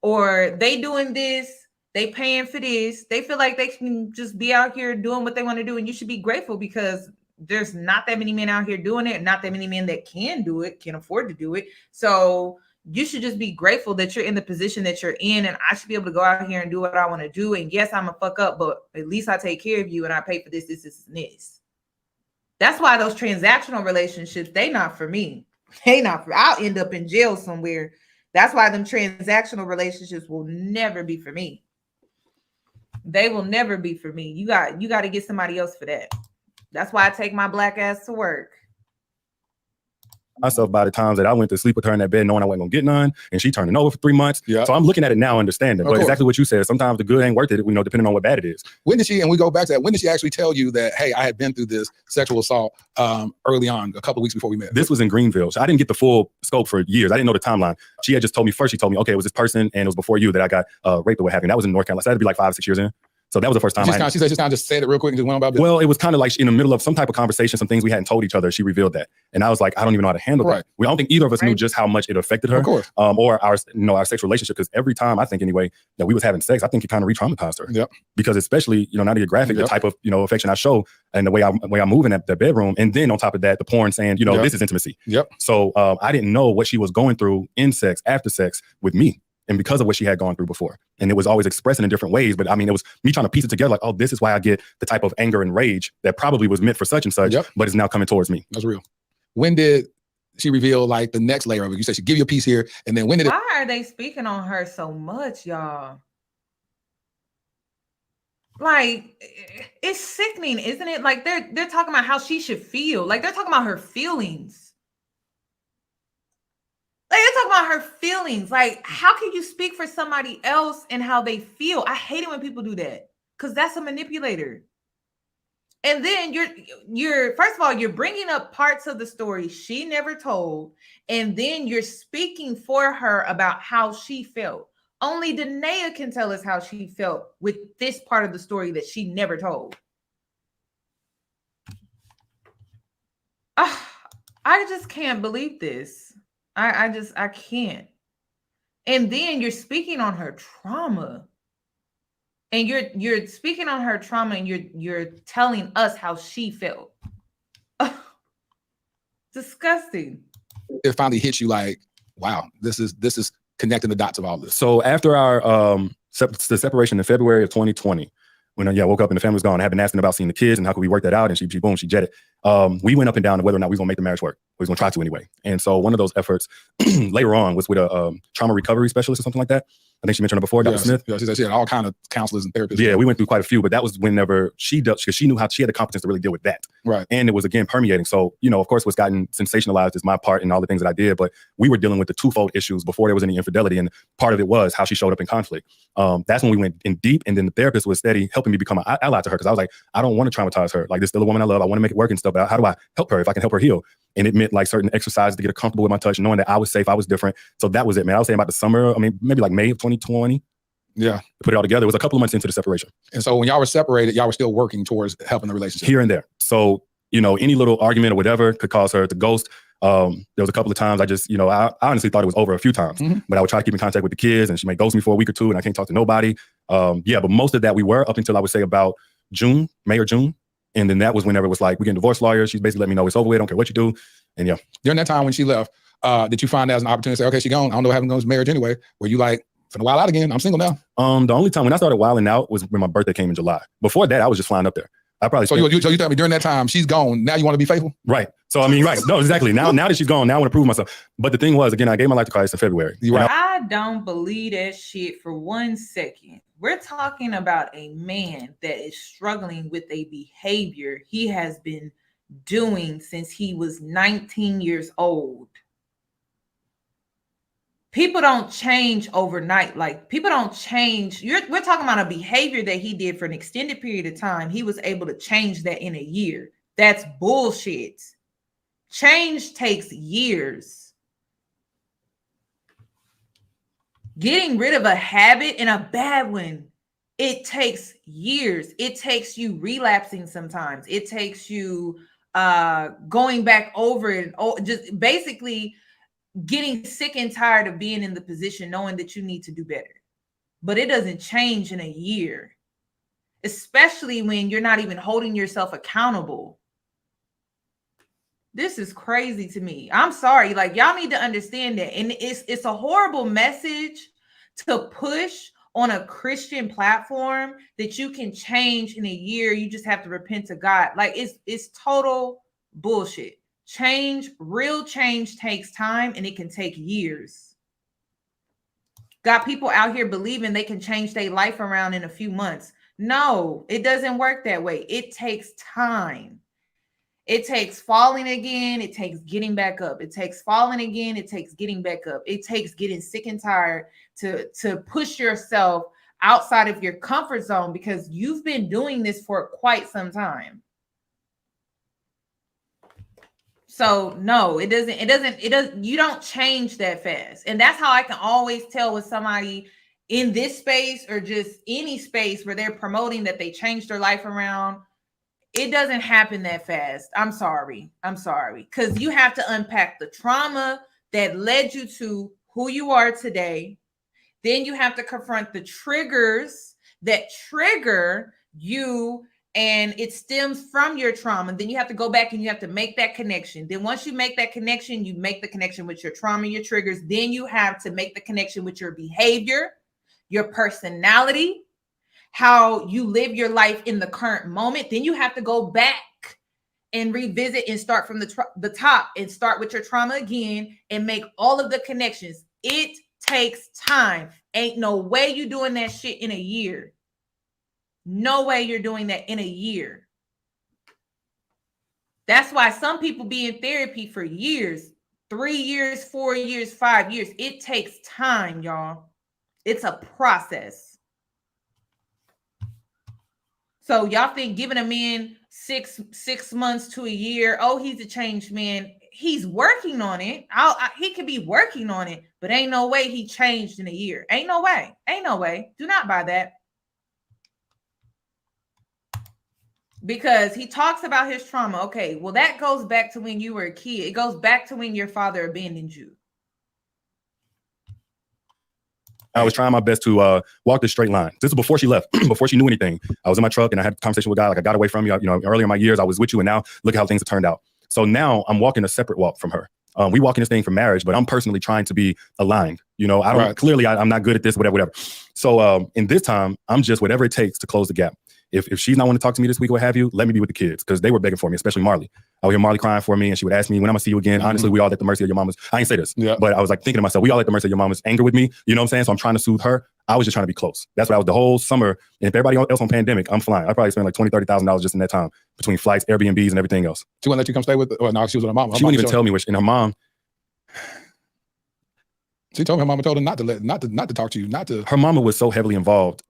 A: or they doing this, they paying for this, they feel like they can just be out here doing what they want to do, and you should be grateful because there's not that many men out here doing it, not that many men that can do it, can afford to do it. So you should just be grateful that you're in the position that you're in, and I should be able to go out here and do what I want to do. And yes, I'm a fuck up, but at least I take care of you and I pay for this, and this. That's why those transactional relationships, they not for me. They not for, I'll end up in jail somewhere. That's why them transactional relationships will never be for me. They will never be for me. You got to get somebody else for that. That's why I take my black ass to work.
F: Myself by the times that I went to sleep with her in that bed knowing I wasn't gonna get none, and she turning over for 3 months. Yeah. So I'm looking at it now, understanding. But exactly what you said, sometimes the good ain't worth it, depending on what bad it is.
E: When did she, and we go back to that, when did she actually tell you that, hey, I had been through this sexual assault early on, a couple of weeks before we met?
F: This was in Greenville. So I didn't get the full scope for years. I didn't know the timeline. She had just told me first, she told me, okay, it was this person and it was before you that I got raped or what have you. That was in North Carolina. So that had to be like 5 or 6 years in. So that was the first time.
E: She just kind of just said it real quick and just went about it.
F: Well, it was kind of like in the middle of some type of conversation, some things we hadn't told each other. She revealed that, and I was like, I don't even know how to handle that. I don't think either of us knew just how much it affected her,
E: of course,
F: or our sexual relationship. Because every time I think anyway that we was having sex, I think it kind of re-traumatized her.
E: Yep.
F: Because especially not to get graphic, the type of affection I show and the way I move in that bedroom, and then on top of that, the porn saying this is intimacy.
E: Yep.
F: So I didn't know what she was going through in sex, after sex with me. And because of what she had gone through before. And it was always expressing in different ways. But I mean, it was me trying to piece it together like, oh, this is why I get the type of anger and rage that probably was meant for such and such, but is now coming towards me.
E: That's real. When did she reveal like the next layer of it? You said she give you a piece here. And then when did
A: Why are they speaking on her so much, y'all? Like, it's sickening, isn't it? Like they're talking about how she should feel. Like they're talking about her feelings. Like they're talking about her feelings. Like, how can you speak for somebody else and how they feel? I hate it when people do that because that's a manipulator. And then you're first of all, you're bringing up parts of the story she never told, and then you're speaking for her about how she felt. Only Danae can tell us how she felt with this part of the story that she never told. I just can't believe this. I can't. And then you're speaking on her trauma. And you're speaking on her trauma and you're telling us how she felt. Disgusting.
E: It finally hits you like, wow, this is connecting the dots of all this.
F: So after our the separation in February of 2020, when I woke up and the family was gone, I had been asking about seeing the kids and how could we work that out, and she jetted. We went up and down to whether or not we was gonna make the marriage work. We was gonna try to anyway. And so one of those efforts later on was with a trauma recovery specialist or something like that. I think she mentioned her before, Dr. Smith.
E: Yeah, she had all kind of counselors and therapists.
F: Yeah, we went through quite a few, but that was whenever she dealt, because she knew how she had the competence to really deal with that.
E: Right.
F: And it was again permeating. So, of course, what's gotten sensationalized is my part and all the things that I did, but we were dealing with the twofold issues before there was any infidelity. And part of it was how she showed up in conflict. That's when we went in deep, and then the therapist was steady helping me become an ally to her, because I was like, I don't want to traumatize her. Like, this is still a woman I love. I want to make it work and stuff, but how do I help her if I can help her heal? And it meant like certain exercises to get her comfortable with my touch, knowing that I was safe, I was different. So that was it, man. I was saying about the summer, maybe like May of 2020.
E: Yeah.
F: To put it all together, it was a couple of months into the separation.
E: And so when y'all were separated, y'all were still working towards helping the relationship?
F: Here and there. So, any little argument or whatever could cause her to ghost. There was a couple of times I just, I honestly thought it was over a few times, but I would try to keep in contact with the kids, and she may ghost me for a week or two and I can't talk to nobody. But most of that we were up until I would say about May or June. And then that was whenever it was like, we're getting divorce lawyers. She's basically let me know it's over with. I don't care what you do. And
E: during that time when she left, did you find that as an opportunity to say, okay, she gone. I don't know what happened to this marriage anyway. Were you like, finna wild out again? I'm single now.
F: The only time when I started wilding out was when my birthday came in July. Before that, I was just flying up there. I probably
E: so you tell me during that time she's gone. Now you want to be faithful,
F: right? So right? No, exactly. Now that she's gone, now I want to prove myself. But the thing was, again, I gave my life to Christ in February.
E: Right.
A: I don't believe that shit for 1 second. We're talking about a man that is struggling with a behavior he has been doing since he was 19 years old. People don't change overnight. Like, people don't change. We're talking about a behavior that he did for an extended period of time. He was able to change that in a year. That's bullshit. Change takes years. Getting rid of a habit, and a bad one, it takes years. It takes you relapsing sometimes. It takes you going back over it. Just basically getting sick and tired of being in the position, knowing that you need to do better. But it doesn't change in a year, especially when you're not even holding yourself accountable. This is crazy to me. I'm sorry. Like, y'all need to understand that. And it's a horrible message to push on a Christian platform that you can change in a year. You just have to repent to God. Like, it's total bullshit. Real change takes time, and it can take years. Got people out here believing they can change their life around in a few months. No, it doesn't work that way. It takes time. It takes falling again. It takes getting back up. It takes falling again. It takes getting back up. It takes getting sick and tired to push yourself outside of your comfort zone, because you've been doing this for quite some time. So no, it doesn't, you don't change that fast. And that's how I can always tell with somebody in this space or just any space where they're promoting that they changed their life around. It doesn't happen that fast. I'm sorry. Because you have to unpack the trauma that led you to who you are today. Then you have to confront the triggers that trigger you, and it stems from your trauma. Then you have to go back and you have to make that connection. Then once you make that connection, you make the connection with your trauma, your triggers. Then you have to make the connection with your behavior, your personality, how you live your life in the current moment. Then you have to go back and revisit and start from the top and start with your trauma again and make all of the connections. It takes time. Ain't no way you doing that shit in a year. No way you're doing that in a year. That's why some people be in therapy for years, 3 years, 4 years, 5 years. It takes time, y'all. It's a process. So y'all think giving a man six months to a year, oh, he's a changed man. He's working on it. He could be working on it, but ain't no way he changed in a year. Ain't no way. Ain't no way. Do not buy that. Because he talks about his trauma. Okay, well, that goes back to when you were a kid. It goes back to when your father abandoned you.
F: I was trying my best to walk this straight line. This was before she left, before she knew anything. I was in my truck and I had a conversation with God. Like, I got away from you. Earlier in my years, I was with you, and now look at how things have turned out. So now I'm walking a separate walk from her. We walk in this thing for marriage, but I'm personally trying to be aligned. Clearly I'm not good at this, whatever. So in this time, I'm just whatever it takes to close the gap. If she's not wanting to talk to me this week or what have you, let me be with the kids, because they were begging for me, especially Marley. I would hear Marley crying for me, and she would ask me, when I'm gonna see you again? Honestly, we all at the mercy of your mama's. I ain't say this, but I was like thinking to myself, we all at the mercy of your mama's anger with me. You know what I'm saying? So I'm trying to soothe her. I was just trying to be close. That's what I was the whole summer. And if everybody else on pandemic, I'm flying. I probably spent like $20,000, $30,000 just in that time between flights, Airbnbs, and everything else.
E: She wouldn't let you come stay with her? Or no, she was with her mom.
F: She wouldn't even tell me which. And her mom,
E: she told me her mama told her not to talk to you, not to.
F: Her mama was so heavily involved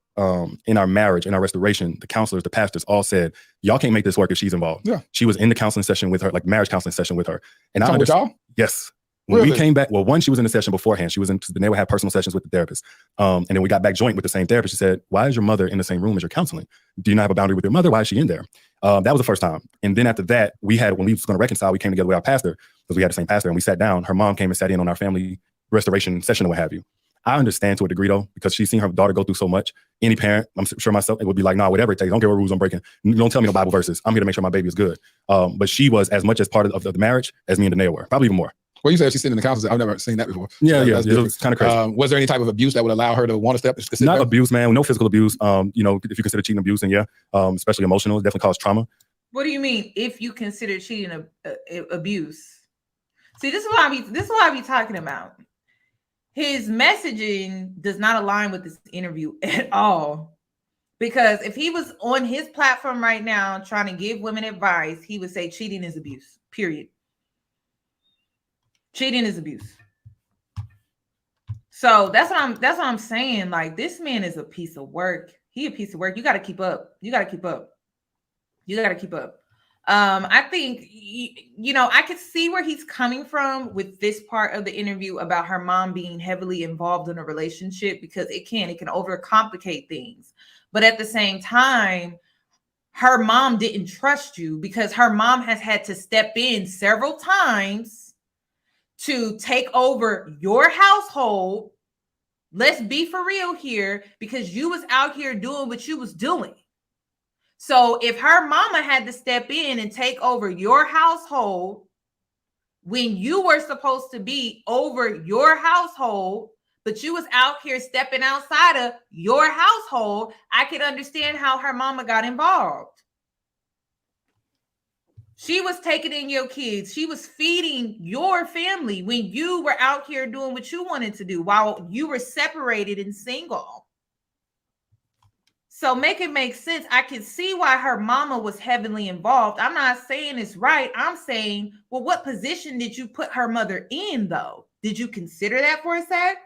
F: in our marriage, in our restoration. The counselors, the pastors all said, y'all can't make this work if she's involved.
E: Yeah.
F: She was in the counseling session with her, like marriage counseling session with her. And
E: I understand. With y'all?
F: Yes. When
E: really?
F: We came back, well, one, she was in the session beforehand. Then they would have personal sessions with the therapist. And then we got back joint with the same therapist. She said, why is your mother in the same room as your counseling? Do you not have a boundary with your mother? Why is she in there? That was the first time. And then after that, when we was going to reconcile, we came together with our pastor, because we had the same pastor, and we sat down. Her mom came and sat in on our family restoration session or what have you. I understand to a degree, though, because she's seen her daughter go through so much. Any parent, I'm sure myself, it would be like, nah, whatever it takes. Don't care what rules I'm breaking. Don't tell me no Bible verses. I'm here to make sure my baby is good. But she was as much as part of the marriage as me and Danae were, probably even more.
E: Well, you said she's sitting in the counselors. I've never seen that before.
F: Yeah, it was kind of crazy.
E: Was there any type of abuse that would allow her to want to step?
F: Not abuse, man. No physical abuse. If you consider cheating abuse, and especially emotional, it definitely causes trauma.
A: What do you mean if you consider cheating abuse? See, this is what I be talking about. His messaging does not align with this interview at all. Because if he was on his platform right now trying to give women advice, he would say cheating is abuse, period. Cheating is abuse. So that's what I'm saying. Like, this man is a piece of work. He a piece of work. You got to keep up. I think, I could see where he's coming from with this part of the interview about her mom being heavily involved in a relationship, because it can overcomplicate things. But at the same time, her mom didn't trust you, because her mom has had to step in several times to take over your household. Let's be for real here, because you was out here doing what you was doing. So if her mama had to step in and take over your household, when you were supposed to be over your household, but you was out here stepping outside of your household, I can understand how her mama got involved. She was taking in your kids. She was feeding your family when you were out here doing what you wanted to do while you were separated and single. So make it make sense. I can see why her mama was heavily involved. I'm not saying it's right. I'm saying, well, what position did you put her mother in, though? Did you consider that for a sec?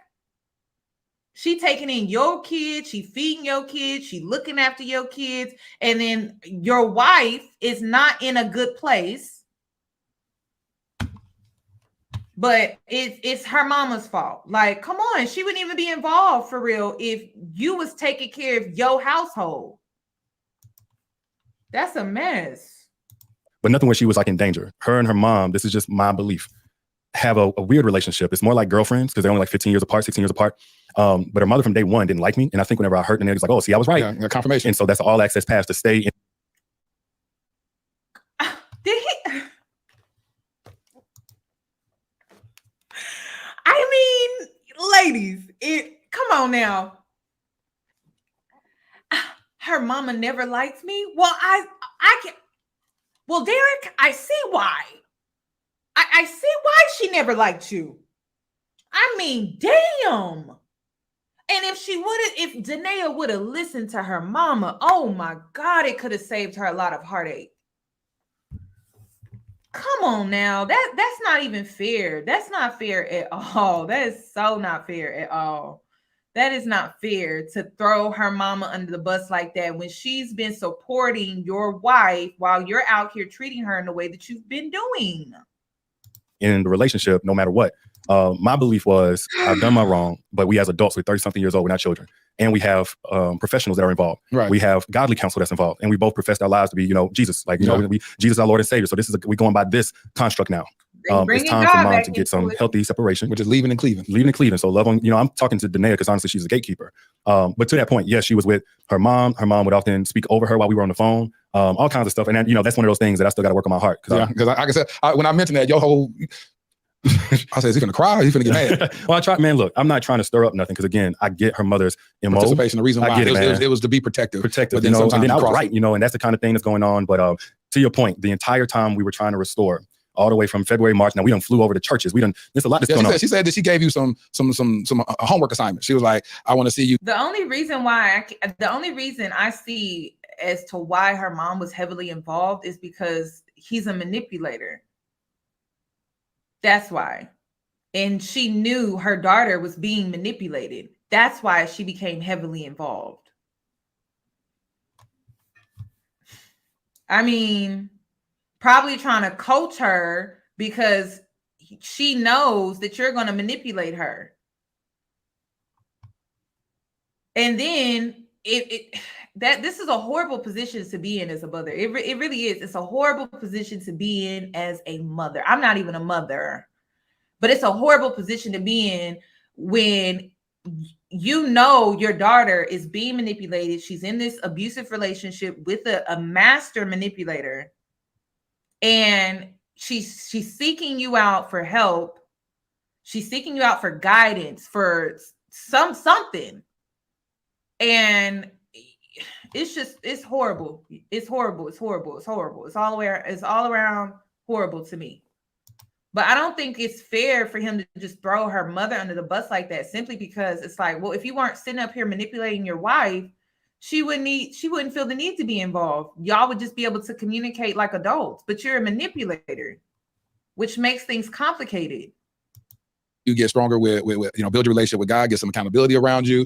A: She taking in your kids, she feeding your kids, she looking after your kids, and then your wife is not in a good place. But it's her mama's fault. Like, come on, she wouldn't even be involved for real if you was taking care of your household. That's a mess.
F: But nothing where she was like in danger. Her and her mom, this is just my belief, have a weird relationship. It's more like girlfriends because they're only like 15 years apart, 16 years apart. But her mother from day one didn't like me. And I think whenever I heard the name, it's like, oh, see, I was right.
E: Yeah, confirmation.
F: And so that's all access pass to stay in.
A: Did he? I mean, ladies, come on now. Her mama never liked me. Well, I can. Well, Derrick, I see why. I see why she never liked you. I mean, damn. And if Danae would have listened to her mama, oh my God, it could have saved her a lot of heartache. Come on now. That's not even fair. That's not fair at all. That is so not fair at all. That is not fair to throw her mama under the bus like that when she's been supporting your wife while you're out here treating her in the way that you've been doing.
F: In the relationship, no matter what. My belief was I've done my wrong, but we as adults, we're 30-something years old, we're not children. And we have professionals that are involved. Right. We have godly counsel that's involved. And we both professed our lives to be, Jesus. Like, Jesus, our Lord and Savior. So we're going by this construct now. It's time for mom to get some healthy separation.
E: Which is leaving in Cleveland.
F: Leaving in Cleveland. So love on, I'm talking to Danae because honestly, she's a gatekeeper. But to that point, yes, she was with her mom. Her mom would often speak over her while we were on the phone. All kinds of stuff. And then, that's one of those things that I still got to work on my heart.
E: Because like I said, when I mentioned that, your whole... I said, is he gonna cry or is he gonna get mad?
F: Well, look, I'm not trying to stir up nothing because again, I get her mother's MO.
E: Participation. The reason why it was to be protective.
F: But then, and then I was right, and that's the kind of thing that's going on. But to your point, the entire time we were trying to restore, all the way from February, March. Now we done flew over to churches. There's a lot that's going on.
E: She said that she gave you some homework assignment. She was like, I want to see you.
A: The only reason I see as to why her mom was heavily involved is because he's a manipulator. That's why. And she knew her daughter was being manipulated. That's why she became heavily involved. I mean, probably trying to coach her because she knows that you're going to manipulate her. And then this is a horrible position to be in as a mother. It really is. It's a horrible position to be in as a mother. I'm not even a mother, but it's a horrible position to be in when you know your daughter is being manipulated. She's in this abusive relationship with a master manipulator, and she's seeking you out for help. She's seeking you out for guidance, for something. And it's horrible. It's horrible. It's horrible. It's horrible. It's all around horrible to me. But I don't think it's fair for him to just throw her mother under the bus like that simply because it's like, well, if you weren't sitting up here manipulating your wife, she wouldn't feel the need to be involved. Y'all would just be able to communicate like adults, but you're a manipulator, which makes things complicated.
E: You get stronger with build your relationship with God, get some accountability around you,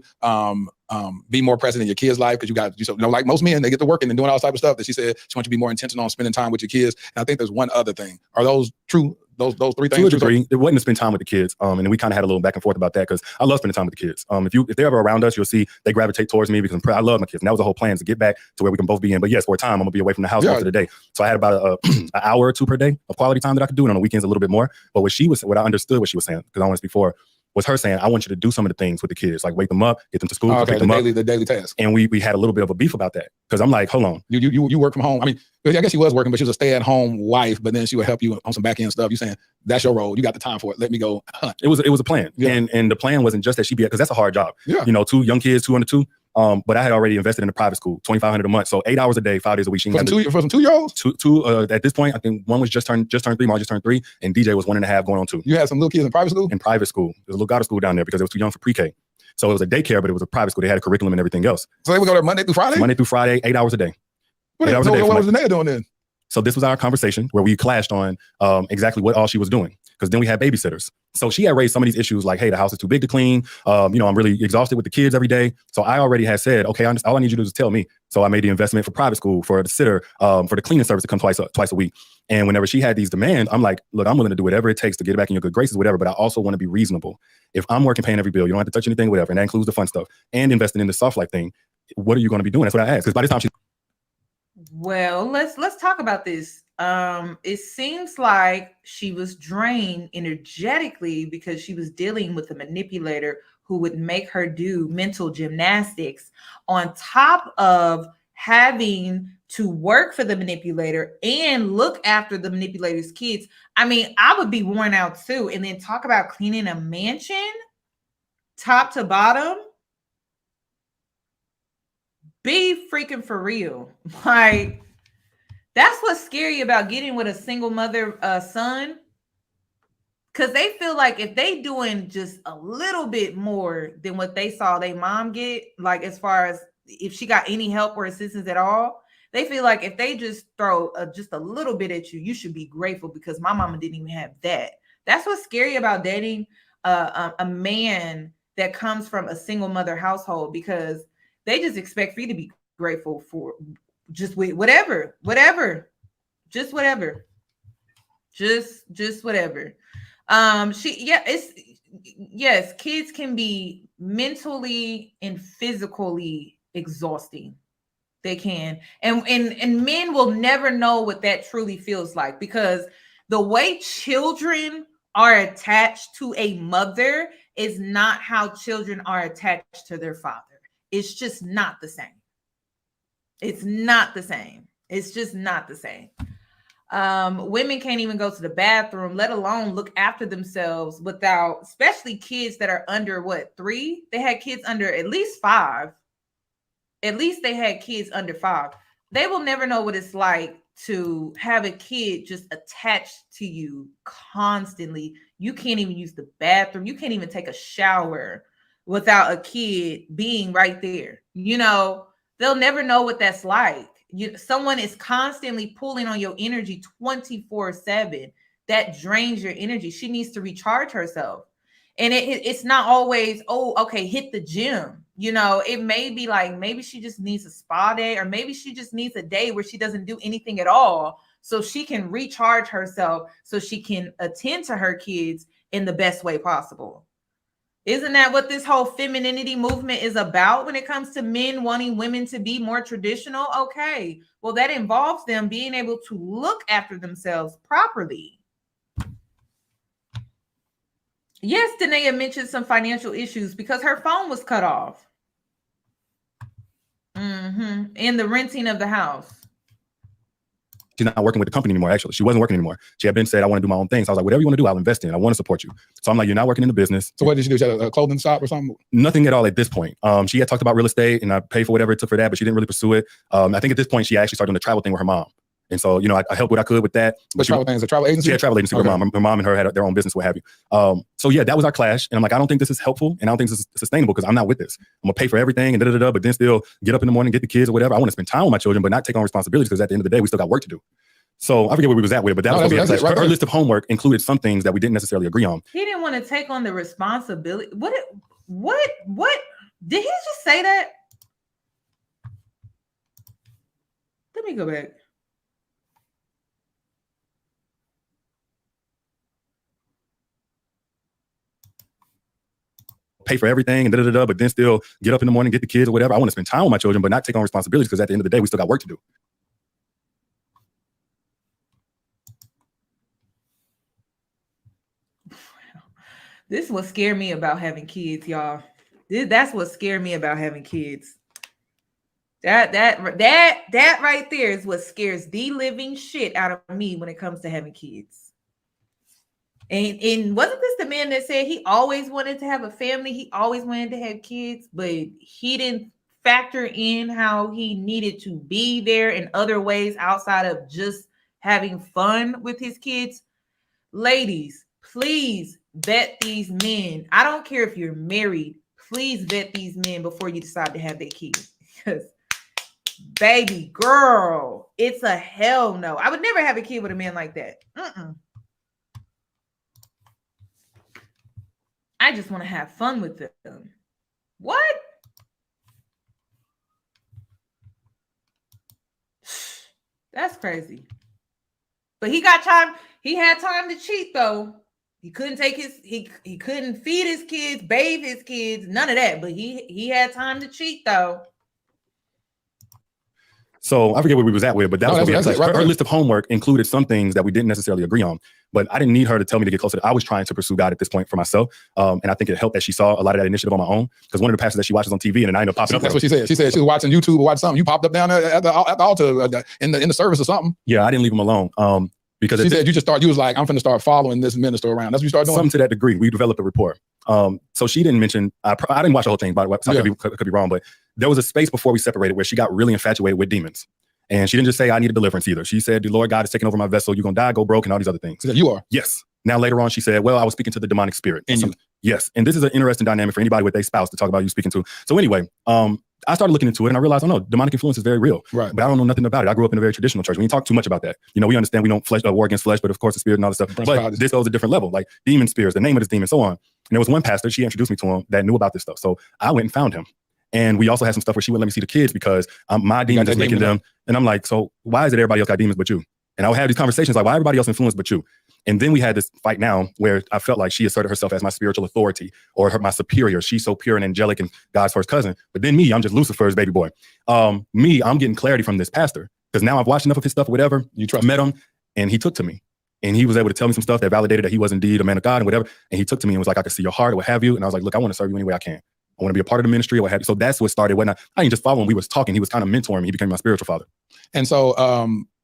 E: be more present in your kids' life because like most men, they get to working and doing all this type of stuff that she said she wants you to be more intentional on spending time with your kids. And I think there's one other thing. Are those true? Those three things?
F: 2 or 3. It wasn't to spend time with the kids. And then we kind of had a little back and forth about that because I love spending time with the kids. If they're ever around us, you'll see they gravitate towards me because I love my kids. And that was the whole plan, to get back to where we can both be in. But yes, for a time, I'm gonna be away from the house most of the day. So I had about an hour or 2 per day of quality time that I could do, and on the weekends a little bit more. But what I understood what she was saying, because I want to speak for her, was her saying, I want you to do some of the things with the kids, like wake them up, get them to school, pick them up.
E: The daily task.
F: And we had a little bit of a beef about that. Because I'm like, hold on.
E: You work from home. I mean, I guess she was working, but she was a stay-at-home wife, but then she would help you on some back-end stuff. You saying, that's your role. You got the time for it. Let me go hunt.
F: It was a plan. Yeah. And the plan wasn't just that she be, because that's a hard job.
E: Yeah.
F: 2 young kids, 2 under 2. But I had already invested in a private school, $2,500 a month. So 8 hours a day, 5 days a week.
E: For some 2-year-olds?
F: Two at this point, I think one was just turned 3, Mom just turned 3, and DJ was 1.5 going on 2.
E: You had some little kids in private school?
F: In private school. There's a little school down there because it was too young for pre-K. So it was a daycare, but it was a private school. They had a curriculum and everything else.
E: So they would go there Monday through Friday?
F: Monday through Friday, 8 hours a day.
E: What was the nigga doing then?
F: So this was our conversation where we clashed on exactly what all she was doing. Because then we had babysitters. So she had raised some of these issues like, hey, the house is too big to clean. I'm really exhausted with the kids every day. So I already had said, okay, all I need you to do is tell me. So I made the investment for private school, for the sitter, for the cleaning service to come twice a week. And whenever she had these demands, I'm like, look, I'm willing to do whatever it takes to get it back in your good graces, whatever. But I also want to be reasonable. If I'm working, paying every bill, you don't have to touch anything, whatever. And that includes the fun stuff and investing in the soft life thing. What are you going to be doing? That's what I asked. Because by this time
A: Well, let's talk about this. It seems like she was drained energetically because she was dealing with a manipulator who would make her do mental gymnastics on top of having to work for the manipulator and look after the manipulator's kids. I mean, I would be worn out too. And then talk about cleaning a mansion top to bottom. Be freaking for real. Like, that's what's scary about getting with a single mother son. Because they feel like if they doing just a little bit more than what they saw their mom get, like as far as if she got any help or assistance at all, they feel like if they just throw just a little bit at you, you should be grateful because my mama didn't even have that. That's what's scary about dating a man that comes from a single mother household, because they just expect for you to be grateful for just whatever, just whatever. Yes, kids can be mentally and physically exhausting. They can. And men will never know what that truly feels like, because the way children are attached to a mother is not how children are attached to their father. It's just not the same. It's not the same. It's just not the same. Women can't even go to the bathroom, let alone look after themselves without, especially kids that are under 3? They had kids under at least 5. At least they had kids under 5. They will never know what it's like to have a kid just attached to you constantly. You can't even use the bathroom. You can't even take a shower without a kid being right there. They'll never know what that's like. Someone is constantly pulling on your energy 24/7. That drains your energy. She needs to recharge herself. And it's not always, hit the gym. It may be like, maybe she just needs a spa day, or maybe she just needs a day where she doesn't do anything at all, so she can recharge herself, so she can attend to her kids in the best way possible. Isn't that what this whole femininity movement is about when it comes to men wanting women to be more traditional? Okay, well, that involves them being able to look after themselves properly. Yes, Danae mentioned some financial issues because her phone was cut off. And the renting of the house.
F: She's not working with the company anymore, actually. She wasn't working anymore. She had been said, I want to do my own thing. So I was like, whatever you want to do, I'll invest in. I want to support you. So I'm like, you're not working in the business.
E: So what did she do? She had a clothing shop or something?
F: Nothing at all at this point. She had talked about real estate, and I paid for whatever it took for that, but she didn't really pursue it. I think at this point, she actually started doing the travel thing with her mom. And so, I helped what I could with that.
E: But travel thing is a travel agency?
F: She had a travel agency with her mom. Her mom and her had their own business, what have you. So yeah, that was our clash. And I'm like, I don't think this is helpful, and I don't think this is sustainable, because I'm not with this. I'm gonna pay for everything and but then still get up in the morning, get the kids or whatever. I want to spend time with my children, but not take on responsibilities, because at the end of the day, we still got work to do. So I forget where we was at with it, but that was her list of homework included some things that we didn't necessarily agree on.
A: He didn't want to take on the responsibility. What did he just say that? Let me go back.
F: Pay for everything and but then still get up in the morning, get the kids or whatever. I want to spend time with my children, but not take on responsibilities, because at the end of the day, we still got work to do.
A: This is what scared me about having kids, y'all. That's what scared me about having kids. That right there is what scares the living shit out of me when it comes to having kids. And wasn't this the man that said he always wanted to have a family? He always wanted to have kids, but he didn't factor in how he needed to be there in other ways outside of just having fun with his kids. Ladies, please vet these men. I don't care if you're married. Please vet these men before you decide to have their kids. Because, baby girl, it's a hell no. I would never have a kid with a man like that. I just want to have fun with them. What? That's crazy. But he got time. He had time to cheat though. He couldn't take his he couldn't feed his kids, bathe his kids, none of that. But he had time to cheat though.
F: So I forget where we was at with, but that was what we had to touch.
E: right.
F: Her list of homework included some things that we didn't necessarily agree on, but I didn't need her to tell me to get closer. I was trying to pursue God at this point for myself. And I think it helped that she saw a lot of that initiative on my own, because one of the pastors that she watches on TV, and then I ended up popping up.
E: That's what she said. She said she was watching YouTube or watching something. You popped up down there at the altar in the service or something.
F: Yeah, I didn't leave him alone. Because
E: she said you was like, I'm finna start following this minister around. That's what you started doing?
F: Something to that degree. We developed a rapport. So she didn't mention, I didn't watch the whole thing, by the way, so I could be wrong, but there was a space before we separated where she got really infatuated with demons. And she didn't just say, I need a deliverance either. She said, the Lord God is taking over my vessel. You're going to die, go broke, and all these other things.
E: She said, you are?
F: Yes. Now, later on, she said, well, I was speaking to the demonic spirit. And you? Yes. And this is an interesting dynamic for anybody with a spouse to talk about you speaking to. So anyway, I started looking into it and I realized, oh no, demonic influence is very real.
E: Right.
F: But I don't know nothing about it. I grew up in a very traditional church. We didn't talk too much about that. You know, we understand we don't war against flesh, but of course the spirit and all this stuff. But this goes a different level, like demon spirits, the name of this demon, so on. And there was one pastor, she introduced me to him, that knew about this stuff. So I went and found him. And we also had some stuff where she wouldn't let me see the kids because my demons is making them. And I'm like, so why is it everybody else got demons but you? And I would have these conversations like, why everybody else influenced but you? And then we had this fight now where I felt like she asserted herself as my spiritual authority or my superior. She's so pure and angelic and God's first cousin. But then me, I'm just Lucifer's baby boy. I'm getting clarity from this pastor because now I've watched enough of his stuff, whatever. Met him and he took to me. And he was able to tell me some stuff that validated that he was indeed a man of God and whatever. And he took to me and was like, I can see your heart or what have you. And I was like, look, I want to serve you any way I can. I want to be a part of the ministry or what have you. So that's what started. When I didn't just follow him. We was talking. He was kind of mentoring me. He became my spiritual father. And so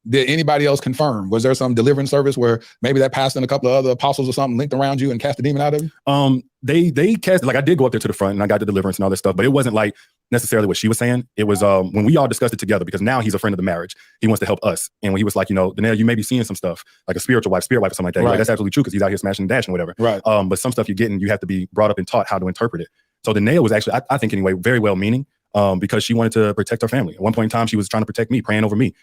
F: did anybody else confirm? Was there some deliverance service where maybe that pastor and a couple of other apostles or something linked around you and cast the demon out of you? They cast, like I did go up there to the front and I got the deliverance and all that stuff, but it wasn't like necessarily what she was saying. It was when we all discussed it together, because now he's a friend of the marriage. He wants to help us. And when he was like, you know, Danielle, you may be seeing some stuff like a spirit wife or something like that. Right. Like, that's absolutely true because he's out here smashing and dashing or whatever. Right. But some stuff you're getting, you have to be brought up and taught how to interpret it. So Danielle was actually, I think anyway, very well meaning because she wanted to protect her family. At one point in time, she was trying to protect me, praying over me.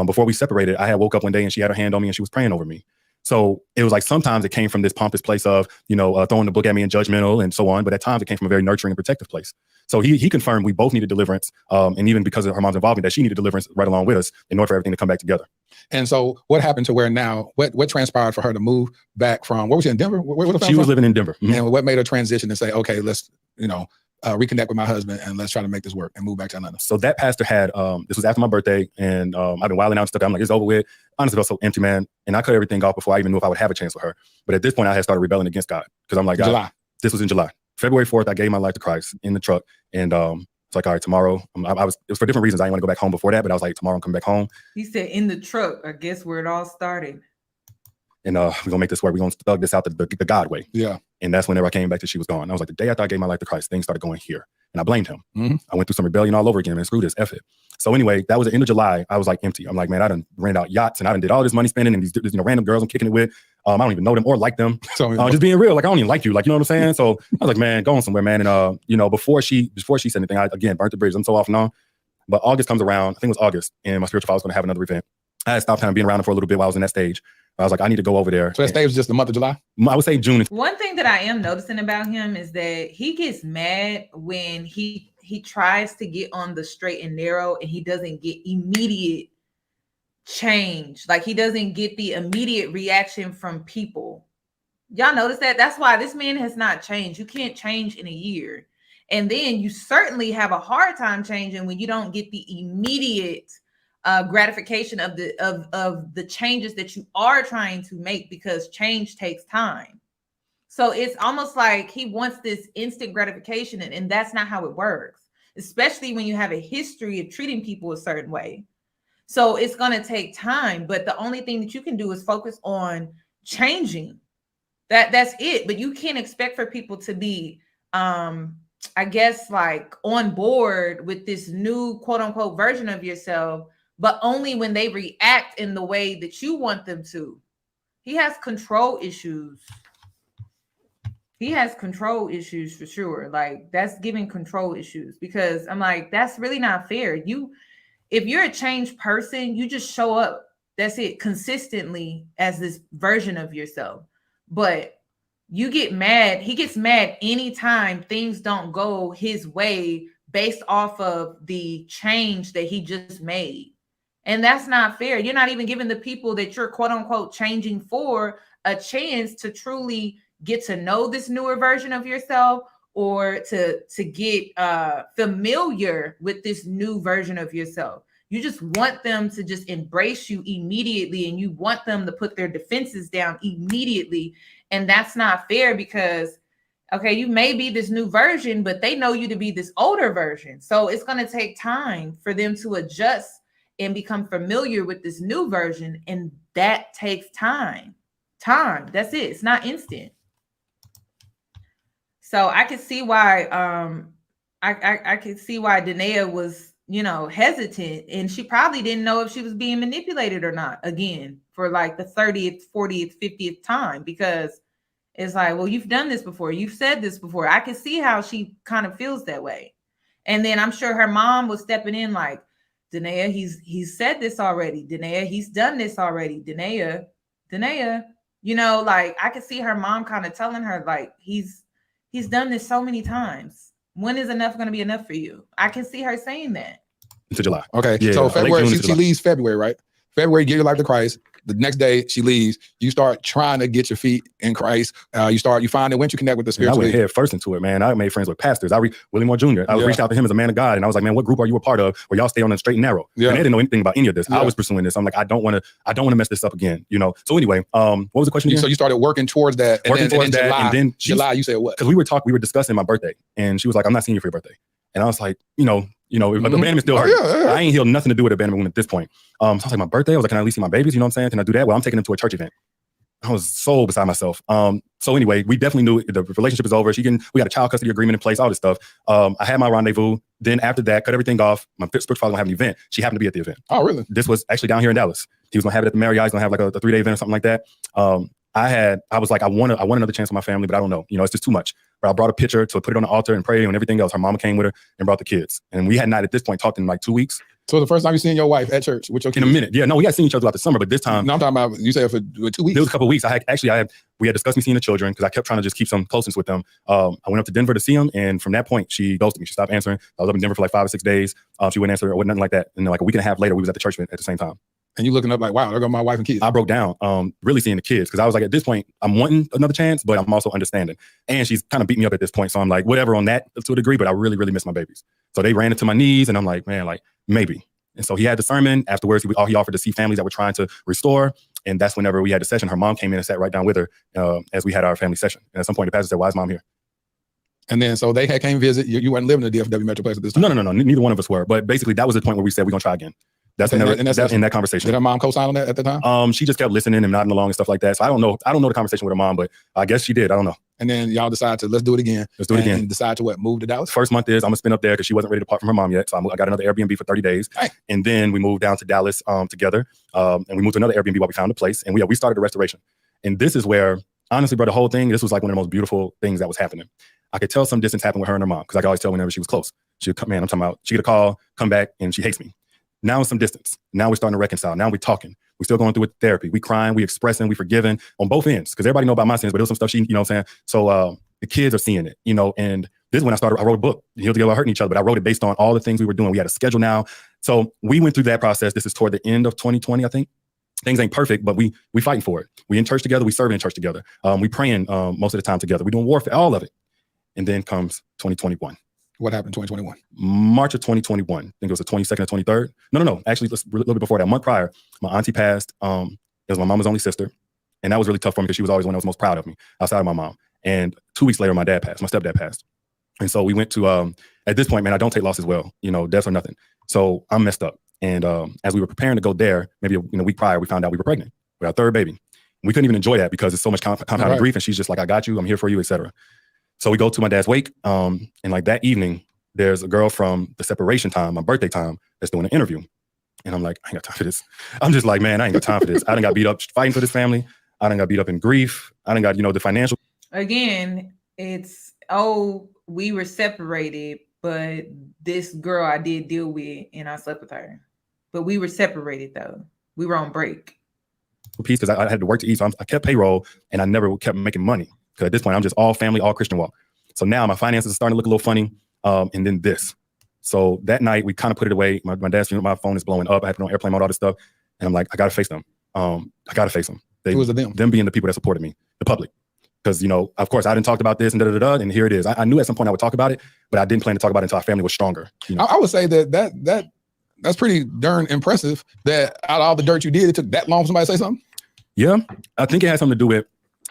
F: Before we separated, I had woke up one day and she had her hand on me and she was praying over me. So it was like sometimes it came from this pompous place of, you know, throwing the book at me and judgmental and so on. But at times it came from a very nurturing and protective place. So he confirmed we both needed deliverance. And even because of her mom's involvement, that she needed deliverance right along with us in order for everything to come back together. And so what happened to where now, what transpired for her to move back from, where was she in Denver? Where she was living in Denver. Mm-hmm. And what made her transition and say, okay, let's, you know, reconnect with my husband and let's try to make this work and move back to Atlanta? So that pastor had, this was after my birthday and I've been wilding out and stuff. I'm like, it's over with. Honestly, I felt so empty, man. And I cut everything off before I even knew if I would have a chance with her. But at this point I had started rebelling against God because I'm like, God, this was in July. February 4th, I gave my life to Christ in the truck. And it's like, all right, tomorrow, it was for different reasons. I didn't want to go back home before that, but I was like, tomorrow I'm coming back home.
A: He said in the truck, I guess where it all started.
F: And we're going to make this work. We're going to thug this out the God way. Yeah. And that's whenever I came back that she was gone. I was like, the day after I gave my life to Christ, things started going here. And I blamed him. Mm-hmm. I went through some rebellion all over again, man. Screw this, F it. So anyway, that was the end of July. I was like empty. I'm like, man, I done rented out yachts and I done did all this money spending and these random girls I'm kicking it with. I don't even know them or like them. So just being real, like I don't even like you, like, you know what I'm saying? So I was like, man, going somewhere, man. And you know, before she said anything, I again burnt the bridge. I'm so off and on. But August comes around, I think it was August, and my spiritual father was going to have another event. I had stopped kind of being around him for a little bit while I was in that stage. I was like, I need to go over there. So that stage was just the month of July? I would say June. One
A: thing that I am noticing about him is that he gets mad when he tries to get on the straight and narrow and he doesn't get immediate change. Like he doesn't get the immediate reaction from people. Y'all notice that? That's why this man has not changed. You can't change in a year. And then you certainly have a hard time changing when you don't get the immediate gratification of the changes that you are trying to make, because change takes time. So it's almost like he wants this instant gratification, and that's not how it works, especially when you have a history of treating people a certain way. So it's going to take time, but the only thing that you can do is focus on changing. That's it. But you can't expect for people to be I guess like on board with this new quote unquote version of yourself, but only when they react in the way that you want them to. He has control issues. He has control issues for sure. Like that's giving control issues, because I'm like, that's really not fair. If you're a changed person, you just show up, that's it, consistently as this version of yourself. But you get mad. He gets mad anytime things don't go his way based off of the change that he just made. And that's not fair. You're not even giving the people that you're quote unquote changing for a chance to truly get to know this newer version of yourself, or to get familiar with this new version of yourself. You just want them to just embrace you immediately, and you want them to put their defenses down immediately. And that's not fair, because, okay, you may be this new version, but they know you to be this older version. So it's going to take time for them to adjust and become familiar with this new version. And that takes time. That's it. It's not instant. So I could see why I could see why Danae was, hesitant, and she probably didn't know if she was being manipulated or not, again, for like the 30th, 40th, 50th time, because it's like, well, you've done this before. You've said this before. I can see how she kind of feels that way. And then I'm sure her mom was stepping in like, Danae, he's said this already. Danae, he's done this already. Danae, like I could see her mom kind of telling her like, he's done this so many times. When is enough going to be enough for you? I can see her saying that.
F: Into July.
E: Okay.
F: Yeah,
E: so February, she
F: July.
E: leaves February, right? February, give your life to Christ. The next day she leaves, you start trying to get your feet in Christ. You find that once you connect with the
F: Man, I
E: spiritual
F: went head first into it, man. I made friends with pastors. Willie Moore Jr. I reached out to him as a man of God, and I was like, man, what group are you a part of where y'all stay on the straight and narrow?
E: Yeah.
F: And they didn't know anything about any of this.
E: Yeah.
F: I was pursuing this. I'm like, I don't want to mess this up again, So anyway, what was the question again?
E: So you started working towards that.
F: And then
E: July, you said what?
F: Because we were discussing my birthday, and she was like, I'm not seeing you for your birthday. And I was like, abandonment still hurt.
E: Yeah.
F: I ain't healed nothing to do with abandonment at this point. So I was like, my birthday? I was like, can I at least see my babies? You know what I'm saying? Can I do that? Well, I'm taking them to a church event. I was so beside myself. So anyway, we definitely knew the relationship is over. We got a child custody agreement in place, all this stuff. I had my rendezvous. Then after that, cut everything off. My spiritual father was gonna have an event. She happened to be at the event.
E: Oh, really?
F: This was actually down here in Dallas. He was gonna have it at the Marriott. He was gonna have like a 3-day event or something like that. I was like, I want another chance with my family, but I don't know. It's just too much. But I brought a picture to put it on the altar and pray and everything else. Her mama came with her and brought the kids. And we had not at this point talked in like 2 weeks.
E: So the first time you seen your wife at church with your kids?
F: In a minute. Yeah, no, we had seen each other throughout the summer, but this time.
E: No, I'm talking about, you said for 2 weeks.
F: There was a couple of weeks. We had discussed me seeing the children because I kept trying to just keep some closeness with them. I went up to Denver to see them. And from that point, she ghosted me. She stopped answering. I was up in Denver for like 5 or 6 days. She wouldn't answer or nothing like that. And like a week and a half later, we was at the church event at the same time.
E: And you looking up like, wow, there go my wife and kids.
F: I broke down, really seeing the kids. Because I was like, at this point, I'm wanting another chance, but I'm also understanding. And she's kind of beat me up at this point. So I'm like, whatever on that to a degree, but I really, really miss my babies. So they ran into my knees and I'm like, man, like maybe. And so he had the sermon. Afterwards, he offered to see families that were trying to restore. And that's whenever we had the session. Her mom came in and sat right down with her as we had our family session. And at some point, the pastor said, why is mom here?
E: And then, so they came visit. You weren't living in the DFW Metroplex at this time?
F: No. Neither one of us were. But basically, that was the point where we said, we're going to try again. That's in that conversation.
E: Did her mom co-sign on that at the time?
F: She just kept listening and nodding along and stuff like that. So I don't know the conversation with her mom, but I guess she did. I don't know.
E: And then y'all decided to let's do it again. And decide to what? Move to Dallas?
F: First month is I'm gonna spend up there because she wasn't ready to part from her mom yet. So I got another Airbnb for 30 days.
E: Right.
F: And then we moved down to Dallas together. And we moved to another Airbnb while we found a place. And we started the restoration. And this is where, honestly, bro, the whole thing, this was like one of the most beautiful things that was happening. I could tell some distance happened with her and her mom because I could always tell whenever she was close. She would come, man, I'm talking about, she get a call, come back, and she hates me. Now it's some distance. Now we're starting to reconcile. Now we're talking. We're still going through with therapy. We crying, we expressing, we forgiving on both ends. Because everybody know about my sins, but there was some stuff she, what I'm saying? So the kids are seeing it, and this is when I wrote a book, Healed Together Hurting Each Other, but I wrote it based on all the things we were doing. We had a schedule now. So we went through that process. This is toward the end of 2020, I think. Things ain't perfect, but we fighting for it. We in church together, we serving in church together. We praying most of the time together. We doing warfare, all of it. And then comes 2021.
E: What happened in 2021?
F: March of 2021. I think it was the 22nd or 23rd. No. Actually, a little bit before that. A month prior, my auntie passed. It was my mama's only sister. And that was really tough for me because she was always one that was most proud of me outside of my mom. And 2 weeks later, my stepdad passed. And so we went to, at this point, man, I don't take losses well, death or nothing. So I'm messed up. And as we were preparing to go there, maybe a week prior, we found out we were pregnant with our third baby. We couldn't even enjoy that because it's so much compounded grief. And she's just like, I got you. I'm here for you, etc. So we go to my dad's wake. And like that evening, there's a girl from the separation time, my birthday time, that's doing an interview. And I'm like, I ain't got time for this. I'm just like, man, I ain't got time for this. I done got beat up fighting for this family. I done got beat up in grief. I done got, the financial.
A: Again, it's, we were separated, but this girl I did deal with and I slept with her. But we were separated though. We were on break.
F: Piece because I had to work to eat. So I kept payroll and I never kept making money. Because at this point, I'm just all family, all Christian walk. So now my finances are starting to look a little funny. And then this. So that night we kind of put it away. My dad's my phone is blowing up. I have to put on airplane mode, all this stuff. And I'm like, I got to face them. I got to face them.
E: Who was it them?
F: Them being the people that supported me, the public. Because, of course, I didn't talk about this and and here it is. I knew at some point I would talk about it, but I didn't plan to talk about it until our family was stronger.
E: I would say that's pretty darn impressive that out of all the dirt you did, it took that long for somebody to say something.
F: Yeah, I think it had something to do with,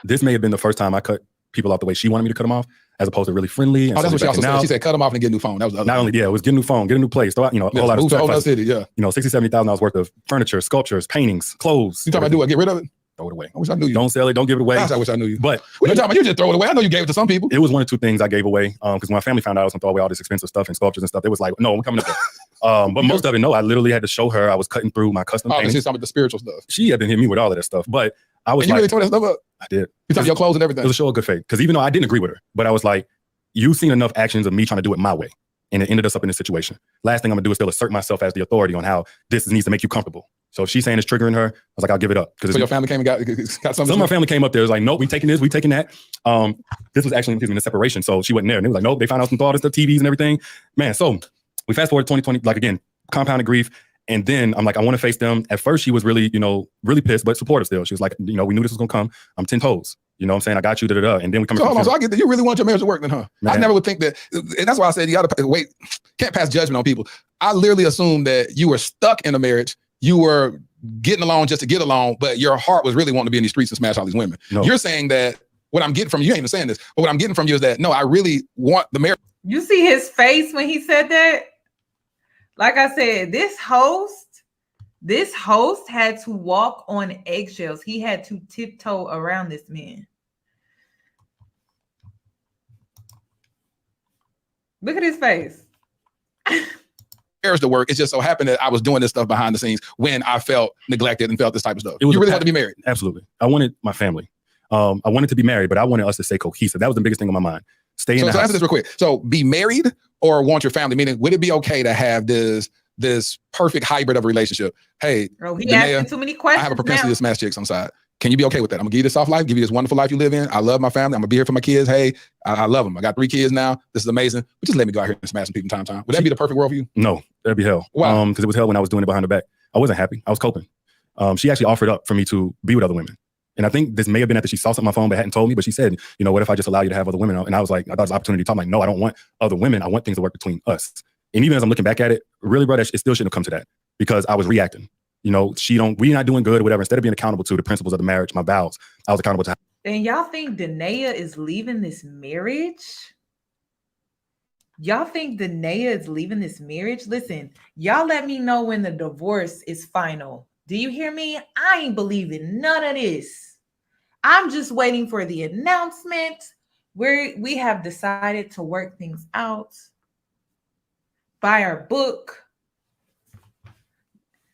F: this may have been the first time I cut people off the way she wanted me to cut them off, as opposed to really friendly. And
E: that's what she also said. She said, cut them off and get a new phone. That was the other
F: not only, it was get a new phone, get a new place, throw out, a whole lot of stuff.
E: Whole city, yeah.
F: $60,000, $70,000 worth of furniture, sculptures, paintings, clothes.
E: You talking about do what? Get rid of it?
F: Throw it away.
E: I wish I knew you.
F: Don't sell it. Don't give it away.
E: Gosh, I wish I knew you.
F: But
E: what you talking about? You just throw it away. I know you gave it to some people.
F: It was one or two things I gave away. Because when my family found out I was gonna throw away all this expensive stuff and sculptures and stuff, it was like, no, I'm coming up there. But most of it, no, I literally had to show her I was cutting through my custom paintings.
E: She's talking about the spiritual stuff.
F: She had been hitting me with all of that stuff. But I was
E: and you really tore that stuff up?
F: I did.
E: You took your clothes and everything?
F: It was a show of good faith. Because even though I didn't agree with her, but I was like, you've seen enough actions of me trying to do it my way. And it ended us up in this situation. Last thing I'm gonna do is still assert myself as the authority on how this needs to make you comfortable. So if she's saying it's triggering her, I was like, I'll give it up.
E: So your family came and got something?
F: Some of my family came up there, was like, nope, we taking this, we taking that. This was actually in the separation, so she wasn't there. And they was like, nope, they found out some thought of stuff, TVs and everything. Man, so we fast forward to 2020, like again, compounded grief. And then I'm like, I want to face them. At first, she was really, really pissed, but supportive still. She was like, we knew this was gonna come. I'm 10 toes. You know what I'm saying? I got you, da-da-da. And then we come.
E: So hold on, so I get that you really want your marriage to work then, huh? Man. I never would think that, and that's why I said you gotta wait, can't pass judgment on people. I literally assumed that you were stuck in a marriage, you were getting along just to get along, but your heart was really wanting to be in these streets and smash all these women. No. You're saying that what I'm getting from you, you ain't even saying this, but what I'm getting from you is that, no, I really want the marriage.
A: You see his face when he said that? Like I said, this host had to walk on eggshells. He had to tiptoe around this man. Look at his face.
E: Marriage to work. It just so happened that I was doing this stuff behind the scenes when I felt neglected and felt this type of stuff. You really want to be married?
F: Absolutely. I wanted my family. I wanted to be married, but I wanted us to stay cohesive. That was the biggest thing on my mind. Stay in the house.
E: So answer this real quick. So be married or want your family? Meaning, would it be okay to have this perfect hybrid of a relationship? Hey,
A: he asking too many questions.
E: I have a propensity to smash chicks on the side. Can you be okay with that? I'm gonna give you this soft life, give you this wonderful life you live in. I love my family. I'm gonna be here for my kids. Hey, I love them. I got 3 kids now. This is amazing. But just let me go out here and smash some people time to time. Would that be the perfect world for you?
F: No, that'd be hell.
E: Wow.
F: Because it was hell when I was doing it behind her back. I wasn't happy. I was coping. She actually offered up for me to be with other women. And I think this may have been after she saw something on my phone but hadn't told me. But she said, what if I just allow you to have other women? And I was like, I thought it was an opportunity to talk. I'm like, no, I don't want other women. I want things to work between us. And even as I'm looking back at it, really, brother, it still shouldn't have come to that because I was reacting. We're not doing good or whatever. Instead of being accountable to the principles of the marriage, my vows, I was accountable to.
A: And y'all think Danae is leaving this marriage? Y'all think Danae is leaving this marriage? Listen, y'all let me know when the divorce is final. Do you hear me? I ain't believing none of this. I'm just waiting for the announcement where we have decided to work things out. Buy our book.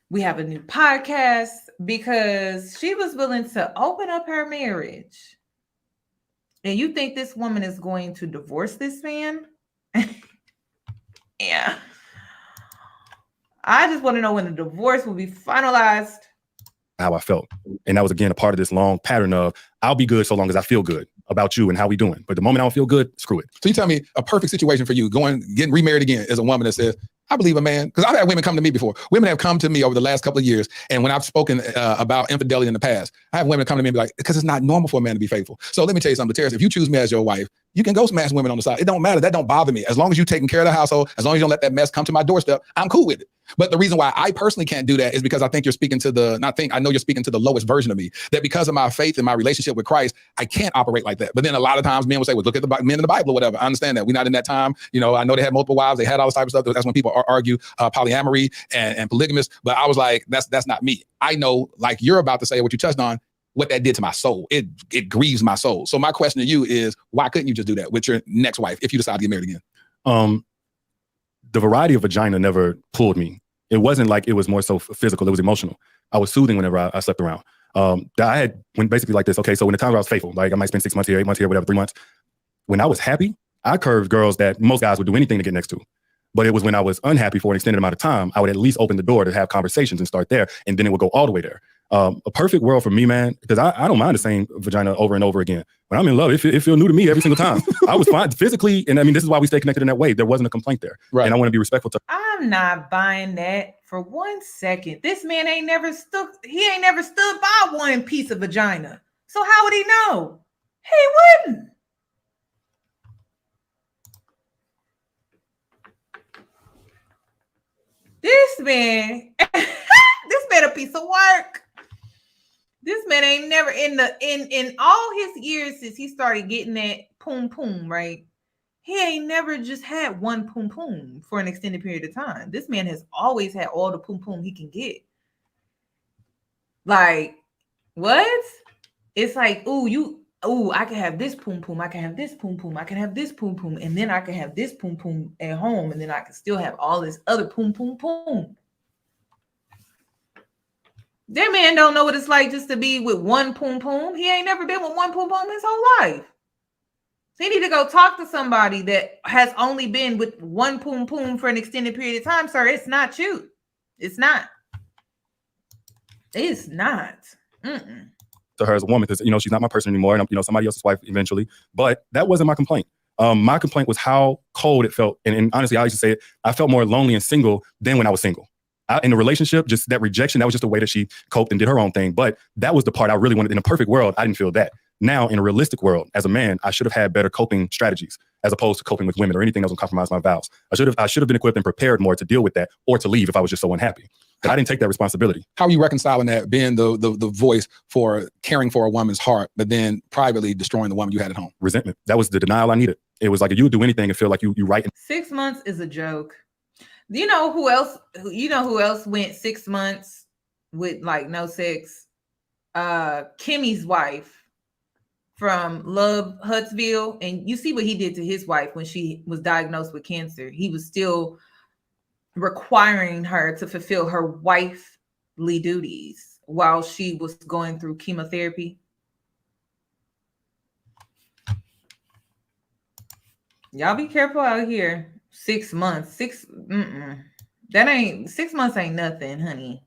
A: We have a new podcast because she was willing to open up her marriage. And you think this woman is going to divorce this man? Yeah. I just want to know when the divorce will be finalized.
F: How I felt. And that was, again, a part of this long pattern of I'll be good so long as I feel good about you and how we doing. But the moment I don't feel good, screw it.
E: So you tell me a perfect situation for you, getting remarried again is a woman that says, I believe a man, because I've had women come to me before. Women have come to me over the last couple of years. And when I've spoken about infidelity in the past, I have women come to me and be like, because it's not normal for a man to be faithful. So let me tell you something, Terrence, if you choose me as your wife, you can go smash women on the side. It don't matter. That don't bother me. As long as you're taking care of the household, as long as you don't let that mess come to my doorstep, I'm cool with it. But the reason why I personally can't do that is because I think you're speaking to I know you're speaking to the lowest version of me, that because of my faith and my relationship with Christ, I can't operate like that. But then a lot of times men will say, well, look at the men in the Bible or whatever. I understand that. We're not in that time. You know, I know they had multiple wives. They had all this type of stuff. That's when people argue polyamory and polygamous. But I was like, that's not me. I know, like you're about to say, what you touched on, what that did to my soul. It grieves my soul. So my question to you is, why couldn't you just do that with your next wife if you decide to get married again?
F: The variety of vagina never pulled me. It wasn't like it was more so physical. It was emotional. I was soothing whenever I slept around. I had when basically like this. Okay, so when the times where I was faithful, like I might spend 6 months here, 8 months here, whatever, 3 months. When I was happy, I curved girls that most guys would do anything to get next to. But it was when I was unhappy for an extended amount of time, I would at least open the door to have conversations and start there, and then it would go all the way there. A perfect world for me, man, because I don't mind the same vagina over and over again. When I'm in love, it feels new to me every single time. I was fine physically, and I mean, this is why we stay connected in that way. There wasn't a complaint there, right? And I want to be respectful to.
A: I'm not buying that for 1 second. This man ain't never stood by one piece of vagina. So how would he know? He wouldn't. This man, this man a piece of work. This man ain't never in all his years since he started getting that poom poom, right? He ain't never just had one poom poom for an extended period of time. This man has always had all the poom poom he can get. Like, what? It's like, I can have this poom poom, I can have this poom poom, I can have this poom poom, and then I can have this poom poom at home, and then I can still have all this other poom poom poom. That man don't know what it's like just to be with one poom poom. He ain't never been with one poom poom his whole life. So you need to go talk to somebody that has only been with one poom poom for an extended period of time, sir. It's not you. It's not. It's not.
F: To her as a woman, because you know she's not my person anymore, and I'm somebody else's wife eventually. But that wasn't my complaint. My complaint was how cold it felt, and honestly, I used to say it. I felt more lonely and single than when I was single. In a relationship, just that rejection, that was just a way that she coped and did her own thing. But that was the part I really wanted. In a perfect world, I didn't feel that. Now, in a realistic world, as a man, I should have had better coping strategies as opposed to coping with women or anything else that would compromise my vows. I should have been equipped and prepared more to deal with that or to leave if I was just so unhappy. But I didn't take that responsibility.
E: How are you reconciling that, being the voice for caring for a woman's heart, but then privately destroying the woman you had at home?
F: Resentment. That was the denial I needed. It was like you would do anything and feel like you right.
A: 6 months is a joke. You know who else? You know who else went 6 months with like no sex? Kimmy's wife from Love Huntsville, and you see what he did to his wife when she was diagnosed with cancer. He was still requiring her to fulfill her wifely duties while she was going through chemotherapy. Y'all be careful out here. 6 months, that ain't 6 months ain't nothing, honey.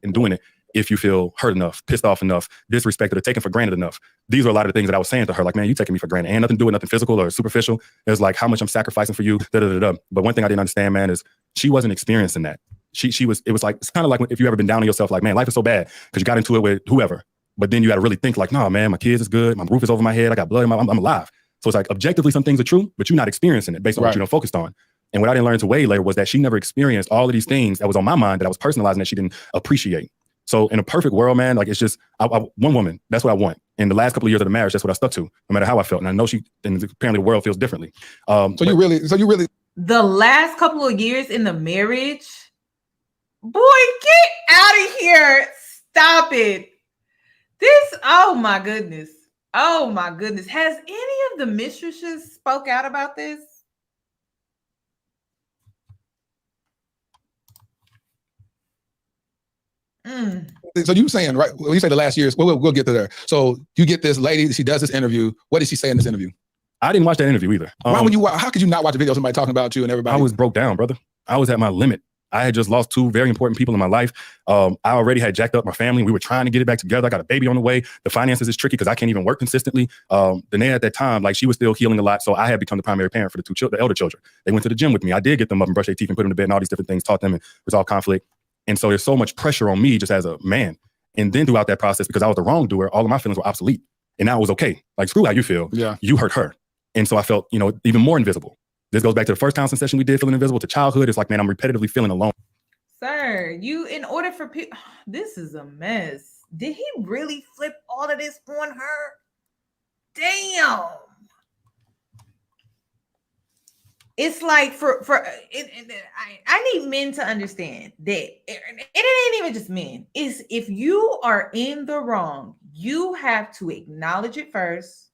F: In doing it, if you feel hurt enough, pissed off enough, disrespected or taken for granted enough. These are a lot of the things that I was saying to her. Like, man, you taking me for granted. Ain't nothing to do with nothing physical or superficial. It's like how much I'm sacrificing for you. But one thing I didn't understand, man, is she wasn't experiencing that. It was like, it's kind of like if you ever been down on yourself, like, man, life is so bad because you got into it with whoever. But then you got to really think like, no, man, my kids is good. My roof is over my head. I got blood in I'm alive. So it's like objectively some things are true, but you're not experiencing it based on what you focused on. And what I didn't learn until way later was that she never experienced all of these things that was on my mind that I was personalizing that she didn't appreciate. So in a perfect world, man, like it's just one woman. That's what I want. In the last couple of years of the marriage, that's what I stuck to, no matter how I felt. And I know and apparently the world feels differently.
E: So you really.
A: The last couple of years in the marriage, boy, get out of here. Stop it. Oh my goodness. Has any of the mistresses spoke out about this?
E: So you saying, right? When you say the last years, we'll get to there. So you get this lady, she does this interview. What did she say in this interview?
F: I didn't watch that interview either.
E: How could you not watch a video of somebody talking about you and everybody?
F: I was broke down, brother. I was at my limit. I had just lost 2 very important people in my life. I already had jacked up my family. We were trying to get it back together. I got a baby on the way. The finances is tricky because I can't even work consistently. Danae at that time, like she was still healing a lot. So I had become the primary parent for the elder children. They went to the gym with me. I did get them up and brush their teeth and put them to bed and all these different things, taught them and resolve conflict. And so there's so much pressure on me just as a man. And then throughout that process, because I was the wrongdoer, all of my feelings were obsolete. And now it was okay. Like, screw how you feel.
E: Yeah.
F: You hurt her. And so I felt, even more invisible. This goes back to the first counseling session we did, feeling invisible, to childhood. It's like, man, I'm repetitively feeling alone.
A: Sir, in order for people, this is a mess. Did he really flip all of this on her? Damn. It's like I need men to understand that it ain't even just men. Is if you are in the wrong, you have to acknowledge it first,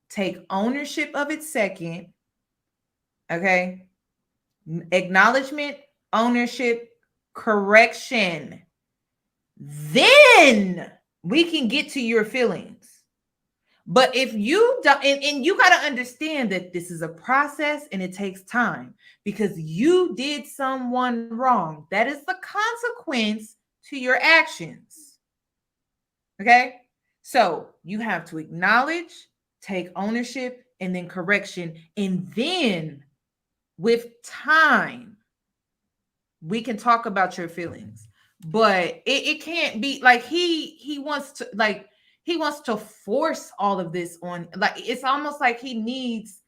A: take ownership of it second. Okay. Acknowledgement, ownership, correction. Then we can get to your feelings. But if you don't, and you got to understand that this is a process and it takes time because you did someone wrong. That is the consequence to your actions. Okay. So you have to acknowledge, take ownership, and then correction. And then with time, we can talk about your feelings. But it can't be like he wants to force all of this on. Like, it's almost like he needs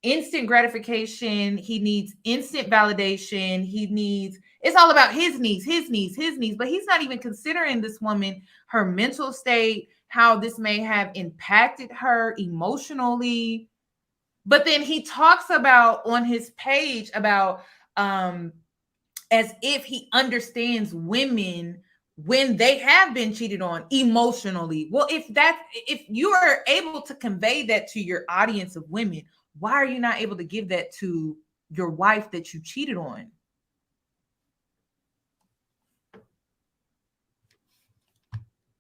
A: instant gratification. He needs instant validation. It's all about his needs, but he's not even considering this woman, her mental state, how this may have impacted her emotionally. But then he talks about on his page about, as if he understands women when they have been cheated on emotionally. Well, if you are able to convey that to your audience of women, why are you not able to give that to your wife that you cheated on?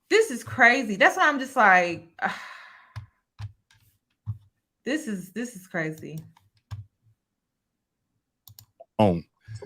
A: This is crazy. That's why I'm just like, this is crazy.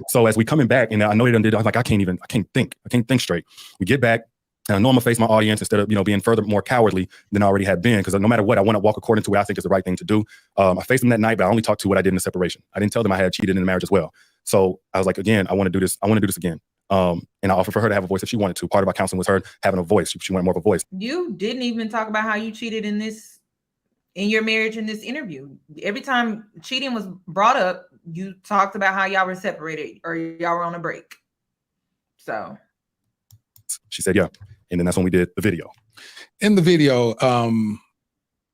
F: So as we coming back, and I know they done did, I was like, I can't think straight. We get back, and I know I'm gonna face my audience instead of being further more cowardly than I already have been, because no matter what, I want to walk according to what I think is the right thing to do. I faced them that night, but I only talked to what I did in the separation. I didn't tell them I had cheated in the marriage as well. So I was like, again, I want to do this. I want to do this again. And I offered for her to have a voice if she wanted to. Part of our counseling was her having a voice. She wanted more of a voice.
A: You didn't even talk about how you cheated in your marriage in this interview. Every time cheating was brought up, you talked about how y'all were separated or y'all were on a break. So
F: she said, yeah. And then that's when we did the video.
E: In the video,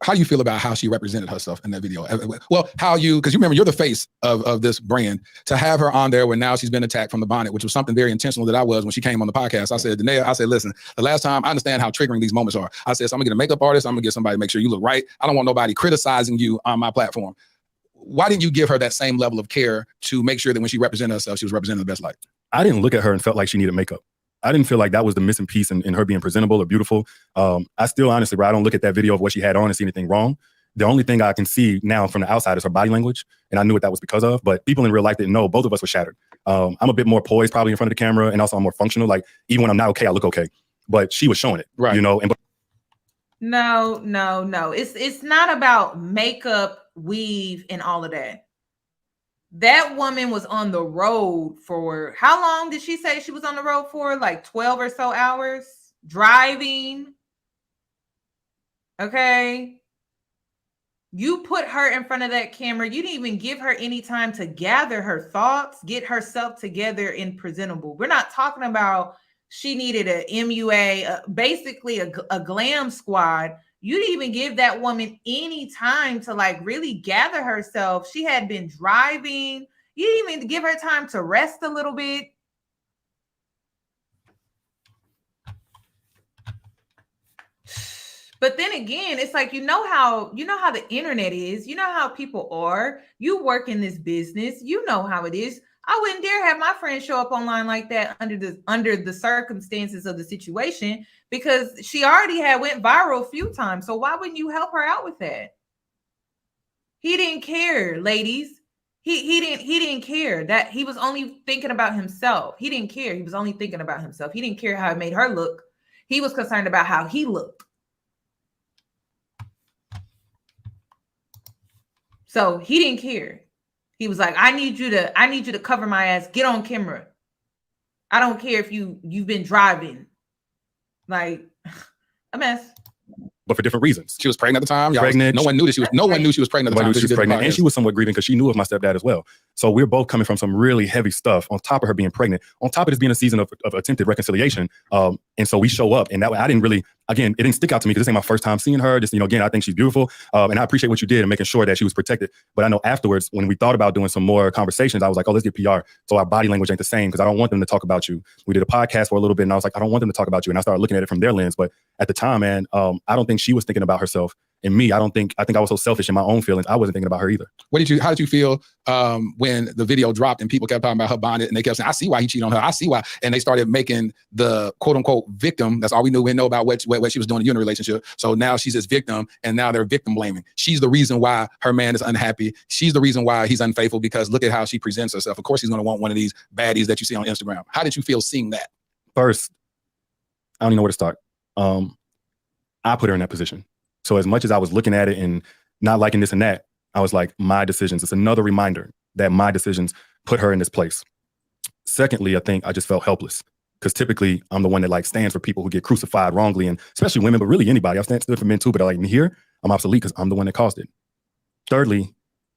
E: how do you feel about how she represented herself in that video? Well, because you remember, you're the face of this brand. To have her on there when now she's been attacked from the bonnet, which was something very intentional that I was when she came on the podcast. I said, Danae, listen, the last time, I understand how triggering these moments are. I said, so I'm gonna get a makeup artist. I'm gonna get somebody to make sure you look right. I don't want nobody criticizing you on my platform. Why didn't you give her that same level of care to make sure that when she represented herself, she was representing the best light?
F: I didn't look at her and felt like she needed makeup. I didn't feel like that was the missing piece in her being presentable or beautiful. I still, honestly, bro, I don't look at that video of what she had on and see anything wrong. The only thing I can see now from the outside is her body language. And I knew what that was because of, but people in real life didn't know. Both of us were shattered. I'm a bit more poised probably in front of the camera, and also I'm more functional. Like, even when I'm not okay, I look okay. But she was showing it, right?
A: No. It's not about makeup, weave, and all of that. That woman was on the road for, how long did she say she was on the road for? Like 12 or so hours driving. Okay. You put her in front of that camera. You didn't even give her any time to gather her thoughts, get herself together and presentable. We're not talking about she needed a MUA, basically a glam squad. You didn't even give that woman any time to like really gather herself. She had been driving. You didn't even give her time to rest a little bit. But then again, it's like, you know how the internet is. You know how people are. You work in this business. You know how it is. I wouldn't dare have my friend show up online like that under the circumstances of the situation, because she already had went viral a few times. So why wouldn't you help her out with that? He didn't care, ladies. He didn't care. That he was only thinking about himself. He didn't care. He was only thinking about himself. He didn't care how it made her look. He was concerned about how he looked. So he didn't care. He was like, I need you to cover my ass. Get on camera. I don't care if you've been driving. Like, a mess.
F: But for different reasons.
E: She was pregnant at the time.
F: Pregnant.
E: No one knew she was pregnant at the time.
F: And she was somewhat grieving because she knew of my stepdad as well. So we're both coming from some really heavy stuff on top of her being pregnant, on top of this being a season of attempted reconciliation. And so we show up, and that way I didn't really, again, it didn't stick out to me because this ain't my first time seeing her. Just, again, I think she's beautiful. And I appreciate what you did and making sure that she was protected. But I know afterwards, when we thought about doing some more conversations, I was like, oh, let's get PR. So our body language ain't the same because I don't want them to talk about you. We did a podcast for a little bit and I was like, I don't want them to talk about you. And I started looking at it from their lens. But at the time, man, I don't think she was thinking about herself. And me, I think I was so selfish in my own feelings. I wasn't thinking about her either.
E: How did you feel when the video dropped and people kept talking about her bonnet and they kept saying, I see why he cheated on her. I see why. And they started making the quote unquote victim. That's all we knew. We didn't know about what she was doing in the relationship. So now she's this victim and now they're victim blaming. She's the reason why her man is unhappy. She's the reason why he's unfaithful because look at how she presents herself. Of course, he's going to want one of these baddies that you see on Instagram. How did you feel seeing that?
F: First, I don't even know where to start. I put her in that position. So as much as I was looking at it and not liking this and that, I was like, my decisions. It's another reminder that my decisions put her in this place. Secondly, I think I just felt helpless because typically I'm the one that stands for people who get crucified wrongly, and especially women, but really anybody. I've stood for men too, but here I'm obsolete because I'm the one that caused it. Thirdly,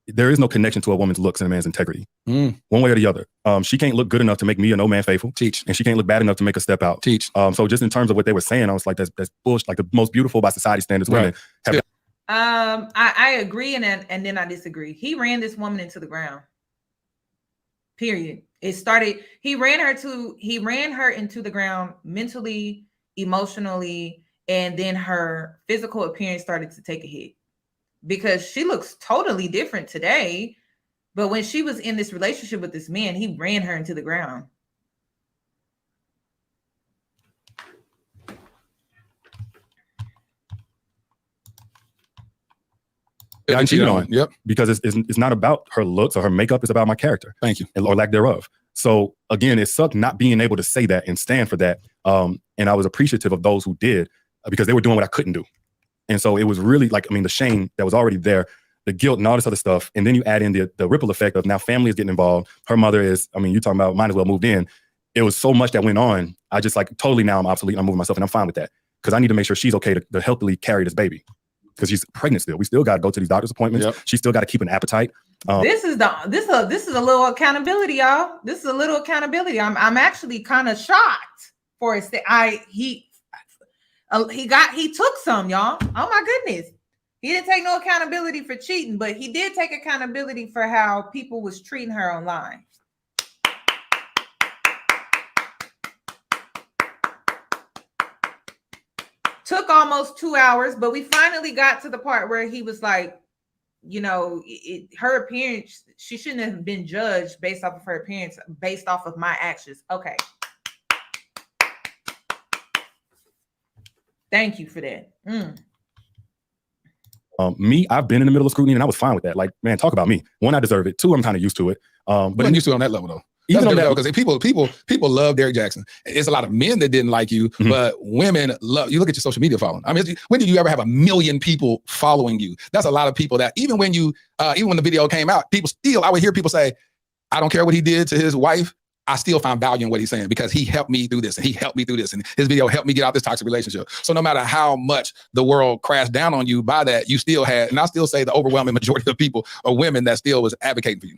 F: there is no connection to a woman's looks and a man's integrity. One way or the other. She can't look good enough to make me a no man faithful.
E: Teach.
F: And she can't look bad enough to make a step out.
E: Teach.
F: So just in terms of what they were saying, I was like, that's bullshit. Like the most beautiful by society standards women have.
A: I agree and then I disagree. He ran this woman into the ground. Period. It started, he ran her into the ground mentally, emotionally, and then her physical appearance started to take a hit. Because she looks totally different today. But when she was in this relationship with this man, he ran her into the ground.
F: Yeah, I cheated on.
E: Yep.
F: Because it's not about her looks or her makeup. It's about my character.
E: Thank you.
F: Or lack thereof. So again, it sucked not being able to say that and stand for that. And I was appreciative of those who did because they were doing what I couldn't do. And so it was really the shame that was already there, the guilt and all this other stuff. And then you add in the ripple effect of now family is getting involved. Her mother is, you're talking about might as well moved in. It was so much that went on. I just totally now I'm obsolete. I'm moving myself and I'm fine with that because I need to make sure she's okay to healthily carry this baby because she's pregnant still. We still got to go to these doctor's appointments. Yep. She still got to keep an appetite.
A: This is a little accountability, y'all. This is a little accountability. I'm actually kind of shocked for it. He took some, y'all. Oh my goodness. He didn't take no accountability for cheating, but he did take accountability for how people was treating her online. Took almost 2 hours, but we finally got to the part where he was like, her appearance, she shouldn't have been judged based off of her appearance, based off of my actions. Okay. Thank you for that.
F: Me, I've been in the middle of scrutiny and I was fine with that. Man, talk about me. One, I deserve it. Two, I'm kind of used to it.
E: But I'm used to it on that level though. Even on that, because people love Derrick Jaxn. It's a lot of men that didn't like you, but women love you. Look at your social media following. When did you ever have 1 million people following you? That's a lot of people that even when the video came out, I would hear people say, I don't care what he did to his wife. I still find value in what he's saying because he helped me through this and he helped me through this and his video helped me get out this toxic relationship. So no matter how much the world crashed down on you by that, you still had, and I still say the overwhelming majority of people are women that still was advocating for you.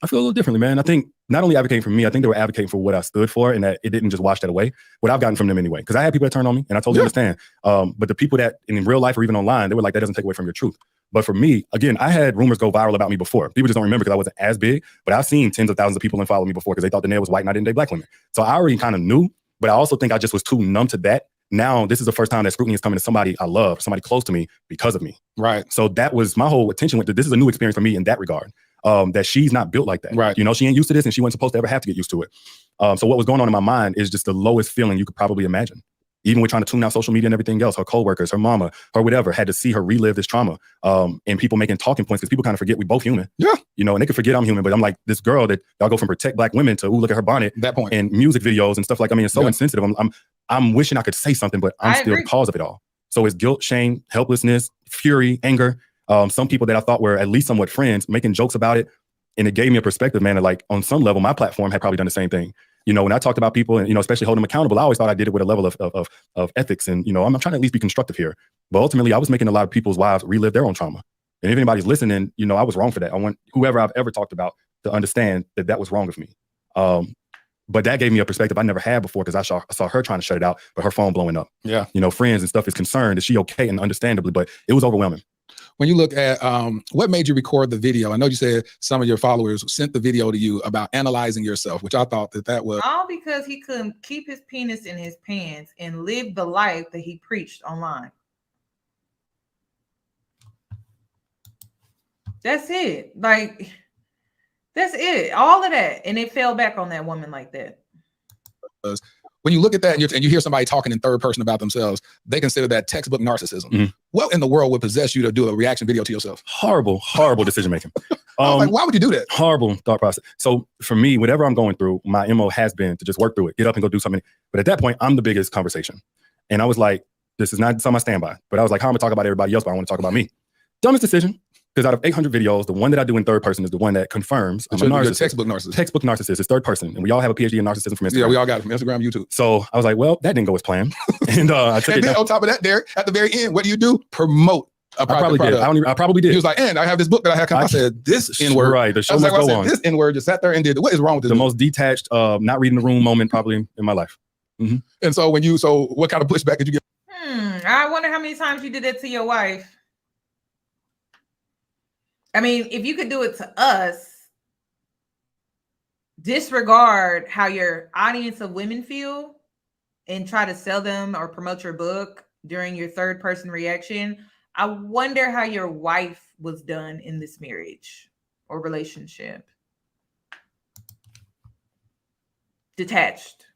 F: I feel a little differently, man. I think not only advocating for me, I think they were advocating for what I stood for and that it didn't just wash that away. What I've gotten from them anyway, because I had people that turned on me and I totally understand. But the people that in real life or even online, they were like, that doesn't take away from your truth. But for me, again, I had rumors go viral about me before. People just don't remember because I wasn't as big, but I've seen tens of thousands of people unfollow me before because they thought the nail was white and I didn't date black women. So I already kind of knew, but I also think I just was too numb to that. Now, this is the first time that scrutiny is coming to somebody I love, somebody close to me because of me.
E: Right.
F: So that was my whole attention went to, this is a new experience for me in that regard. That she's not built like that.
E: Right.
F: She ain't used to this and she wasn't supposed to ever have to get used to it. So what was going on in my mind is just the lowest feeling you could probably imagine. Even with trying to tune out social media and everything else, her coworkers, her mama, her whatever, had to see her relive this trauma. And people making talking points because people kind of forget we both human.
E: Yeah.
F: And they can forget I'm human, but I'm like this girl that y'all go from protect black women to, ooh, look at her bonnet.
E: That point.
F: And music videos and stuff like, it's so insensitive. I'm wishing I could say something, but I'm still the cause of it all. So it's guilt, shame, helplessness, fury, anger. Some people that I thought were at least somewhat friends making jokes about it. And it gave me a perspective, man, that on some level, my platform had probably done the same thing. When I talked about people and, especially holding them accountable, I always thought I did it with a level of ethics. And, I'm trying to at least be constructive here. But ultimately, I was making a lot of people's wives relive their own trauma. And if anybody's listening, you know, I was wrong for that. I want whoever I've ever talked about to understand that that was wrong of me. But that gave me a perspective I never had before, because I saw her trying to shut it out, but her phone blowing up.
E: Yeah.
F: You know, friends and stuff is concerned. Is she okay? And understandably, but it was overwhelming.
E: When you look at what made you record the video, I know you said some of your followers sent the video to you about analyzing yourself, which I thought that was
A: all because he couldn't keep his penis in his pants and live the life that he preached online. That's it. Like, that's it. All of that. And it fell back on that woman like that.
E: When you look at that and you hear somebody talking in third person about themselves, they consider that textbook narcissism.
F: Mm-hmm.
E: What in the world would possess you to do a reaction video to yourself?
F: Horrible decision making.
E: I was like, why would you do that?
F: Horrible thought process. So for me, whatever I'm going through, my MO has been to just work through it, get up and go do something. But at that point, I'm the biggest conversation. And I was like, this is not something I stand by. But I was like, how am I going to talk about everybody else, but I want to talk about me? Dumbest decision. Because out of 800 videos, the one that I do in third person is the one that confirms I'm a narcissist.
E: Textbook narcissist.
F: Textbook narcissist is third person. And we all have a PhD in narcissism from Instagram.
E: Yeah, we all got it from Instagram, YouTube.
F: So I was like, well, that didn't go as planned. And I took
E: and
F: it
E: then
F: down.
E: on top of that, Derrick, at the very end, what do? Promote a
F: probably did. I probably did.
E: He was like, and I have this book that I have. I said, this N-word.
F: Right, the show must go on.
E: This N-word just sat there and did it. What is wrong with this?
F: The most detached, not reading the room moment probably in my life. Mm-hmm.
E: And so what kind of pushback did you get?
A: I wonder how many times you did that to your wife. I mean, if you could do it to us, disregard how your audience of women feel and try to sell them or promote your book during your third person reaction. I wonder how your wife was done in this marriage or relationship. Detached.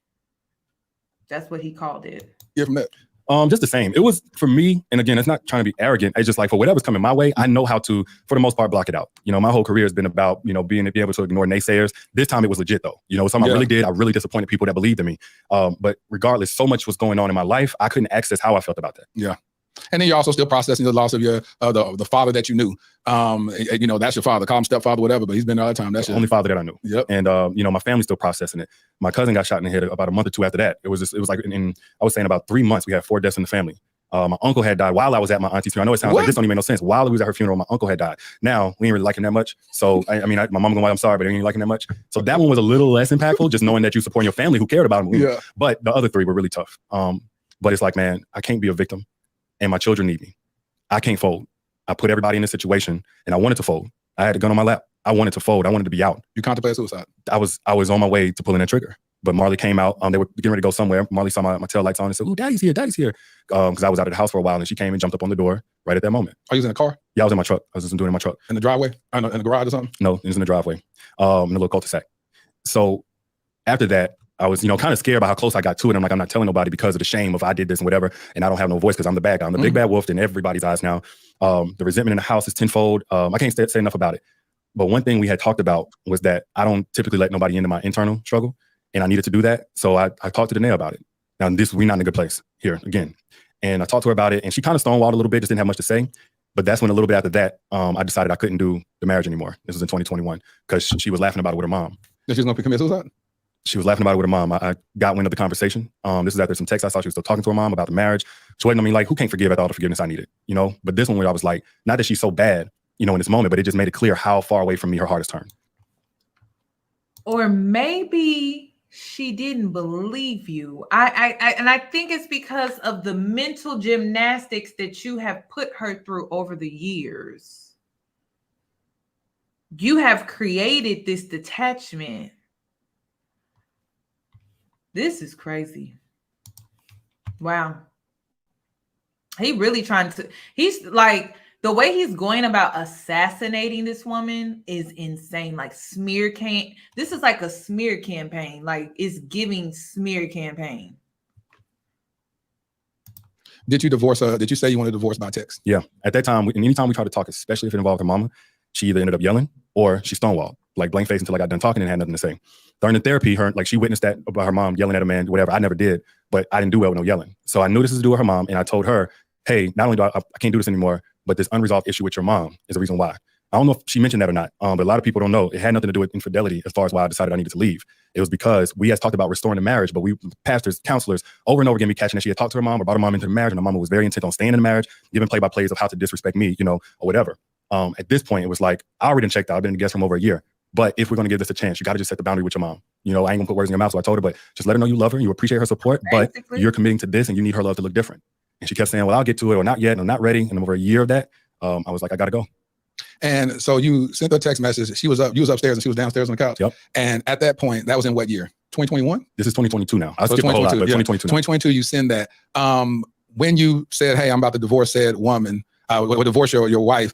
A: That's what he called it.
E: Yeah, from that.
F: Just the same. It was for me, and again, it's not trying to be arrogant. It's just like for whatever's coming my way, I know how to, for the most part, block it out. You know, my whole career has been about, you know, being able to ignore naysayers. This time it was legit though. You know, something I really did. I really disappointed people that believed in me. But regardless, so much was going on in my life. I couldn't access how I felt about that.
E: Yeah. And then you're also still processing the loss of your the father that you knew. You know, that's your father. Call him stepfather, whatever. But he's been there all the time. That's
F: the only father that I knew.
E: Yep.
F: And you know, my family's still processing it. My cousin got shot in the head about a month or two after that. It was like in I was saying about 3 months we had 4 deaths in the family. My uncle had died while I was at my auntie's funeral. I know it sounds like this don't even make no sense. While I was at her funeral, my uncle had died. Now we ain't really liking that much. So I mean, my mom going, I'm sorry, but I ain't liking that much. So that one was a little less impactful, just knowing that you supporting your family who cared about him.
E: Yeah.
F: But the other 3 were really tough. But it's like, man, I can't be a victim, and my children need me. I can't fold. I put everybody in this situation, and I wanted to fold. I had a gun on my lap. I wanted to fold. I wanted to be out.
E: You contemplated suicide?
F: I was on my way to pulling that trigger. But Marley came out. They were getting ready to go somewhere. Marley saw my tail lights on and said, "Ooh, Daddy's here, Daddy's here." Because I was out of the house for a while, and she came and jumped up on the door right at that moment.
E: Are you in the car?
F: Yeah, I was in my truck. I was just doing it in my truck.
E: In the driveway? In the garage or something?
F: No, it was in the driveway. In a little cul-de-sac. So after that, I was, you know, kind of scared about how close I got to it. I'm like, I'm not telling nobody because of the shame of I did this and whatever, and I don't have no voice because I'm the bad guy. I'm the big bad wolf in everybody's eyes now. The resentment in the house is tenfold. I can't say enough about it. But one thing we had talked about was that I don't typically let nobody into my internal struggle, and I needed to do that. So I talked to Danae about it. Now we're not in a good place here again. And I talked to her about it, and she kind of stonewalled a little bit, just didn't have much to say. But that's when a little bit after that, I decided I couldn't do the marriage anymore. This was in 2021 because she was laughing about it with her mom.
E: That she was going to commit suicide?
F: She was laughing about it with her mom. I got wind of the conversation. This is after some texts I saw she was still talking to her mom about the marriage. She waiting on me like, who can't forgive after all the forgiveness I needed, you know? But this one where I was like, not that she's so bad, you know, in this moment, but it just made it clear how far away from me her heart has turned.
A: Or maybe she didn't believe you. I think it's because of the mental gymnastics that you have put her through over the years. You have created this detachment. This is crazy. Wow. He's like, the way he's going about assassinating this woman is insane. Like this is like a smear campaign. Like, it's giving smear campaign.
E: Did you say you wanted a divorce by text?
F: Yeah. At that time, and anytime we tried to talk, especially if it involved her mama, she either ended up yelling or she stonewalled, like blank face until I got done talking and had nothing to say. During the therapy, she witnessed that about her mom yelling at a man, whatever. I never did, but I didn't do well with no yelling. So I knew this was to do with her mom, and I told her, hey, not only do I can't do this anymore, but this unresolved issue with your mom is the reason why. I don't know if she mentioned that or not, but a lot of people don't know. It had nothing to do with infidelity as far as why I decided I needed to leave. It was because we had talked about restoring the marriage, but we pastors, counselors, over and over again, be catching that she had talked to her mom or brought her mom into the marriage, and her mama was very intent on staying in the marriage, giving play-by-plays of how to disrespect me, you know, or whatever. At this point, it was like, I already checked out. I've been in the guest room over a year. But if we're going to give this a chance, you got to just set the boundary with your mom. You know, I ain't going to put words in your mouth. So I told her, but just let her know you love her. You appreciate her support, but you're committing to this and you need her love to look different. And she kept saying, well, I'll get to it, or not yet. And I'm not ready. And over a year of that, I was like, I got to go.
E: And so you sent her a text message. You was upstairs and she was downstairs on the couch.
F: Yep.
E: And at that point, that was in what year? 2021?
F: This is 2022 now. I skipped a whole lot, but 2022.
E: 2022, you send that. When you said, hey, I'm about to divorce said woman, or divorce your wife,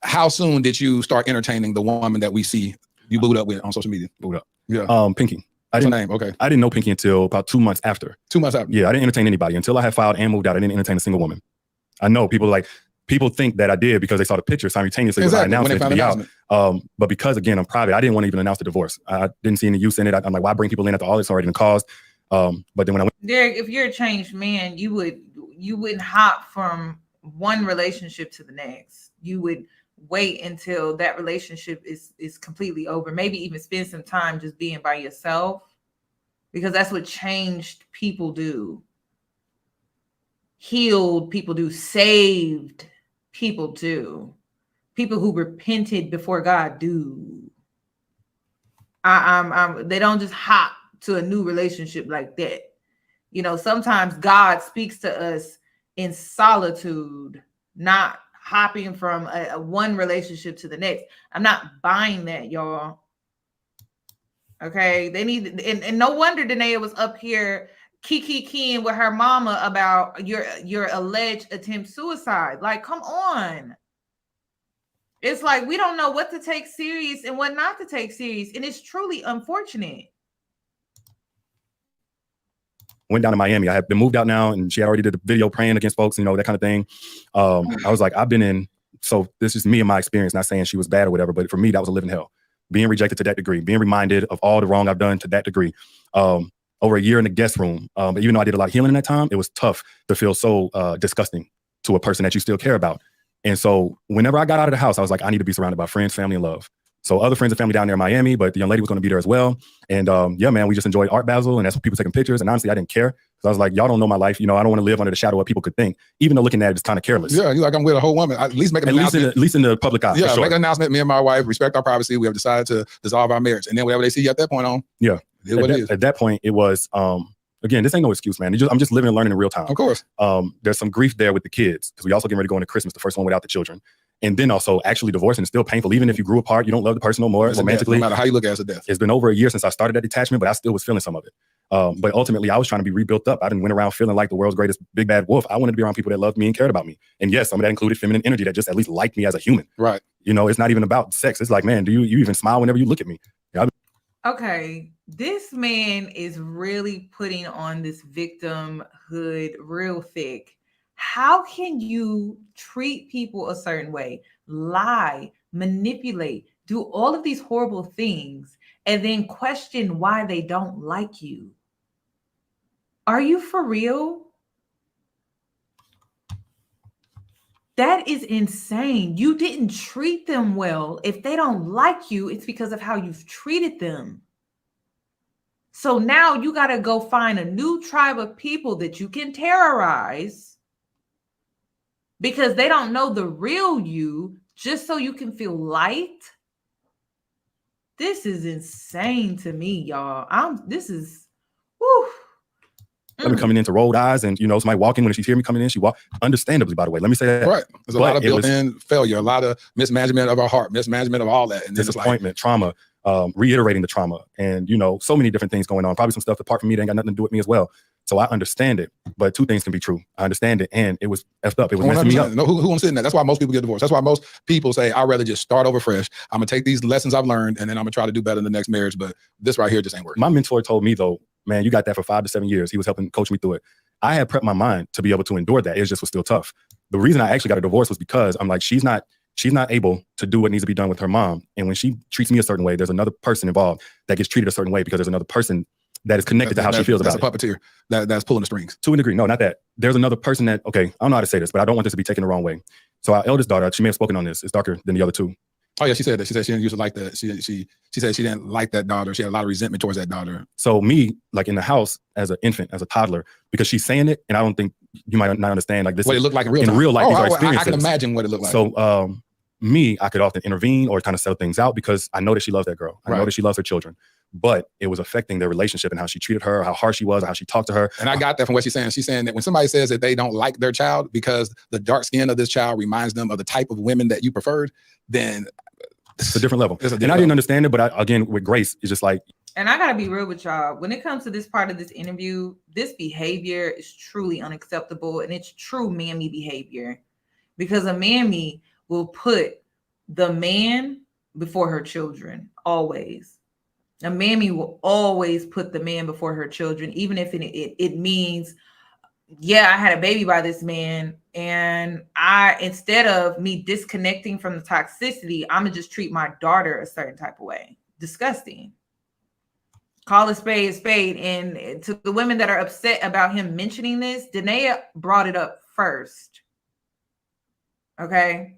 E: how soon did you start entertaining the woman that we see you booed up with on social media?
F: Booed up.
E: Yeah.
F: Pinky.
E: What's her name? Okay.
F: I didn't know Pinky until about 2 months after.
E: 2 months after?
F: Yeah, I didn't entertain anybody. Until I had filed and moved out, I didn't entertain a single woman. I know people think that I did because they saw the picture simultaneously when I announced it to be out. But because, again, I'm private, I didn't want to even announce the divorce. I didn't see any use in it. I'm like, why bring people in after all this already been caused? But then when I went...
A: Derrick, if you're a changed man, you wouldn't hop from one relationship to the next. You would wait until that relationship is completely over. Maybe even spend some time just being by yourself, because that's what changed people do. Healed people do. Saved people do. People who repented before God do. They don't just hop to a new relationship like that. You know, sometimes God speaks to us in solitude, not hopping from a one relationship to the next. I'm not buying that, y'all. Okay, they need, and no wonder Danae was up here keying with her mama about your alleged attempt suicide. Like, come on. It's like we don't know what to take serious and what not to take serious, and it's truly unfortunate.
F: Went down to Miami. I had been moved out now, and she had already did the video praying against folks, you know, that kind of thing. I was like, I've been in, so this is me and my experience, not saying she was bad or whatever, but for me, that was a living hell. Being rejected to that degree, being reminded of all the wrong I've done to that degree. Over a year in the guest room, but even though I did a lot of healing in that time, it was tough to feel so disgusting to a person that you still care about. And so whenever I got out of the house, I was like, I need to be surrounded by friends, family, and love. So other friends and family down there in Miami, but the young lady was going to be there as well. And yeah, man, we just enjoyed Art Basel, and that's what people taking pictures. And honestly, I didn't care, because I was like, y'all don't know my life. You know, I don't want to live under the shadow of what people could think, even though looking at it is kind of careless.
E: Yeah, you're like, I'm with a whole woman. At least make an announcement.
F: At least in the public eye.
E: Yeah,
F: for sure.
E: make an announcement. Me and my wife respect our privacy. We have decided to dissolve our marriage, and then whatever they see you at that point on.
F: Yeah, at that point, it was. Again, this ain't no excuse, man. I'm just living and learning in real time.
E: Of course.
F: There's some grief there with the kids, because we also getting ready to go into Christmas, the first one without the children. And then also actually divorcing is still painful. Even if you grew apart, you don't love the person no more romantically.
E: No matter how you look at it, it's a death.
F: It's been over a year since I started that detachment, but I still was feeling some of it. But ultimately, I was trying to be rebuilt up. I didn't went around feeling like the world's greatest big bad wolf. I wanted to be around people that loved me and cared about me. And yes, some of that included feminine energy that just at least liked me as a human.
E: Right.
F: You know, it's not even about sex. It's like, man, do you even smile whenever you look at me? Yeah,
A: okay, this man is really putting on this victimhood real thick. How can you treat people a certain way, lie, manipulate, do all of these horrible things, and then question why they don't like you? Are you for real? That is insane. You didn't treat them well. If they don't like you, it's because of how you've treated them. So now you got to go find a new tribe of people that you can terrorize because they don't know the real you, just so you can feel light. This is insane to me, y'all. Whew.
F: I'm coming in to rolled eyes, and you know, somebody walking when she hear me coming in, she walk understandably, by the way. Let me say that.
E: Right. There's a lot of built-in failure, a lot of mismanagement of our heart, mismanagement of all that. And
F: disappointment, trauma, reiterating the trauma, and you know, so many different things going on. Probably some stuff apart from me that ain't got nothing to do with me as well. So I understand it, but two things can be true. I understand it, and it was effed up. It was messing me up.
E: No, who wants to sit in that? That's why most people get divorced. That's why most people say, I'd rather just start over fresh. I'm gonna take these lessons I've learned, and then I'm gonna try to do better in the next marriage. But this right here just ain't working.
F: My mentor told me though, man, you got that for 5 to 7 years. He was helping coach me through it. I had prepped my mind to be able to endure that. It just was still tough. The reason I actually got a divorce was because I'm like, she's not able to do what needs to be done with her mom. And when she treats me a certain way, there's another person involved that gets treated a certain way because there's another person that is connected to how she feels about it.
E: That's a puppeteer that's pulling the strings.
F: To a degree. No, not that. There's another person that, okay, I don't know how to say this, but I don't want this to be taken the wrong way. So our eldest daughter, she may have spoken on this, is darker than the other two.
E: Oh yeah, she said that. She said she didn't used to like that. She said she didn't like that daughter. She had a lot of resentment towards that daughter.
F: So me, like in the house as an infant, as a toddler, because she's saying it, and I don't think you might not understand like this.
E: What it looked like in real time.
F: In real life, these are
E: experiences.
F: I can
E: imagine what it looked like.
F: So me, I could often intervene or kind of settle things out because I know that she loves that girl. I know that she loves her children. But it was affecting their relationship and how she treated her, how harsh she was, how she talked to her.
E: And I got that from what she's saying. She's saying that when somebody says that they don't like their child because the dark skin of this child reminds them of the type of women that you preferred, then
F: it's a different level.
E: I
F: didn't understand it, but again, with Grace, it's just like.
A: And I gotta be real with y'all. When it comes to this part of this interview, this behavior is truly unacceptable, and it's true mammy behavior, because a mammy will put the man before her children, always. A mammy will always put the man before her children, even if it means, yeah, I had a baby by this man, and instead of me disconnecting from the toxicity, I'm gonna just treat my daughter a certain type of way. Disgusting. Call a spade. And to the women that are upset about him mentioning this, Danae brought it up first. Okay.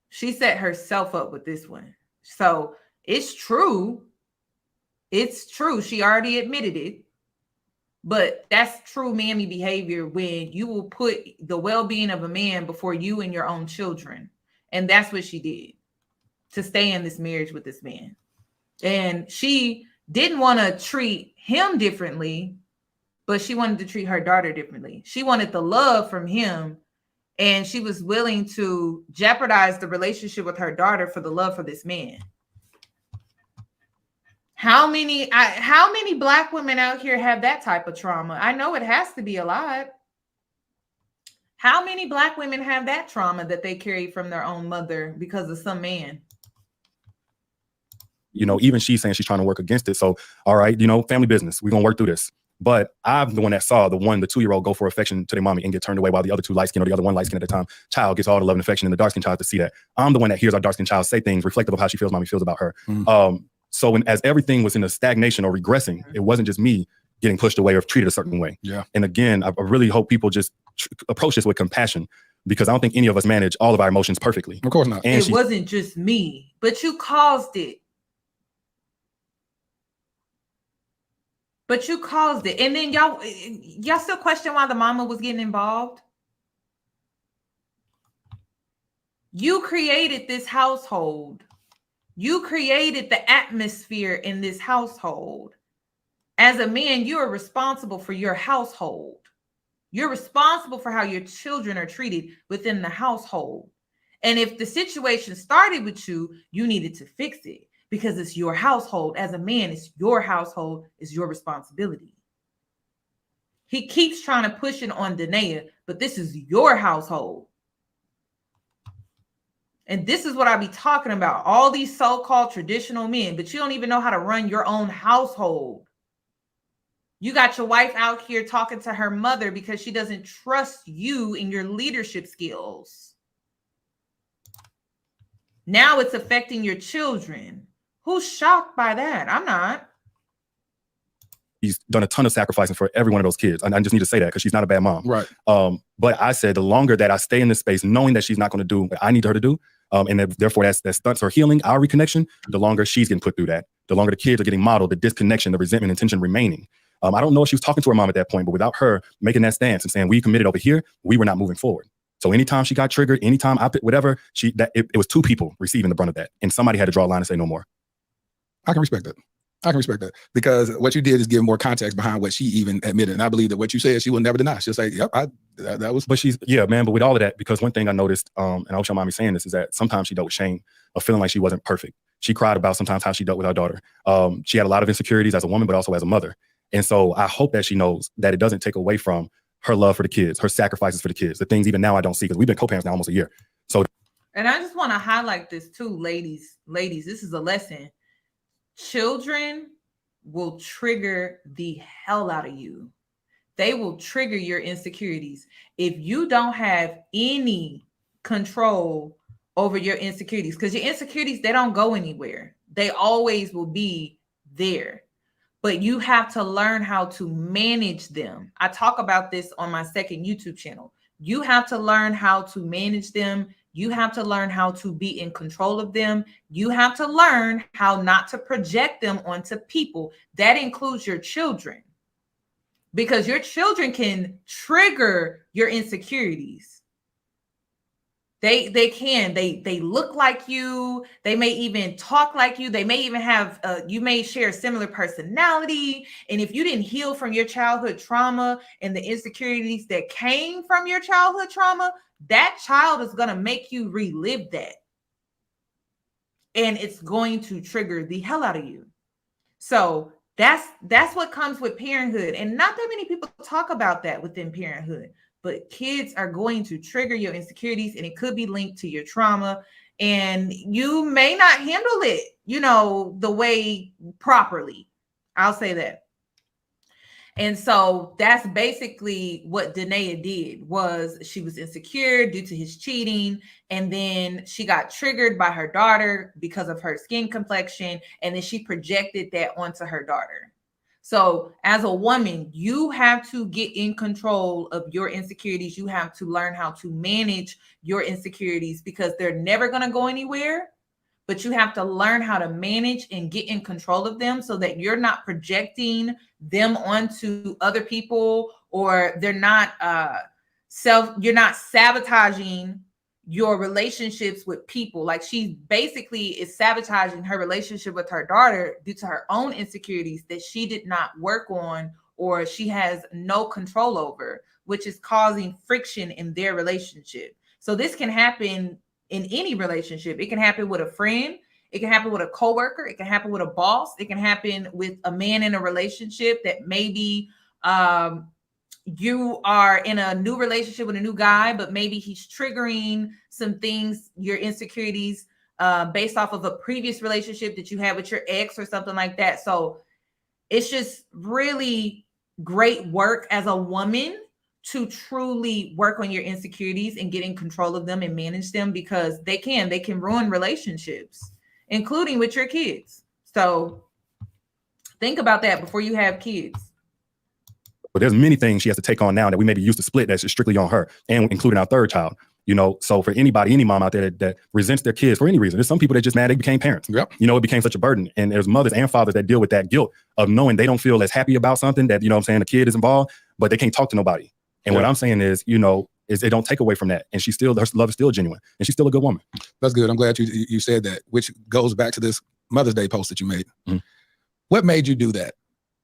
A: She set herself up with this one. So it's true. It's true. She already admitted it. But that's true mammy behavior when you will put the well-being of a man before you and your own children. And that's what she did to stay in this marriage with this man. And she didn't want to treat him differently, but she wanted to treat her daughter differently. She wanted the love from him, and she was willing to jeopardize the relationship with her daughter for the love for this man. How many Black women out here have that type of trauma? I know it has to be a lot. How many Black women have that trauma that they carry from their own mother because of some man?
F: Even she's saying she's trying to work against it. So, all right, family business. We're going to work through this. But I'm the one that saw the 2-year-old go for affection to their mommy and get turned away while the other two light skin, or the other one light skin at the time, child gets all the love and affection, and the dark skin child to see that. I'm the one that hears our dark skin child say things reflective of how she feels mommy feels about her. So as everything was in a stagnation or regressing, it wasn't just me getting pushed away or treated a certain way.
E: Yeah.
F: And again, I really hope people just approach this with compassion, because I don't think any of us manage all of our emotions perfectly.
E: Of course not.
F: And
A: it wasn't just me, but you caused it. But you caused it. And then y'all still question why the mama was getting involved? You created this household. You created the atmosphere in this household. As a man, you are responsible for your household. You're responsible for how your children are treated within the household. And if the situation started with you, you needed to fix it. Because it's your household. As a man, it's your household, it's your responsibility. He keeps trying to push it on Danae, but this is your household. And this is what I be talking about. All these so-called traditional men, but you don't even know how to run your own household. You got your wife out here talking to her mother because she doesn't trust you in your leadership skills. Now it's affecting your children. Who's shocked by that? I'm not.
F: He's done a ton of sacrificing for every one of those kids. And I just need to say that because she's not a bad mom.
E: Right.
F: But I said the longer that I stay in this space, knowing that she's not going to do what I need her to do, and therefore that stunts her healing, our reconnection, the longer she's getting put through that, the longer the kids are getting modeled, the disconnection, the resentment and tension remaining. I don't know if she was talking to her mom at that point, but without her making that stance and saying, we committed over here, we were not moving forward. So anytime she got triggered, anytime I picked whatever, it was two people receiving the brunt of that. And somebody had to draw a line and say no more.
E: I can respect that because what you did is give more context behind what she even admitted. And I believe that what you said, she will never deny. She'll say, yep, that was. But
F: But with all of that, because one thing I noticed, and I wish your mom is saying this, is that sometimes she dealt with shame of feeling like she wasn't perfect. She cried about sometimes how she dealt with our daughter. She had a lot of insecurities as a woman, but also as a mother. And so I hope that she knows that it doesn't take away from her love for the kids, her sacrifices for the kids, the things even now I don't see, because we've been co-parents now almost a year. So.
A: And I just want to highlight this too, ladies, this is a lesson. Children will trigger the hell out of you. They will trigger your insecurities. If you don't have any control over your insecurities, because your insecurities, they don't go anywhere. They always will be there. But you have to learn how to manage them. I talk about this on my second YouTube channel. You have to learn how to manage them. You have to learn how to be in control of them. You have to learn how not to project them onto people. That includes your children, because your children can trigger your insecurities. They look like you. They may even talk like you. They may even have you may share a similar personality. And if you didn't heal from your childhood trauma and the insecurities that came from your childhood trauma, that child is going to make you relive that. And it's going to trigger the hell out of you. So that's what comes with parenthood. And not that many people talk about that within parenthood. But kids are going to trigger your insecurities, and it could be linked to your trauma, and you may not handle it, the way properly. I'll say that. And so that's basically what Danae did. Was she was insecure due to his cheating, and then she got triggered by her daughter because of her skin complexion, and then she projected that onto her daughter. So as a woman, you have to get in control of your insecurities. You have to learn how to manage your insecurities, because they're never going to go anywhere. But you have to learn how to manage and get in control of them, so that you're not projecting them onto other people, or they're not you're not sabotaging your relationships with people. Like, she basically is sabotaging her relationship with her daughter due to her own insecurities that she did not work on, or she has no control over, which is causing friction in their relationship. So this can happen in any relationship. It can happen with a friend. It can happen with a coworker. It can happen with a boss. It can happen with a man in a relationship that maybe you are in a new relationship with a new guy, but maybe he's triggering some things, your insecurities, based off of a previous relationship that you had with your ex or something like that. So it's just really great work as a woman to truly work on your insecurities and get in control of them and manage them, because they can ruin relationships, including with your kids. So think about that before you have kids.
F: But there's many things she has to take on now that we maybe used to split that's just strictly on her, and including our third child. So for anybody, any mom out there that resents their kids for any reason, there's some people that just mad they became parents.
E: Yep.
F: It became such a burden. And there's mothers and fathers that deal with that guilt of knowing they don't feel as happy about something, that, the kid is involved, but they can't talk to nobody. And what I'm saying is, is it don't take away from that. And her love is still genuine, and she's still a good woman.
E: That's good. I'm glad you said that, which goes back to this Mother's Day post that you made. Mm-hmm. What made you do that?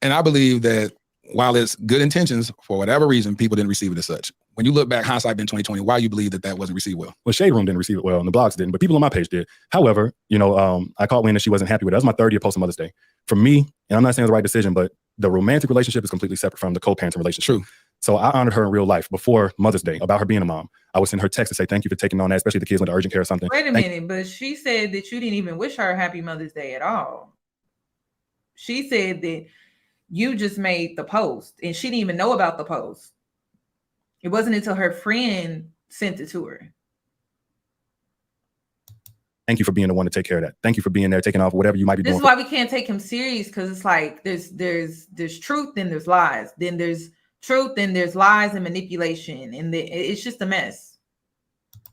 E: And I believe that while it's good intentions, for whatever reason, people didn't receive it as such. When you look back, hindsight being 2020, why you believe that wasn't received well?
F: Well, Shade Room didn't receive it well, and the blogs didn't, but people on my page did. However, I caught wind that she wasn't happy with it. That was my 30th post on Mother's Day. For me, and I'm not saying it's the right decision, but the romantic relationship is completely separate from the co-parenting relationship.
E: True.
F: So I honored her in real life before Mother's Day about her being a mom. I would send her text to say, thank you for taking on that, especially if the kids went to urgent care or something.
A: Wait a minute, but she said that you didn't even wish her a happy Mother's Day at all. She said that you just made the post, and she didn't even know about the post. It wasn't until her friend sent it to her.
F: Thank you for being the one to take care of that. Thank you for being there, taking off whatever you might be doing.
A: This is why we can't take him serious, because it's like there's truth, then there's lies, then there's truth, then there's lies and manipulation, and it's just a mess.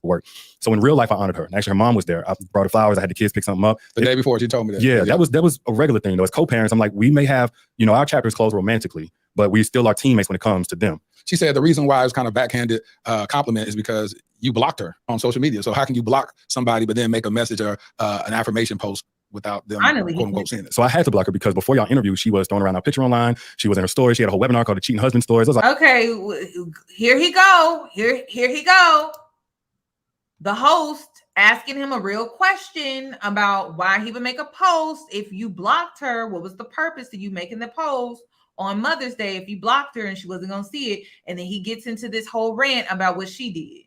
F: Work. So in real life, I honored her. And actually, her mom was there. I brought her flowers. I had the kids pick something up.
E: The day before, she told me that.
F: Yeah, that was a regular thing, though. As co-parents, I'm like, we may have, our chapters closed romantically, but we still are teammates when it comes to them.
E: She said the reason why it's kind of backhanded compliment is because you blocked her on social media. So how can you block somebody but then make a message or an affirmation post without them quote unquote seeing it?
F: So I had to block her because before y'all interviewed, she was throwing around our picture online. She was in her story. She had a whole webinar called The Cheating Husband Stories. I was like,
A: okay, here he go. Here he go. The host asking him a real question about why he would make a post. If you blocked her, what was the purpose of you making the post on Mother's Day if you blocked her and she wasn't going to see it? And then he gets into this whole rant about what she did.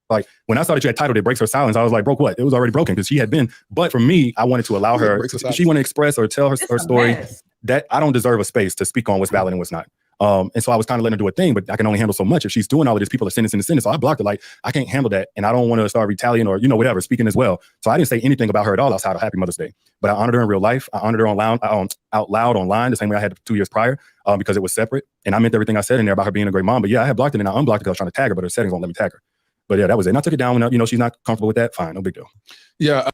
F: Like, when I saw that you had titled it Breaks Her Silence, I was like, broke what? It was already broken because she had been. But for me, I wanted to allow her, if she wanted to express or tell her story, that I don't deserve a space to speak on what's valid and what's not. And so I was kind of letting her do a thing, but I can only handle so much. If she's doing all of this, people are sending. So I blocked her. Like, I can't handle that. And I don't want to start retaliating or, whatever, speaking as well. So I didn't say anything about her at all outside of Happy Mother's Day. But I honored her in real life. I honored her out loud online the same way I had 2 years prior because it was separate. And I meant everything I said in there about her being a great mom. But yeah, I had blocked it and I unblocked it because I was trying to tag her, but her settings won't let me tag her. But yeah, that was it. And I took it down when, she's not comfortable with that. Fine, no big deal.
E: Yeah.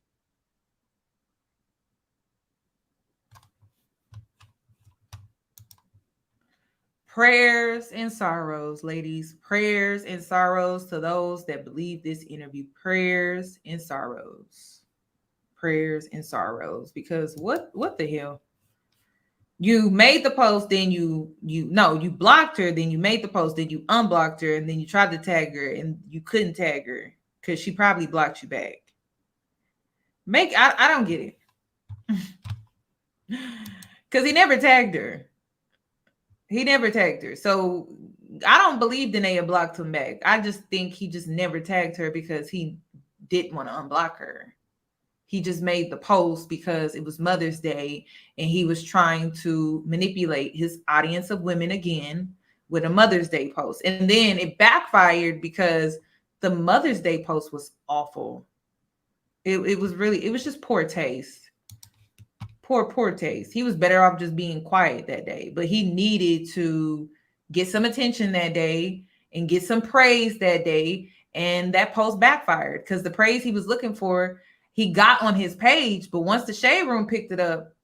A: Prayers and sorrows, ladies. Prayers and sorrows to those that believe this interview. Prayers and sorrows. Prayers and sorrows. Because what the hell? You made the post, then you blocked her, then you made the post, then you unblocked her, and then you tried to tag her, and you couldn't tag her because she probably blocked you back. I don't get it. Because he never tagged her. So I don't believe Danae blocked him back. I just think he just never tagged her because he didn't want to unblock her. He just made the post because it was Mother's Day and he was trying to manipulate his audience of women again with a Mother's Day post. And then it backfired because the Mother's Day post was awful. It was just poor taste. Poor taste. He was better off just being quiet that day, but he needed to get some attention that day and get some praise that day. And that post backfired because the praise he was looking for, he got on his page. But once the Shade Room picked it up,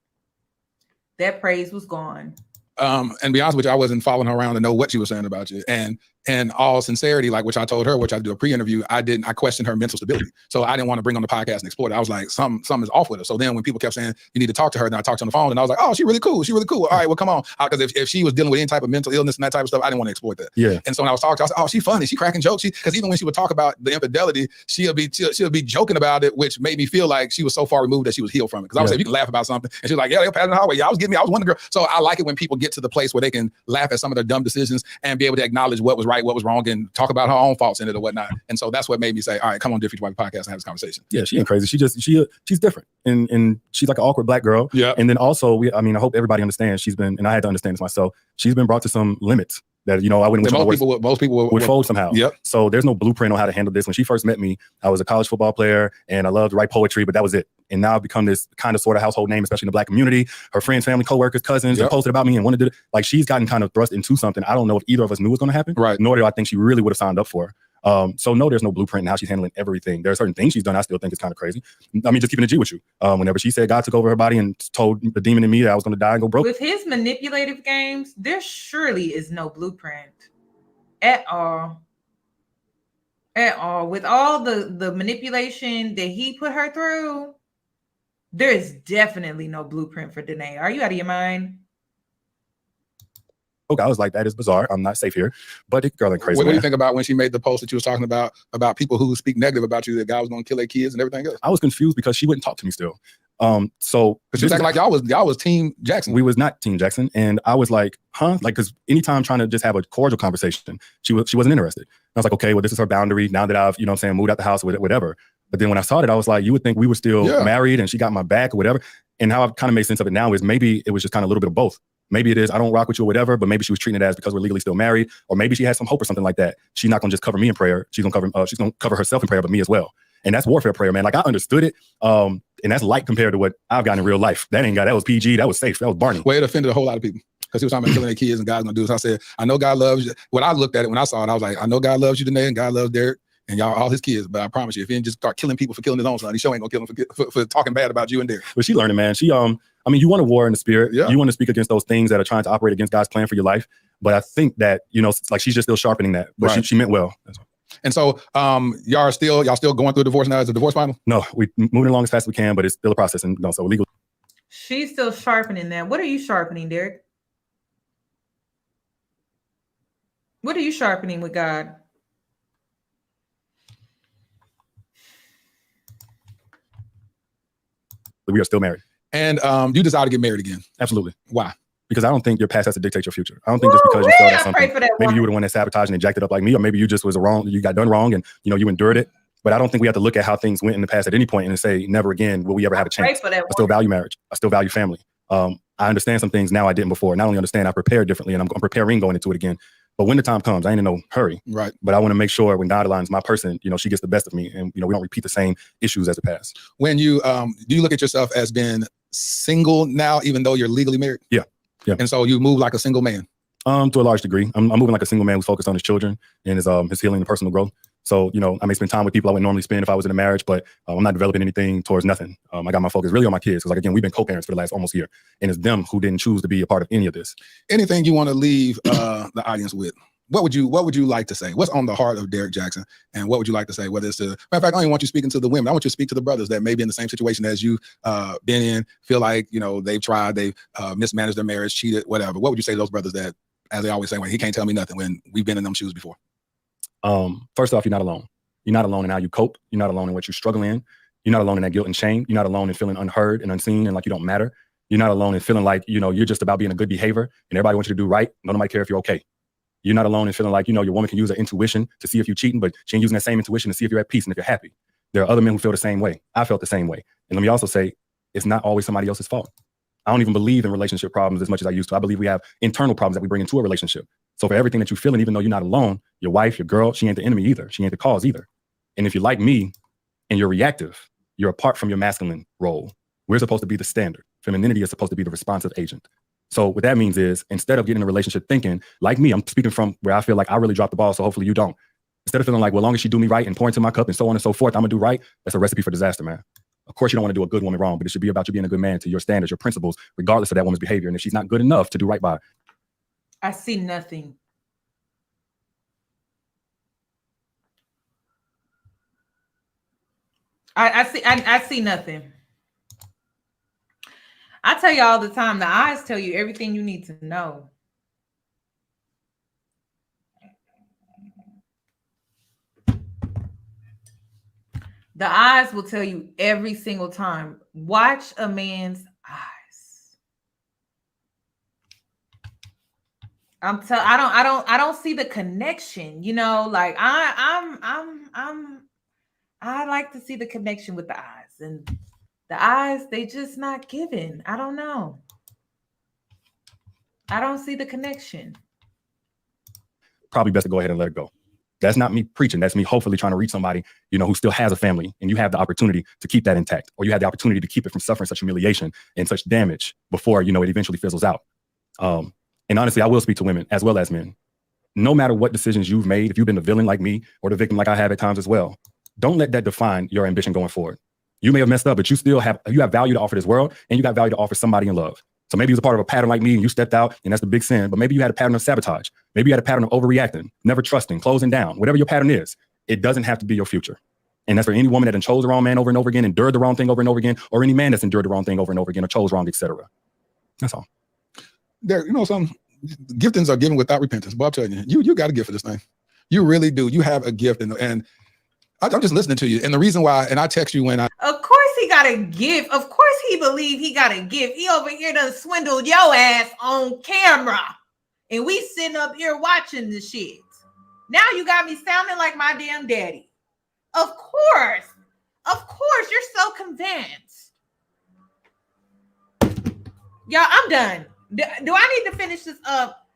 A: that praise was gone.
E: And be honest with you, I wasn't following her around to know what she was saying about you. And in all sincerity, like which I told her, which I do a pre-interview, I questioned her mental stability. So I didn't want to bring on the podcast and explore it. I was like, something is off with her. So then when people kept saying you need to talk to her, then I talked to her on the phone and I was like, oh, she's really cool. All right, well, come on. Because if she was dealing with any type of mental illness and that type of stuff, I didn't want to exploit that.
F: Yeah.
E: And so when I was talking to her, I was like, oh, she's funny. She cracking jokes. Because even when she would talk about the infidelity, she'll be joking about it, which made me feel like she was so far removed that she was healed from it. Because I was saying, you can laugh about something. And she was like, yeah, they'll pass in the hallway. Yeah, I was one of the girls. So I like it when people get to the place where they can laugh at some of their dumb decisions and be able to acknowledge what was right, what was wrong, and talk about her own faults in it or whatnot. And so that's what made me say, all right, come on, Different Wifey podcast and have this conversation.
F: Yeah, she ain't crazy. She's different. And she's like an awkward black girl.
E: Yeah.
F: And then also, I hope everybody understands and I had to understand this myself, she's been brought to some limits that, I wouldn't
E: most people
F: would fold somehow.
E: Yep.
F: So there's no blueprint on how to handle this. When she first met me, I was a college football player and I loved to write poetry, but that was it. And now I've become this kind of sort of household name, especially in the black community. Her friends, family, coworkers, cousins, they posted about me and wanted to, like, she's gotten kind of thrust into something I don't know if either of us knew was going to happen.
E: Right.
F: Nor do I think she really would have signed up for. So no, there's no blueprint in how she's handling everything. There are certain things she's done I still think is kind of crazy. Just keeping it G with you. Whenever she said God took over her body and told the demon in me that I was going to die and go broke.
A: With his manipulative games, there surely is no blueprint at all. With all the manipulation that he put her through, there is definitely no blueprint for Danae. Are you out of your mind?
F: I was like, that is bizarre. I'm not safe here. But it girl ain't crazy.
E: What do you think about when she made the post that you was talking about people who speak negative about you, that God was going to kill their kids and everything else?
F: I was confused because she wouldn't talk to me still. So
E: she was acting like y'all was Team Jaxn'.
F: We was not Team Jaxn', and I was like, huh? Like, because anytime I'm trying to just have a cordial conversation, she wasn't interested. I was like, okay, well, this is her boundary. Now that I've moved out the house with it, whatever. But then when I saw it, I was like, you would think we were still married and she got my back or whatever. And how I've kind of made sense of it now is maybe it was just kind of a little bit of both. Maybe it is, I don't rock with you or whatever, but maybe she was treating it as because we're legally still married, or maybe she had some hope or something like that. She's not gonna just cover me in prayer. She's gonna cover herself in prayer, but me as well. And that's warfare prayer, man. Like, I understood it. And that's light compared to what I've gotten in real life. That was PG, that was safe, that was Barney.
E: Well, it offended a whole lot of people. Because he was talking about killing their kids and God's gonna do this. I said, I know God loves you. When I looked at it, when I saw it, I was like, I know God loves you, Danae, and God loves Derrick and y'all, all his kids. But I promise you, if he didn't just start killing people for killing his own son, he sure ain't gonna kill him for talking bad about you and Derrick.
F: But she learning, man. She you want a war in the spirit.
E: Yeah.
F: You want to speak against those things that are trying to operate against God's plan for your life. But I think that, like, she's just still sharpening that. But
E: right.
F: she meant well.
E: And so y'all still going through a divorce now? Is the divorce final?
F: No, we moving along as fast as we can, but it's still a process. And so legal.
A: She's still sharpening that. What are you sharpening, Derrick? What are you sharpening with God?
F: We are still married.
E: And you desire to get married again.
F: Absolutely.
E: Why?
F: Because I don't think your past has to dictate your future. I don't think just because you felt something, maybe
A: woman.
F: you were the one that sabotaged and ejected up like me, or maybe you just was wrong, you got done wrong and you endured it. But I don't think we have to look at how things went in the past at any point and say, never again will we ever have a chance. I still value marriage. I still value family. I understand some things now I didn't before. Not only understand, I prepared differently, and I'm preparing going into it again. But when the time comes, I ain't in no hurry.
E: Right.
F: But I want to make sure when God aligns my person, she gets the best of me, and we don't repeat the same issues as the past.
E: When you do you look at yourself as being single now, even though you're legally married?
F: Yeah.
E: And so you move like a single man?
F: To a large degree. I'm moving like a single man who's focused on his children and his healing and personal growth. So, I may spend time with people I would normally spend if I was in a marriage, but I'm not developing anything towards nothing. I got my focus really on my kids because, again, we've been co-parents for the last almost year, and it's them who didn't choose to be a part of any of this.
E: Anything you want to leave the audience with? What would you like to say? What's on the heart of Derrick Jaxn? And what would you like to say? Whether it's matter of fact, I don't even want you speaking to the women. I want you to speak to the brothers that may be in the same situation as you been in, feel like, they've tried, they've mismanaged their marriage, cheated, whatever. What would you say to those brothers that, as they always say, when he can't tell me nothing, when we've been in them shoes before?
F: First off, you're not alone. You're not alone in how you cope. You're not alone in what you struggle in. You're not alone in that guilt and shame. You're not alone in feeling unheard and unseen and like you don't matter. You're not alone in feeling like, you're just about being a good behavior and everybody wants you to do right. Nobody care if you're okay. You're not alone in feeling like, your woman can use her intuition to see if you're cheating, but she ain't using that same intuition to see if you're at peace and if you're happy. There are other men who feel the same way. I felt the same way. And let me also say, it's not always somebody else's fault. I don't even believe in relationship problems as much as I used to. I believe we have internal problems that we bring into a relationship. So for everything that you're feeling, even though you're not alone, your wife, your girl, she ain't the enemy either. She ain't the cause either. And if you're like me and you're reactive, you're apart from your masculine role. We're supposed to be the standard. Femininity is supposed to be the responsive agent. So what that means is, instead of getting in a relationship thinking, like me, I'm speaking from where I feel like I really dropped the ball, so hopefully you don't. Instead of feeling like, well, as long as she do me right and pour into my cup and so on and so forth, I'm gonna do right, that's a recipe for disaster, man. Of course, you don't want to do a good woman wrong, but it should be about you being a good man to your standards, your principles, regardless of that woman's behavior. And if she's not good enough to do right by her.
A: I see nothing. I see nothing. I tell you all the time, the eyes tell you everything you need to know. The eyes will tell you every single time. Watch a man's eyes. I don't see the connection, like I like to see the connection with the eyes, and the eyes, they just not giving. I don't know. I don't see the connection.
F: Probably best to go ahead and let it go. That's not me preaching. That's me hopefully trying to reach somebody, who still has a family, and you have the opportunity to keep that intact, or you have the opportunity to keep it from suffering such humiliation and such damage before, it eventually fizzles out. And honestly, I will speak to women as well as men. No matter what decisions you've made, if you've been the villain like me or the victim like I have at times as well, don't let that define your ambition going forward. You may have messed up, but you have value to offer this world, and you got value to offer somebody in love. So maybe you was a part of a pattern like me and you stepped out, and that's the big sin. But maybe you had a pattern of sabotage. Maybe you had a pattern of overreacting, never trusting, closing down. Whatever your pattern is, it doesn't have to be your future. And that's for any woman that chose the wrong man over and over again, endured the wrong thing over and over again, or any man that's endured the wrong thing over and over again, or chose wrong, etc. That's all.
E: There, some giftings are given without repentance. But I'm telling you got a gift for this thing. You really do. You have a gift, and I'm just listening to you. And the reason why, and I text you when I.
A: Of course he got a gift. Of course he believe he got a gift. He over here done swindled your ass on camera. And we sitting up here watching the shit. Now you got me sounding like my damn daddy. Of course. You're so convinced. Y'all, I'm done. Do I need to finish this up?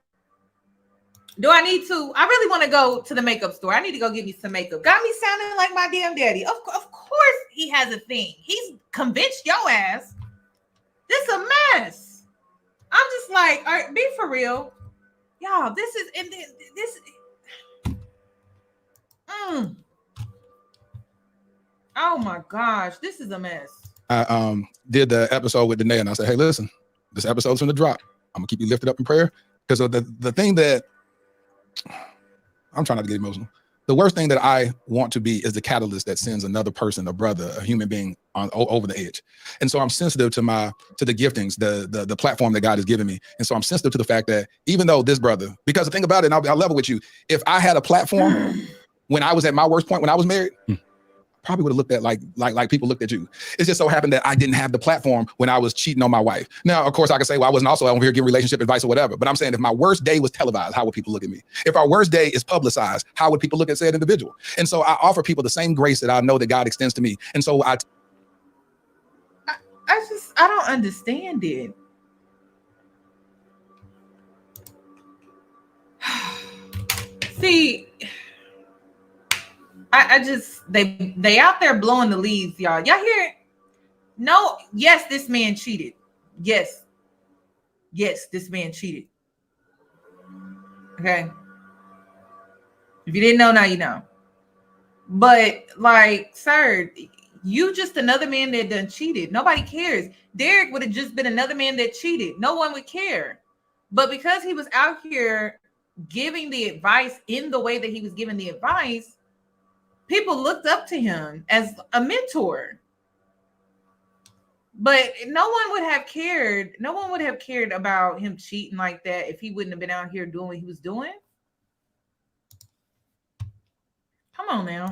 A: Do I need to? I really want to go to the makeup store. I need to go get me some makeup. Got me sounding like my damn daddy. Of course he has a thing. He's convinced your ass. This a mess. I'm just like, all right, be for real. Y'all, this is this. Oh my gosh, this is a mess.
E: I did the episode with Danae, and I said, hey, listen, this episode's from the drop. I'm gonna keep you lifted up in prayer. Because of the thing that I'm trying not to get emotional. The worst thing that I want to be is the catalyst that sends another person, a brother, a human being over the edge. And so I'm sensitive to the giftings, the platform that God has given me. And so I'm sensitive to the fact that even though this brother, because the thing about it, and I'll level with you, if I had a platform when I was at my worst point, when I was married, probably would have looked at like people looked at you. It just so happened that I didn't have the platform when I was cheating on my wife. Now, of course, I can say, well, I wasn't also over here giving relationship advice or whatever. But I'm saying if my worst day was televised, how would people look at me? If our worst day is publicized, how would people look at said individual? And so I offer people the same grace that I know that God extends to me. And so I
A: don't understand it. See, they out there blowing the leaves, y'all. Y'all hear it? No, yes, this man cheated. Yes, this man cheated. Okay. If you didn't know, now you know. But like, sir, you just another man that done cheated. Nobody cares. Derrick would have just been another man that cheated. No one would care. But because he was out here giving the advice in the way that he was giving the advice, people looked up to him as a mentor. But no one would have cared. No one would have cared about him cheating like that if he wouldn't have been out here doing what he was doing. Come on now.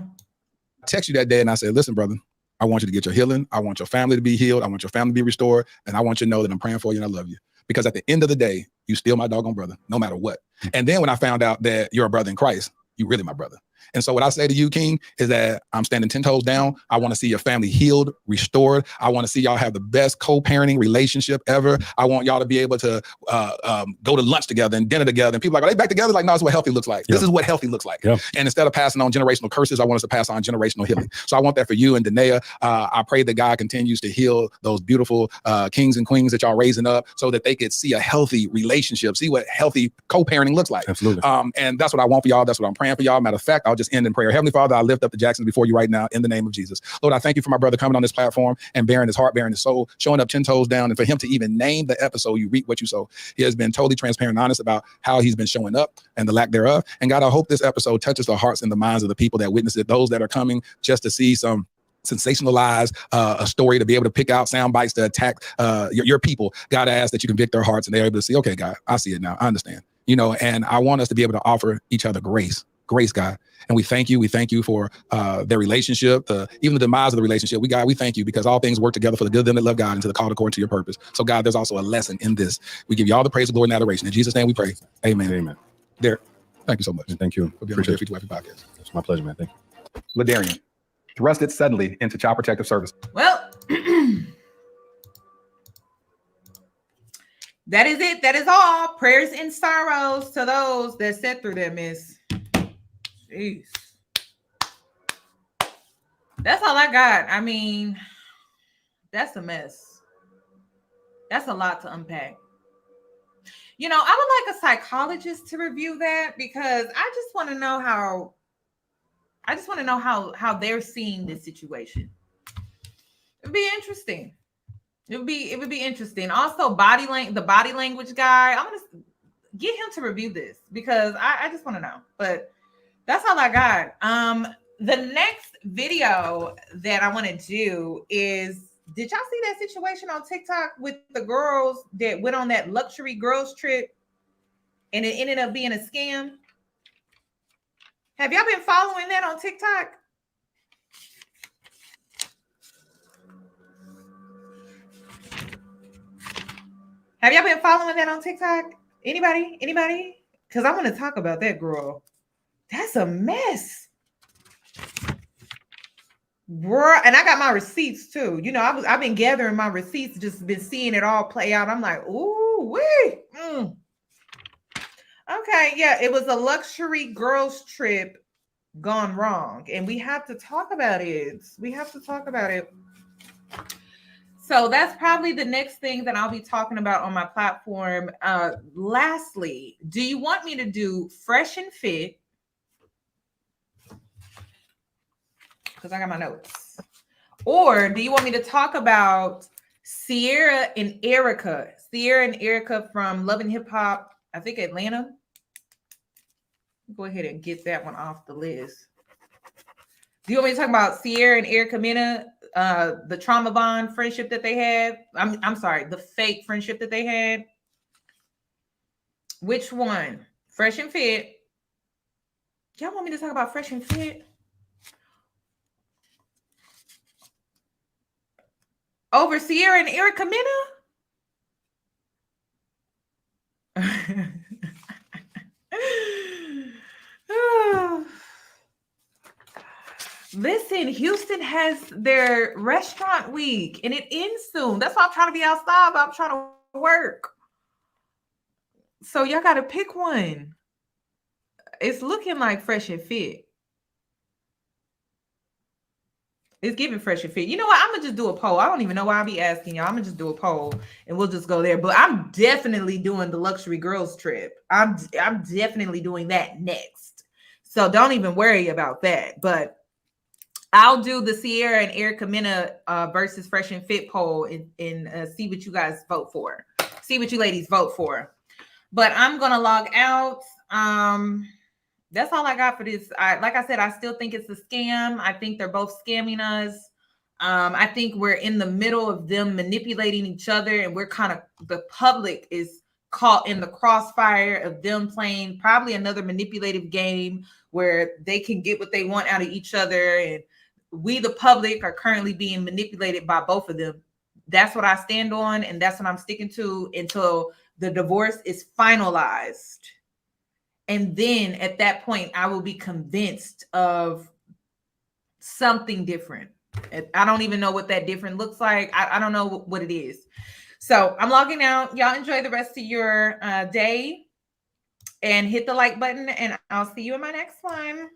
E: I text you that day and I said, listen, brother, I want you to get your healing. I want your family to be healed. I want your family to be restored. And I want you to know that I'm praying for you and I love you. Because at the end of the day, you still my doggone brother, no matter what. And then when I found out that you're a brother in Christ, you really my brother. And so what I say to you, King, is that I'm standing 10 toes down. I want to see your family healed, restored. I want to see y'all have the best co-parenting relationship ever. I want y'all to be able to go to lunch together and dinner together. And people are like, are they back together? Like, no, it's what healthy looks like. Yeah. This is what healthy looks like. Yeah. And instead of passing on generational curses, I want us to pass on generational healing. So I want that for you and Danae. I pray that God continues to heal those beautiful kings and queens that y'all raising up so that they could see a healthy relationship, see what healthy co-parenting looks like.
F: Absolutely.
E: And that's what I want for y'all. That's what I'm praying for y'all. Matter of fact, I'll just end in prayer. Heavenly Father, I lift up the Jaxn'S before you right now in the name of Jesus. Lord, I thank you for my brother coming on this platform and bearing his heart, bearing his soul, showing up 10 toes down, and for him to even name the episode, You Reap What You Sow. He has been totally transparent and honest about how he's been showing up and the lack thereof. And God, I hope this episode touches the hearts and the minds of the people that witness it, those that are coming just to see some sensationalize a story, to be able to pick out sound bites to attack your people. God, I ask that you convict their hearts and they're able to see, okay, God, I see it now. I understand. You know, and I want us to be able to offer each other grace, God. And we thank you for their relationship, even the demise of the relationship. We thank you because all things work together for the good of them that love God and to the called according to your purpose. So God, there's also a lesson in this. We give you all the praise, glory, and adoration. In Jesus' name we pray. Amen.
F: Amen.
E: Derrick, thank you so much.
F: Thank you.
E: For being on the Wifey podcast.
F: It's my pleasure, man. Thank you.
E: Ladarian, thrusted suddenly into Child Protective Service.
A: Well, that is it. That is all. Prayers and sorrows to those that sat through that mess. Jeez. That's all I got. I mean, that's a mess. That's a lot to unpack. You know, I would like a psychologist to review that because I just want to know how they're seeing this situation. It'd be interesting. It would be interesting. Also, the body language guy. I'm gonna get him to review this because I just want to know. But that's all I got. The next video that I want to do is, did y'all see that situation on TikTok with the girls that went on that luxury girls trip and it ended up being a scam? Have y'all been following that on TikTok? Have y'all been following that on TikTok? Anybody? Because I want to talk about that girl. That's a mess. Bro, and I got my receipts too. You know, I've been gathering my receipts, just been seeing it all play out. I'm like, ooh, wee. Okay, yeah, it was a luxury girls trip gone wrong, and we have to talk about it. So that's probably the next thing that I'll be talking about on my platform. Lastly, do you want me to do Fresh and Fit? Because I got my notes. Or do you want me to talk about Sierra and Erica from Love and Hip Hop, I think Atlanta? Go ahead and get that one off the list. Do you want me to talk about Sierra and Erica Mena, the trauma bond friendship that they had? I'm sorry, the fake friendship that they had. Which one? Fresh and Fit. Y'all want me to talk about Fresh and Fit? Over Sierra and Erica Mena? Listen, Houston has their restaurant week and it ends soon. That's why I'm trying to be outside, but I'm trying to work. So y'all got to pick one. It's looking like Fresh and Fit. It's giving Fresh and Fit. You know what? I'm going to just do a poll. I don't even know why I'll be asking y'all. I'm going to just do a poll and we'll just go there. But I'm definitely doing the luxury girls trip. I'm definitely doing that next. So don't even worry about that. But I'll do the Sierra and Erica Mena versus Fresh and Fit poll and see what you guys vote for. See what you ladies vote for. But I'm gonna log out. That's all I got for this. Like I said, I still think it's a scam. I think they're both scamming us. I think we're in the middle of them manipulating each other, and we're kind of, the public is caught in the crossfire of them playing probably another manipulative game where they can get what they want out of each other. And we, the public, are currently being manipulated by both of them. That's what I stand on, and that's what I'm sticking to until the divorce is finalized. And then at that point, I will be convinced of something different. I don't even know what that different looks like. I don't know what it is. So I'm logging out. Y'all enjoy the rest of your day and hit the like button, and I'll see you in my next one.